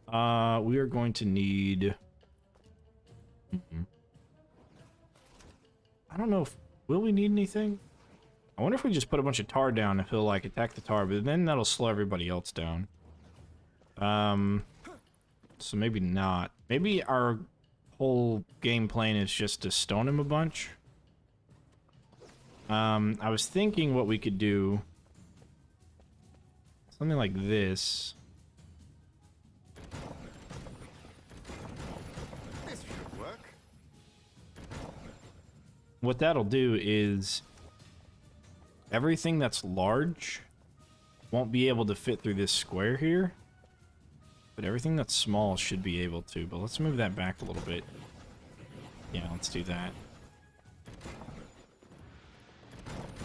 Speaker 1: We are going to need. I don't know if will we need anything. I wonder if we just put a bunch of tar down if he'll like attack the tar, but then that'll slow everybody else down. So maybe not. Maybe our whole game plan is just to stone him a bunch. I was thinking what we could do. Something like this.
Speaker 3: This should work.
Speaker 1: What that'll do is everything that's large won't be able to fit through this square here. But everything that's small should be able to. But let's move that back a little bit. Yeah, let's do that.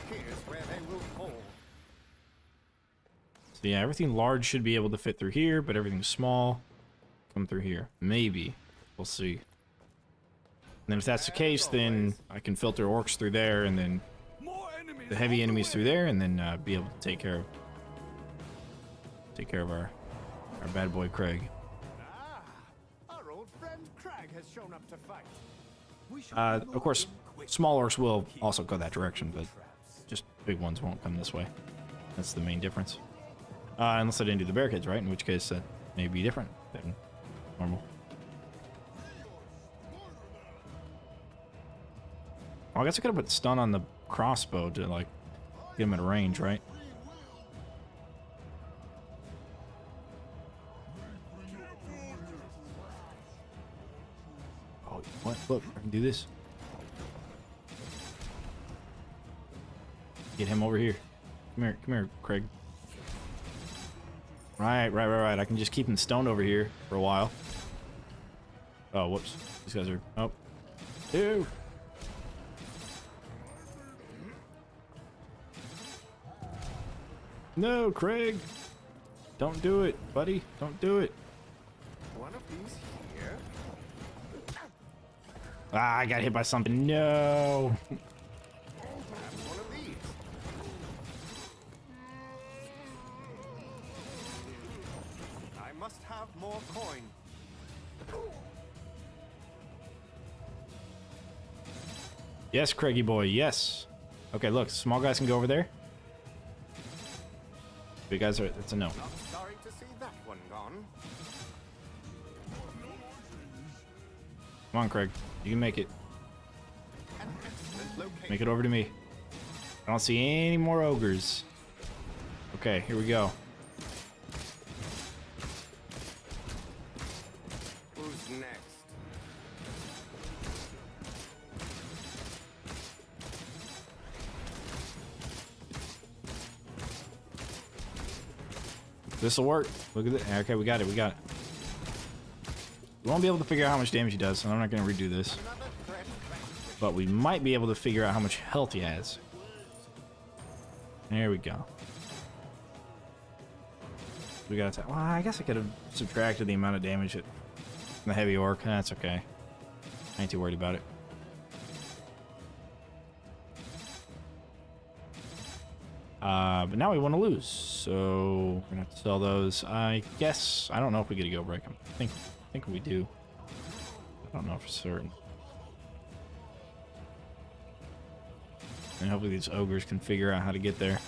Speaker 3: Here's where they will fall.
Speaker 1: So yeah, everything large should be able to fit through here, but everything small come through here. Maybe. We'll see. And then if that's the case, then I can filter orcs through there, and then
Speaker 2: More enemies
Speaker 1: the heavy
Speaker 2: on
Speaker 1: enemies
Speaker 2: way.
Speaker 1: through there, and then be able to take care of our bad boy Craig.
Speaker 3: Ah, our old friend Crag has shown up to fight.
Speaker 1: Of course, small orcs will also go that direction, but just big ones won't come this way. That's the main difference. Unless I didn't do the barricades right, in which case that may be different than normal. Well, I guess I could have put stun on the crossbow to like get him at range, right? Oh, what? Look, I can do this. Get him over here. Come here, Craig. Right. I can just keep him stoned over here for a while. Oh, whoops. These guys are... Oh. Ew. No, Craig. Don't do it, buddy. Don't do it.
Speaker 3: One of these here.
Speaker 1: Ah, I got hit by something. No.
Speaker 3: Perhaps one of these. I must have more coin.
Speaker 1: Yes, Craigie boy. Yes. Okay, look. Small guys can go over there. Big guys are. It's a no.
Speaker 3: Not sorry to see that one gone.
Speaker 1: Come on, Craig. You can make it.
Speaker 3: An excellent location.
Speaker 1: Make it over to me. I don't see any more ogres. Okay, here we go.
Speaker 3: Who's next?
Speaker 1: This'll work. Look at it. Okay, we got it. We got it. We won't be able to figure out how much damage he does, so I'm not going to redo this.
Speaker 3: Another threat vanquished.
Speaker 1: But we might be able to figure out how much health he has. There we go. We got to. Well, I guess I could have subtracted the amount of damage at the heavy orc. That's okay. I ain't too worried about it. But now we want to lose, so we're gonna have to sell those. I guess I don't know if we get to go break them. I think we do. I don't know for certain. And hopefully these ogres can figure out how to get there.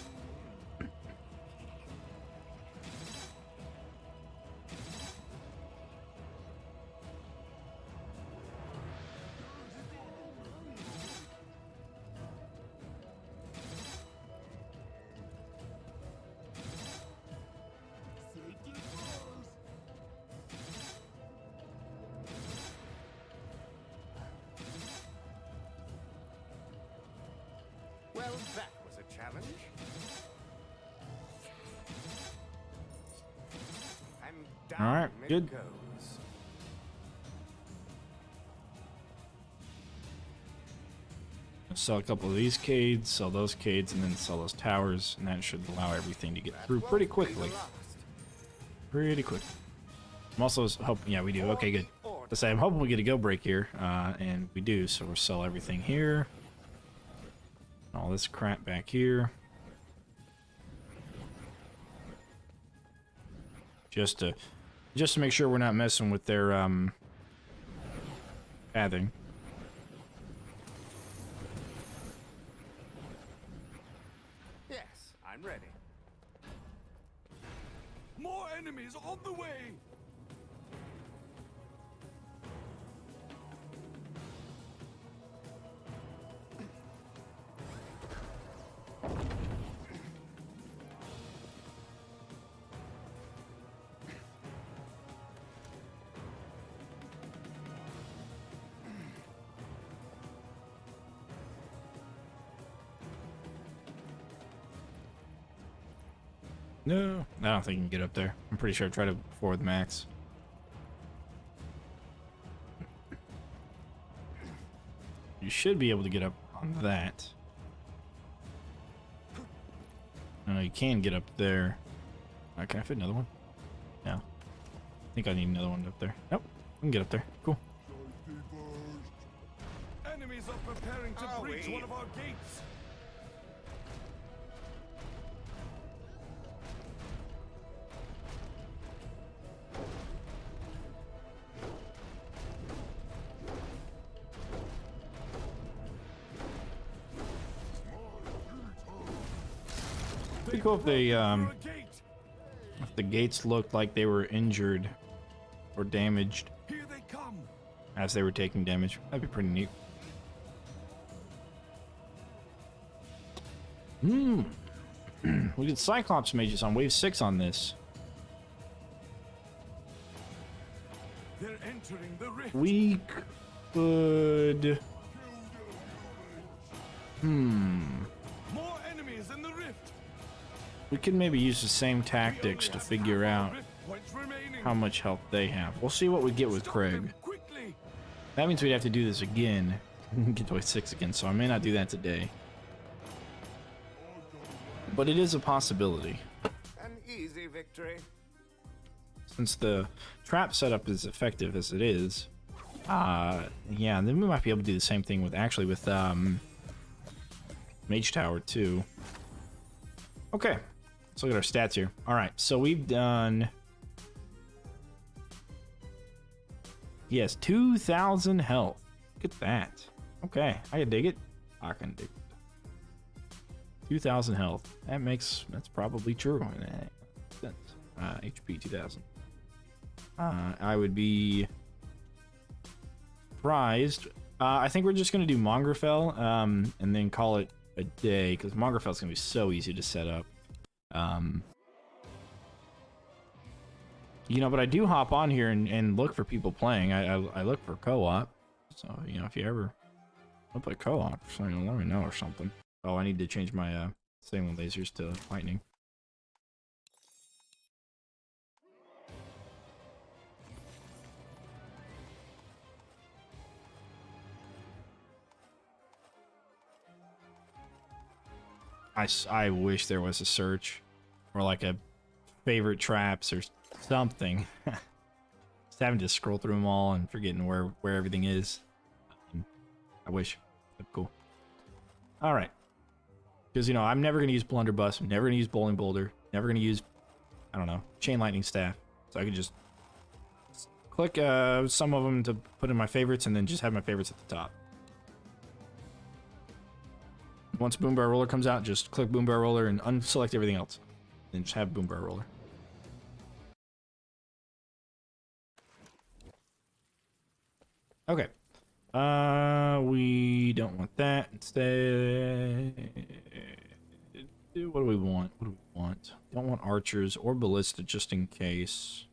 Speaker 3: Well, that was a challenge. And down
Speaker 1: All right,
Speaker 3: it
Speaker 1: good.
Speaker 3: goes.
Speaker 1: Sell a couple of these cades, sell those cades, and then sell those towers, and that should allow everything to get through pretty
Speaker 3: Won't be the
Speaker 1: quickly.
Speaker 3: last.
Speaker 1: Pretty quick. I'm also hoping, yeah, we do. Okay, good. To say, I'm hoping we get a go break here, and we do. So we'll sell everything here. All this crap back here. Just to make sure we're not messing with their pathing.
Speaker 3: Yes, I'm ready.
Speaker 2: More enemies on the way!
Speaker 1: No, I don't think you can get up there. I'm pretty sure I tried it before with Max. You should be able to get up on that. No, you can get up there. Can I fit another one? No. I think I need another one up there. Nope. I can get up there. Cool.
Speaker 2: Enemies are preparing to
Speaker 3: Are
Speaker 2: breach
Speaker 3: we?
Speaker 2: one of our gates.
Speaker 1: Pretty cool if they
Speaker 2: Under a gate.
Speaker 1: if the gates looked like they were injured or damaged
Speaker 2: Here they come.
Speaker 1: as they were taking damage. That'd be pretty neat. We did Cyclops mages on wave 6 on this.
Speaker 2: They're entering the rift.
Speaker 1: We could...
Speaker 2: More enemies in the rift.
Speaker 1: We could maybe use the same tactics to figure out
Speaker 2: Rift points remaining.
Speaker 1: how much health they have. We'll see what we get with
Speaker 2: Stop
Speaker 1: Craig.
Speaker 2: them quickly.
Speaker 1: That means we'd have to do this again. Get to wave 6 again, so I may not do that today. But it is a possibility.
Speaker 3: easy victory.
Speaker 1: Since the trap setup is effective as it is, yeah, then we might be able to do the same thing with Mage Tower too. Okay, let's look at our stats here. All right, so we've done. He has 2,000 health. Look at that. Okay, I can dig it. I can dig it. 2,000 health. That's probably true. HP 2,000. I would be surprised. I think we're just gonna do Mongrafel, and then call it a day because Mongrafel's gonna be so easy to set up. You know, but I do hop on here and look for people playing. I look for co-op. So, you know, if you ever want to play co-op, so, you know, let me know or something. Oh, I need to change my sailing lasers to lightning. I wish there was a search or like a favorite traps or something. Just having to scroll through them all and forgetting where everything is. I wish. But cool. All right. Because, you know, I'm never going to use Blunderbuss. I'm never going to use Bowling Boulder. Never going to use, I don't know, Chain Lightning Staff. So I could just click some of them to put in my favorites and then just have my favorites at the top. Once Boom Barrel Roller comes out, just click Boom Barrel Roller and unselect everything else. Then just have Boom Barrel Roller. Okay. We don't want that. Instead, what do we want? What do we want? Don't want archers or ballista just in case.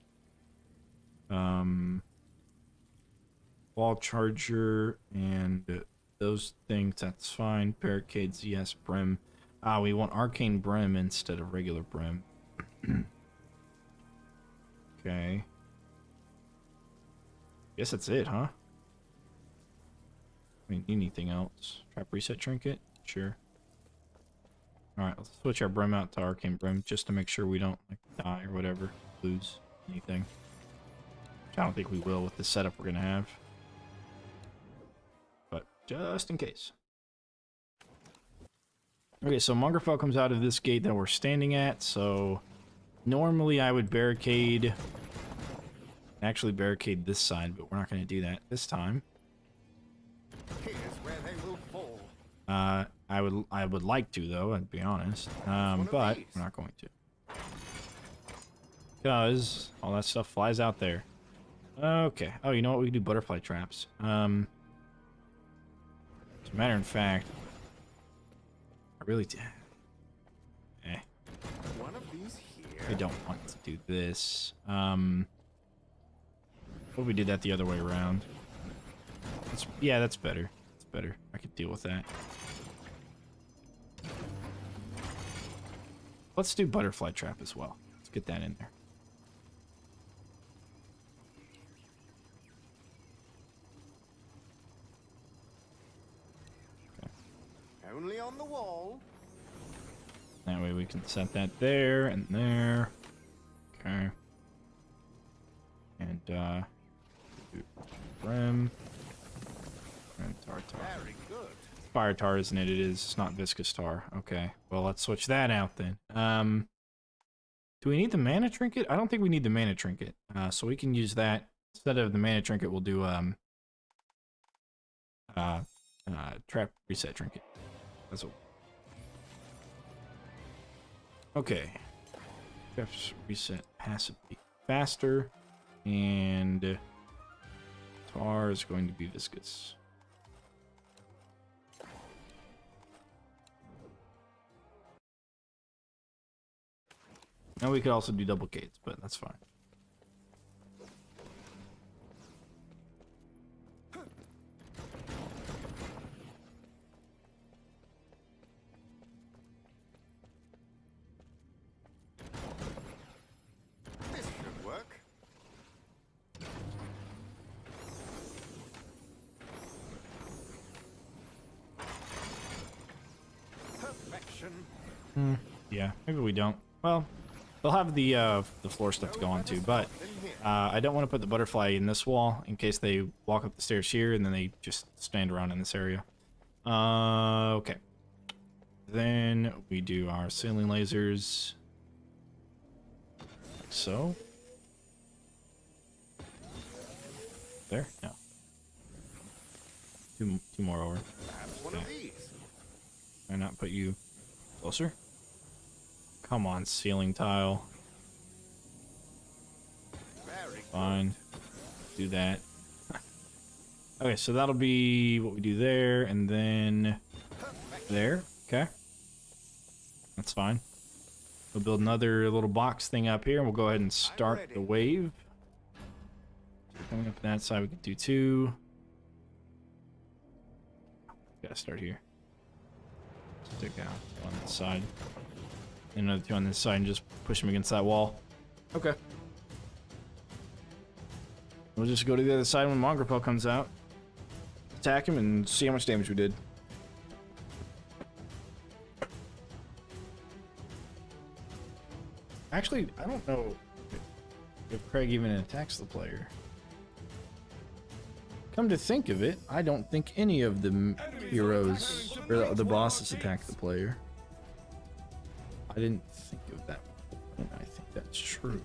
Speaker 1: Wall charger and those things, that's fine. Barricades, yes. Brim. We want arcane brim instead of regular brim. Okay. Guess that's it, huh? I mean, anything else? Trap reset trinket? Sure. Alright, let's switch our brim out to arcane brim just to make sure we don't like die or whatever. Lose anything. Which I don't think we will with the setup we're gonna have. But just in case. Okay, so Mongrafel comes out of this gate that we're standing at, so normally I would barricade, actually barricade this side, but we're not going to do that this time.
Speaker 3: Here's where they will fall.
Speaker 1: I would like to though, I'd be honest, but we're not going to, because all that stuff flies out there. Okay. Oh, you know what? We can do butterfly traps. As a matter of fact, I really did.
Speaker 3: One of these here.
Speaker 1: I don't want to do this. What if we did that the other way around? Yeah, that's better. That's better. I could deal with that. Let's do butterfly trap as well. Let's get that in there.
Speaker 3: Only on the wall.
Speaker 1: That way we can set that there and there. Okay. And, brim. And tar.
Speaker 3: Very good.
Speaker 1: Fire tar, isn't it? It is. It's not viscous tar. Okay. Well, let's switch that out then. Do we need the mana trinket? I don't think we need the mana trinket. So we can use that. Instead of the mana trinket, we'll do, trap reset trinket. That's what. Okay. Traps reset passively faster. And tar is going to be viscous. Now we could also do double gates, but that's fine.
Speaker 3: This should work. Perfection.
Speaker 1: Yeah, maybe we don't. Well, They'll have the floor stuff to go on to, but I don't want to put the butterfly in this wall in case they walk up the stairs here and then they just stand around in this area. Okay. Then we do our ceiling lasers. Like so. There? No. Two more over.
Speaker 3: Perhaps one of these.
Speaker 1: Why not put you closer? Come on, ceiling tile.
Speaker 3: Very
Speaker 1: Fine. Do that. Okay, so that'll be what we do there, and then there. Okay. That's fine. We'll build another little box thing up here, and we'll go ahead and start the wave. So coming up that side, we can do 2. Gotta start here. Stick out on this side. And another 2 on this side, and just push them against that wall. Okay. We'll just go to the other side when Mongrel comes out. Attack him and see how much damage we did. Actually, I don't know if Craig even attacks the player. Come to think of it, I don't think any of the heroes or the bosses attack the player. I didn't think of that, and I think that's true.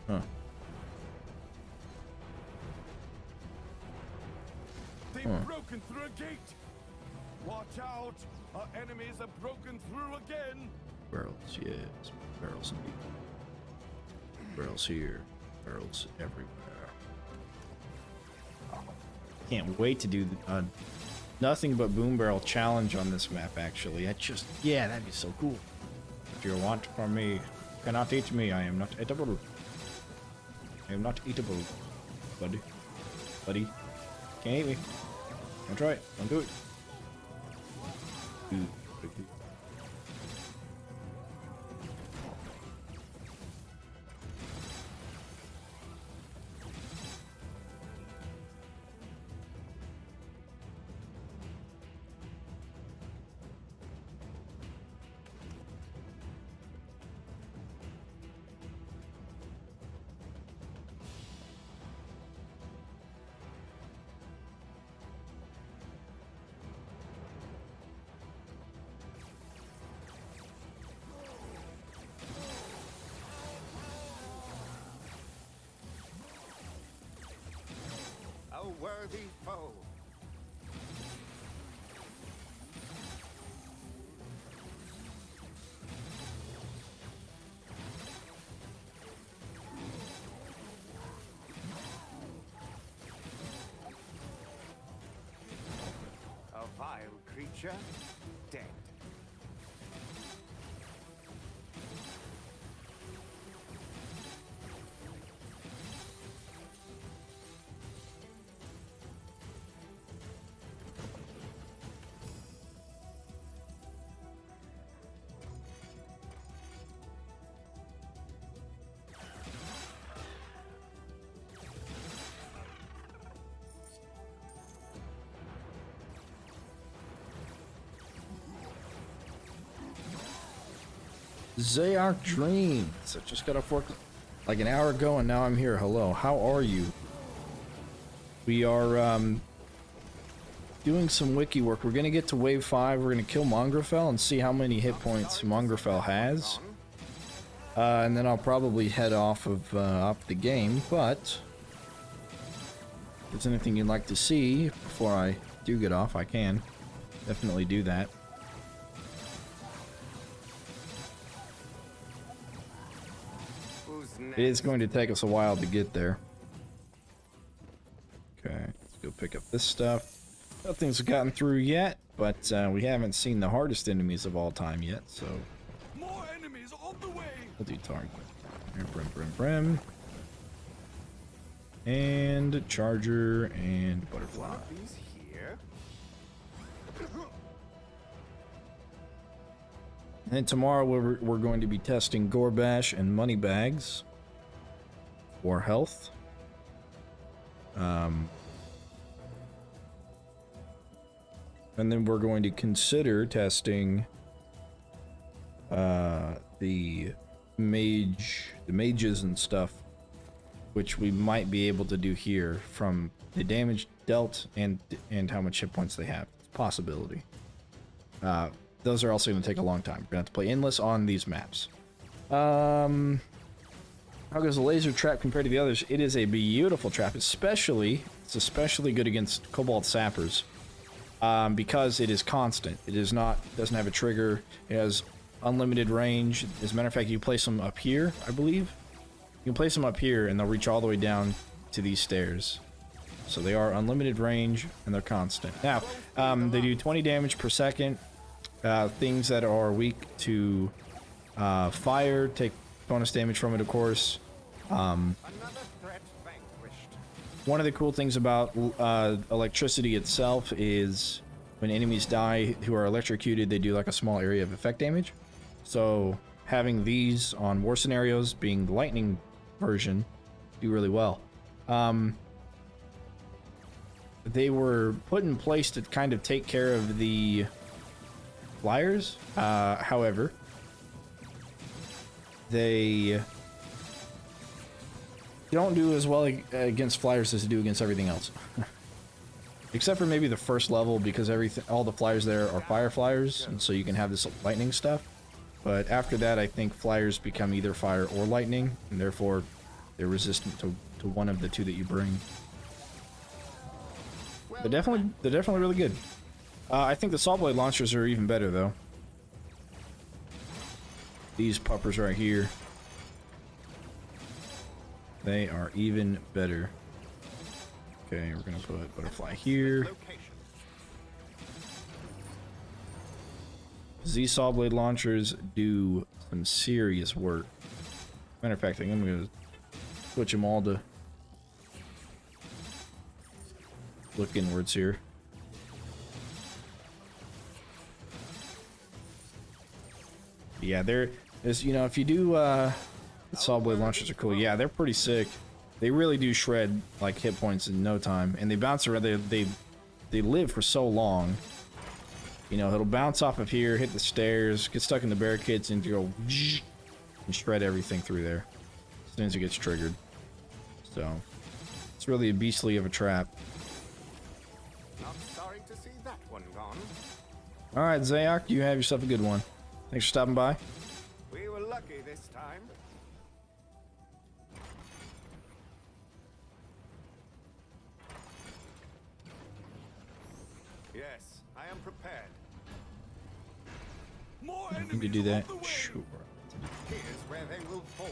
Speaker 1: Huh.
Speaker 2: They've broken through a gate. Watch out! Our enemies have broken through again.
Speaker 1: Barrels, yes. Barrels indeed. Barrels here. Barrels everywhere. Can't wait to do nothing but boom barrel challenge on this map, actually. Yeah, that'd be so cool. What you want from me cannot eat me. I am not eatable. I am not eatable, buddy. Buddy. Can't eat me. Don't try it. Don't do it. Ooh.
Speaker 3: A worthy foe. A vile creature, dead.
Speaker 1: Zayark Dreams. I just got off work like an hour ago and now I'm here. Hello, how are you? We are doing some wiki work. We're gonna get to wave 5. We're gonna kill Mongrel and see how many hit points Mongrel has. And then I'll probably head off the game, but if there's anything you'd like to see before I do get off, I can definitely do that. It is going to take us a while to get there. Okay, let's go pick up this stuff. Nothing's gotten through yet, but we haven't seen the hardest enemies of all time yet, so
Speaker 2: More enemies on the way.
Speaker 1: we'll do target. Brim. And charger and butterfly.
Speaker 3: These here.
Speaker 1: And then tomorrow we're going to be testing Gorbash and money bags for health. And then we're going to consider testing the mages and stuff, which we might be able to do here from the damage dealt and how much hit points they have. It's a possibility. Those are also going to take a long time. We're going to have to play endless on these maps. How goes the laser trap compared to the others? It is a beautiful trap, it's especially good against Cobalt Sappers, because it is constant. It is not, doesn't have a trigger. It has unlimited range. As a matter of fact, you place them up here, I believe. You can place them up here and they'll reach all the way down to these stairs. So they are unlimited range and they're constant. Now, they do 20 damage per second. Things that are weak to fire take bonus damage from it, of course.
Speaker 3: Another threat vanquished.
Speaker 1: One of the cool things about electricity itself is when enemies die who are electrocuted, they do like a small area of effect damage. So having these on war scenarios, being the lightning version, do really well. They were put in place to kind of take care of the flyers. However, they don't do as well against flyers as they do against everything else. Except for maybe the first level, because all the flyers there are fire flyers, and so you can have this lightning stuff. But after that, I think flyers become either fire or lightning, and therefore they're resistant to one of the two that you bring. They're definitely really good. I think the saw blade launchers are even better though. These puppers right here, they are even better. Okay, we're gonna put butterfly here. These saw blade launchers do some serious work. Matter of fact, I think I'm gonna switch them all to look inwards here. Yeah, there's, you know, if you do, the saw blade launchers are cool. Yeah, they're pretty sick. They really do shred, like, hit points in no time. And they bounce around, they live for so long. You know, it'll bounce off of here, hit the stairs, get stuck in the barricades, and go and shred everything through there as soon as it gets triggered. So, it's really a beastly of a trap.
Speaker 3: Not sorry to see that one gone.
Speaker 1: Alright, Zayok, you have yourself a good one. Thanks for stopping by.
Speaker 3: We were lucky this time. Yes, I am prepared.
Speaker 2: More
Speaker 1: I
Speaker 2: enemies
Speaker 1: need to do that.
Speaker 2: on the way.
Speaker 1: Sure.
Speaker 3: Here's where they will fall.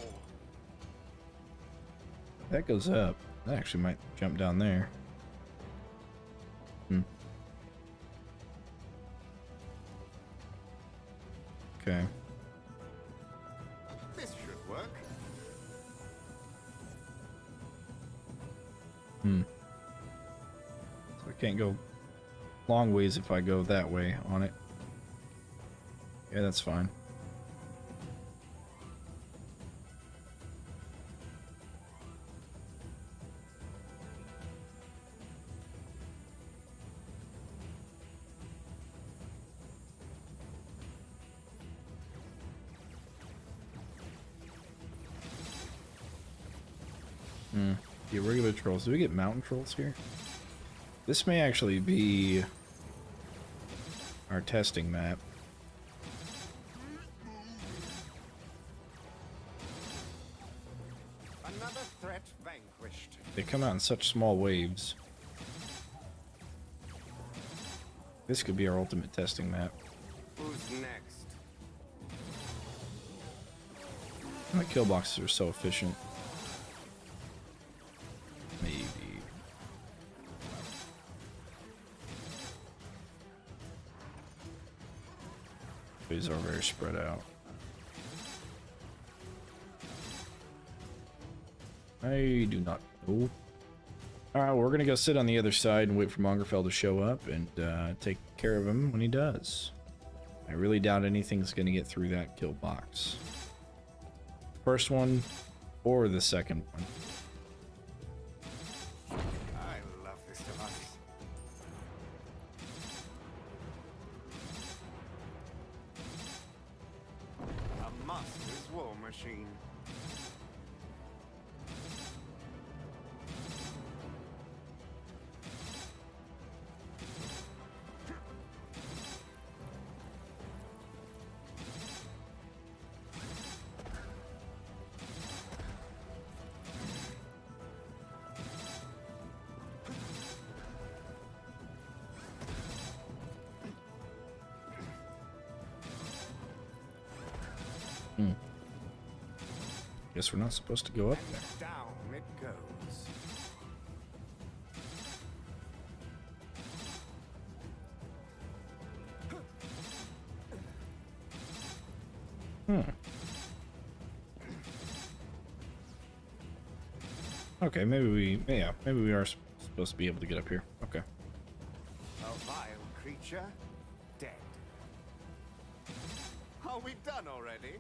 Speaker 1: That goes up. That actually might jump down there. Okay.
Speaker 3: This should work.
Speaker 1: So I can't go long ways if I go that way on it. Yeah, that's fine. Yeah, regular trolls. Do we get mountain trolls here? This may actually be our testing map.
Speaker 3: Another threat vanquished.
Speaker 1: They come out in such small waves. This could be our ultimate testing map.
Speaker 3: Who's next?
Speaker 1: My kill boxes are so efficient. Maybe. These are very spread out. I do not know. Alright, we're gonna go sit on the other side and wait for Mongerfell to show up and take care of him when he does. I really doubt anything's gonna get through that kill box. First one or the second one.
Speaker 3: I love this device. machine.
Speaker 1: Guess we're not supposed to go up there.
Speaker 3: And down it goes.
Speaker 1: Okay, maybe we are supposed to be able to get up here. Okay.
Speaker 3: A vile creature, dead. Are we done already?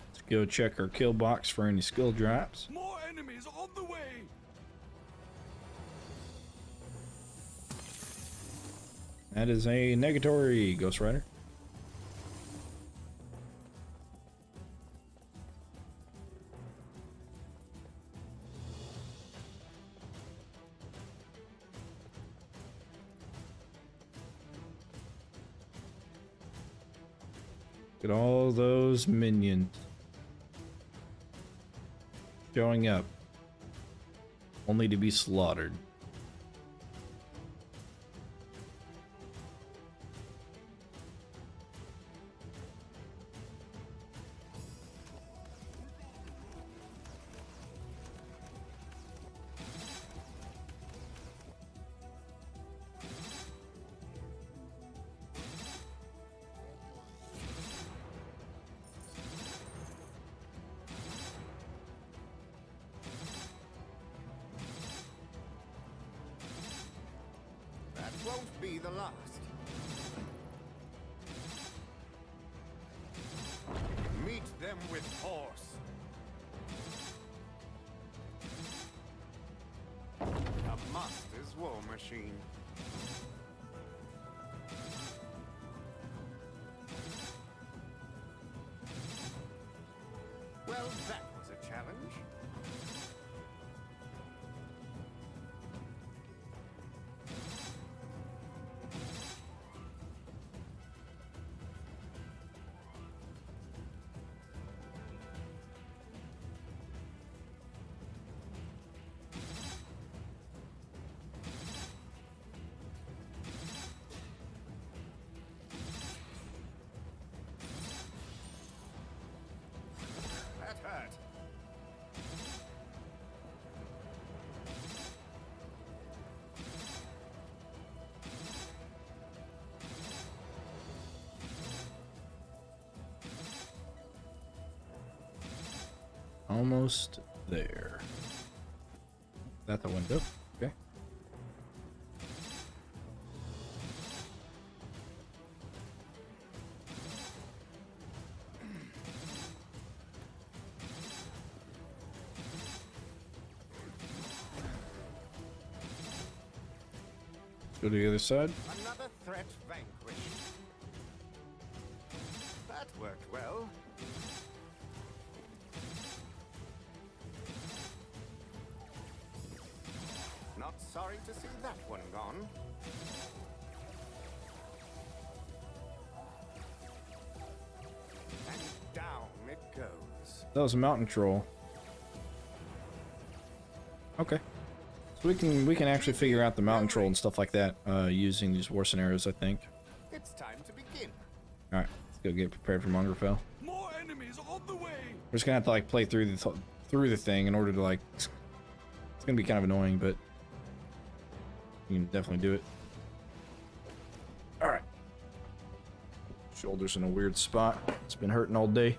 Speaker 1: Let's go check our kill box for any skill drops.
Speaker 2: More enemies on the way.
Speaker 1: That is a negatory, Ghost Rider. Look at all those minions showing up, only to be slaughtered.
Speaker 3: That won't be the last. Meet them with force. A master's war machine. Well, that was a challenge. That hurt.
Speaker 1: Almost there. Is that the window? Okay. Go to the other side.
Speaker 3: Another threat vanquished. That worked well. Not sorry to see that one gone. And down it goes.
Speaker 1: That was a mountain troll. Okay. So we can actually figure out the mountain troll and stuff like that using these war scenarios, I think.
Speaker 3: It's time to begin.
Speaker 1: All right, let's go get prepared for Mongrel.
Speaker 2: More enemies on the way.
Speaker 1: We're just gonna have to like play through the thing in order to like. It's gonna be kind of annoying, but you can definitely do it. All right. Shoulders in a weird spot. It's been hurting all day.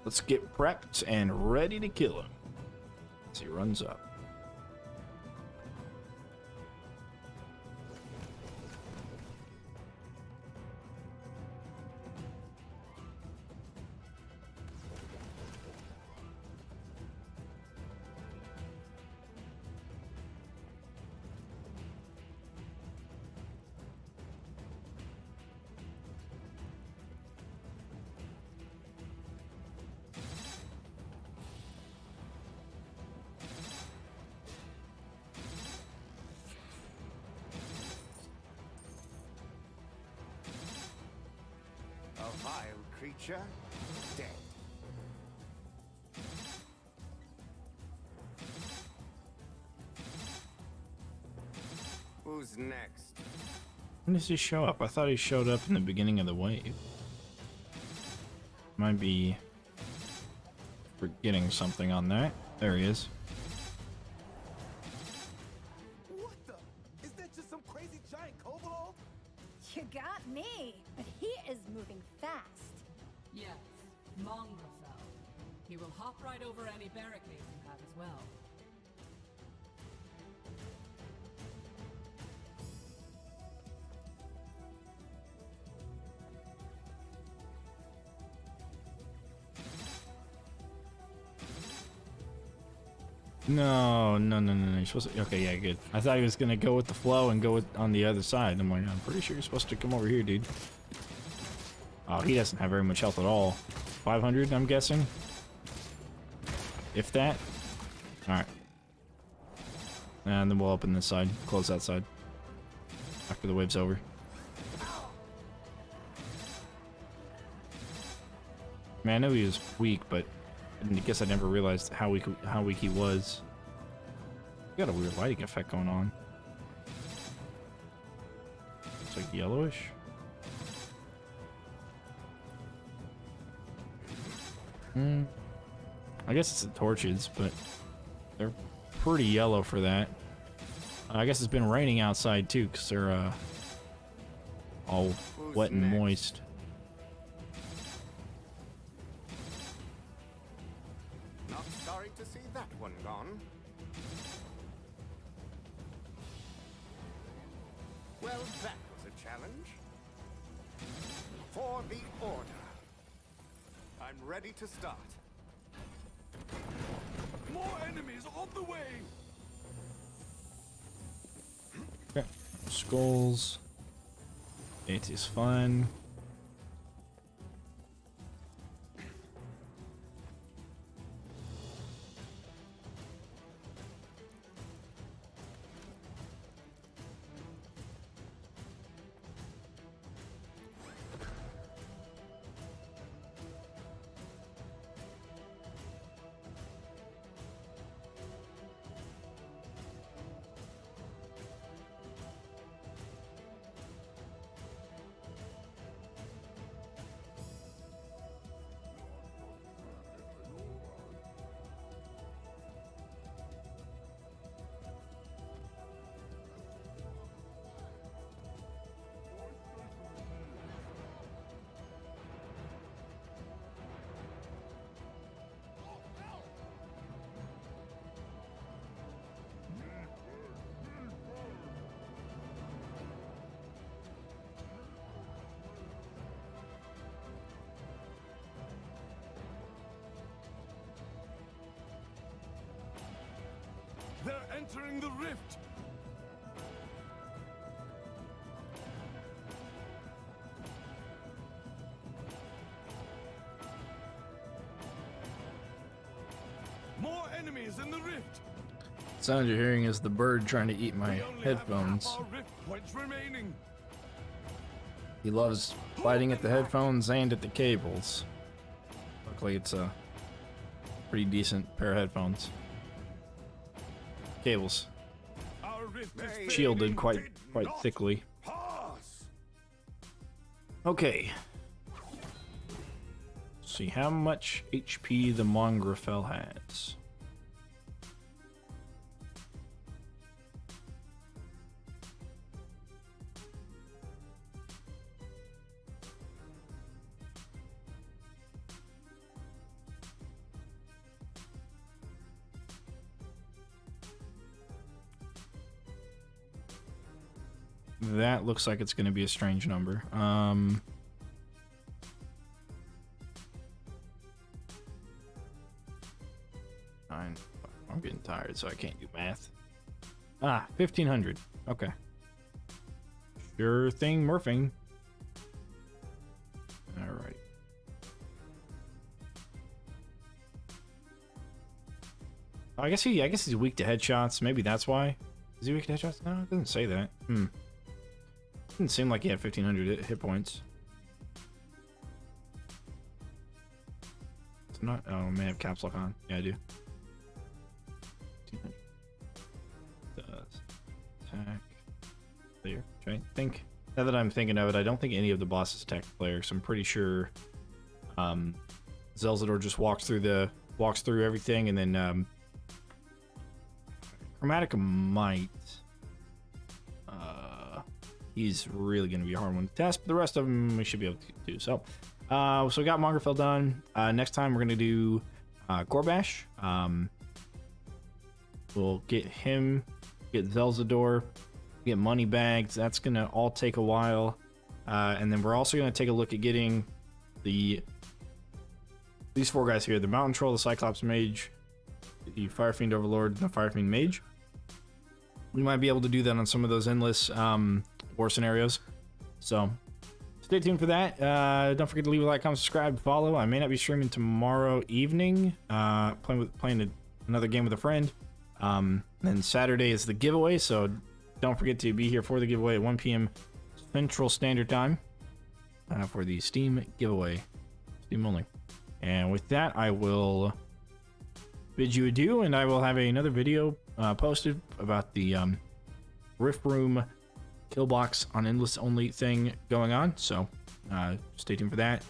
Speaker 1: Let's get prepped and ready to kill him as he runs up.
Speaker 3: creature dead. Who's next?
Speaker 1: When does he show up? I thought he showed up in the beginning of the wave. Might be forgetting something on that. There he is.
Speaker 2: What the? Is that just some crazy giant kobold?
Speaker 5: You got me, but he is moving fast.
Speaker 6: Yes, Mongrel. He will hop right over any barricades you have as well.
Speaker 1: No. You're supposed to. Okay, yeah, good. I thought he was gonna go with the flow and on the other side. I'm like, I'm pretty sure you're supposed to come over here, dude. Oh, he doesn't have very much health at all. 500, I'm guessing. If that. All right. And then we'll open this side, close that side after the wave's over. Man, I knew he was weak, but I guess I never realized how weak he was. Got a weird lighting effect going on. It's like yellowish. I guess it's the torches, but they're pretty yellow for that. I guess it's been raining outside too, because they're all wet and moist.
Speaker 3: Not sorry to see that one gone. Well, that was a challenge. For the Order. I'm ready to start.
Speaker 2: More enemies on the way!
Speaker 1: Okay. Skulls. It is fun.
Speaker 2: They're entering the rift! More enemies in the rift!
Speaker 1: Sound you're hearing is the bird trying to eat my
Speaker 2: We only
Speaker 1: headphones.
Speaker 2: have half our rift points remaining.
Speaker 1: He loves biting at the headphones and at the cables. Luckily, it's a pretty decent pair of headphones. Cables
Speaker 2: Our rift is
Speaker 1: shielded
Speaker 2: fading.
Speaker 1: quite
Speaker 2: Did not
Speaker 1: thickly.
Speaker 2: pass.
Speaker 1: Okay. See how much HP the Mongrel has. That looks like it's going to be a strange number. Fine. I'm getting tired, so I can't do math. 1,500. Okay. Sure thing, morphing. Alright. I guess he's weak to headshots. Maybe that's why. Is he weak to headshots? No, it doesn't say that. Didn't seem like he had 1,500 hit points. not. Oh, I may have caps lock on. Yeah, I do. Does attack player. I think, now that I'm thinking of it, I don't think any of the bosses attack the player, so I'm pretty sure Zelzador just walks through everything, and then Chromatica might. He's really going to be a hard one to test, but the rest of them we should be able to do. So, we got Mongrel done. Next time we're going to do Gorbash. We'll get him, get Zelzador, get money bags. That's going to all take a while. And then we're also going to take a look at getting these 4 guys here: the Mountain Troll, the Cyclops Mage, the Firefight Overlord, and the Firefight Mage. We might be able to do that on some of those endless war scenarios. So stay tuned for that. Don't forget to leave a like, comment, subscribe, follow. I may not be streaming tomorrow evening. Playing another game with a friend. Then Saturday is the giveaway, so don't forget to be here for the giveaway at 1 p.m. Central Standard Time for the Steam giveaway. Steam only. And with that, I will bid you adieu, and I will have another video posted about the Rift Room kill box on endless only thing going on. So stay tuned for that.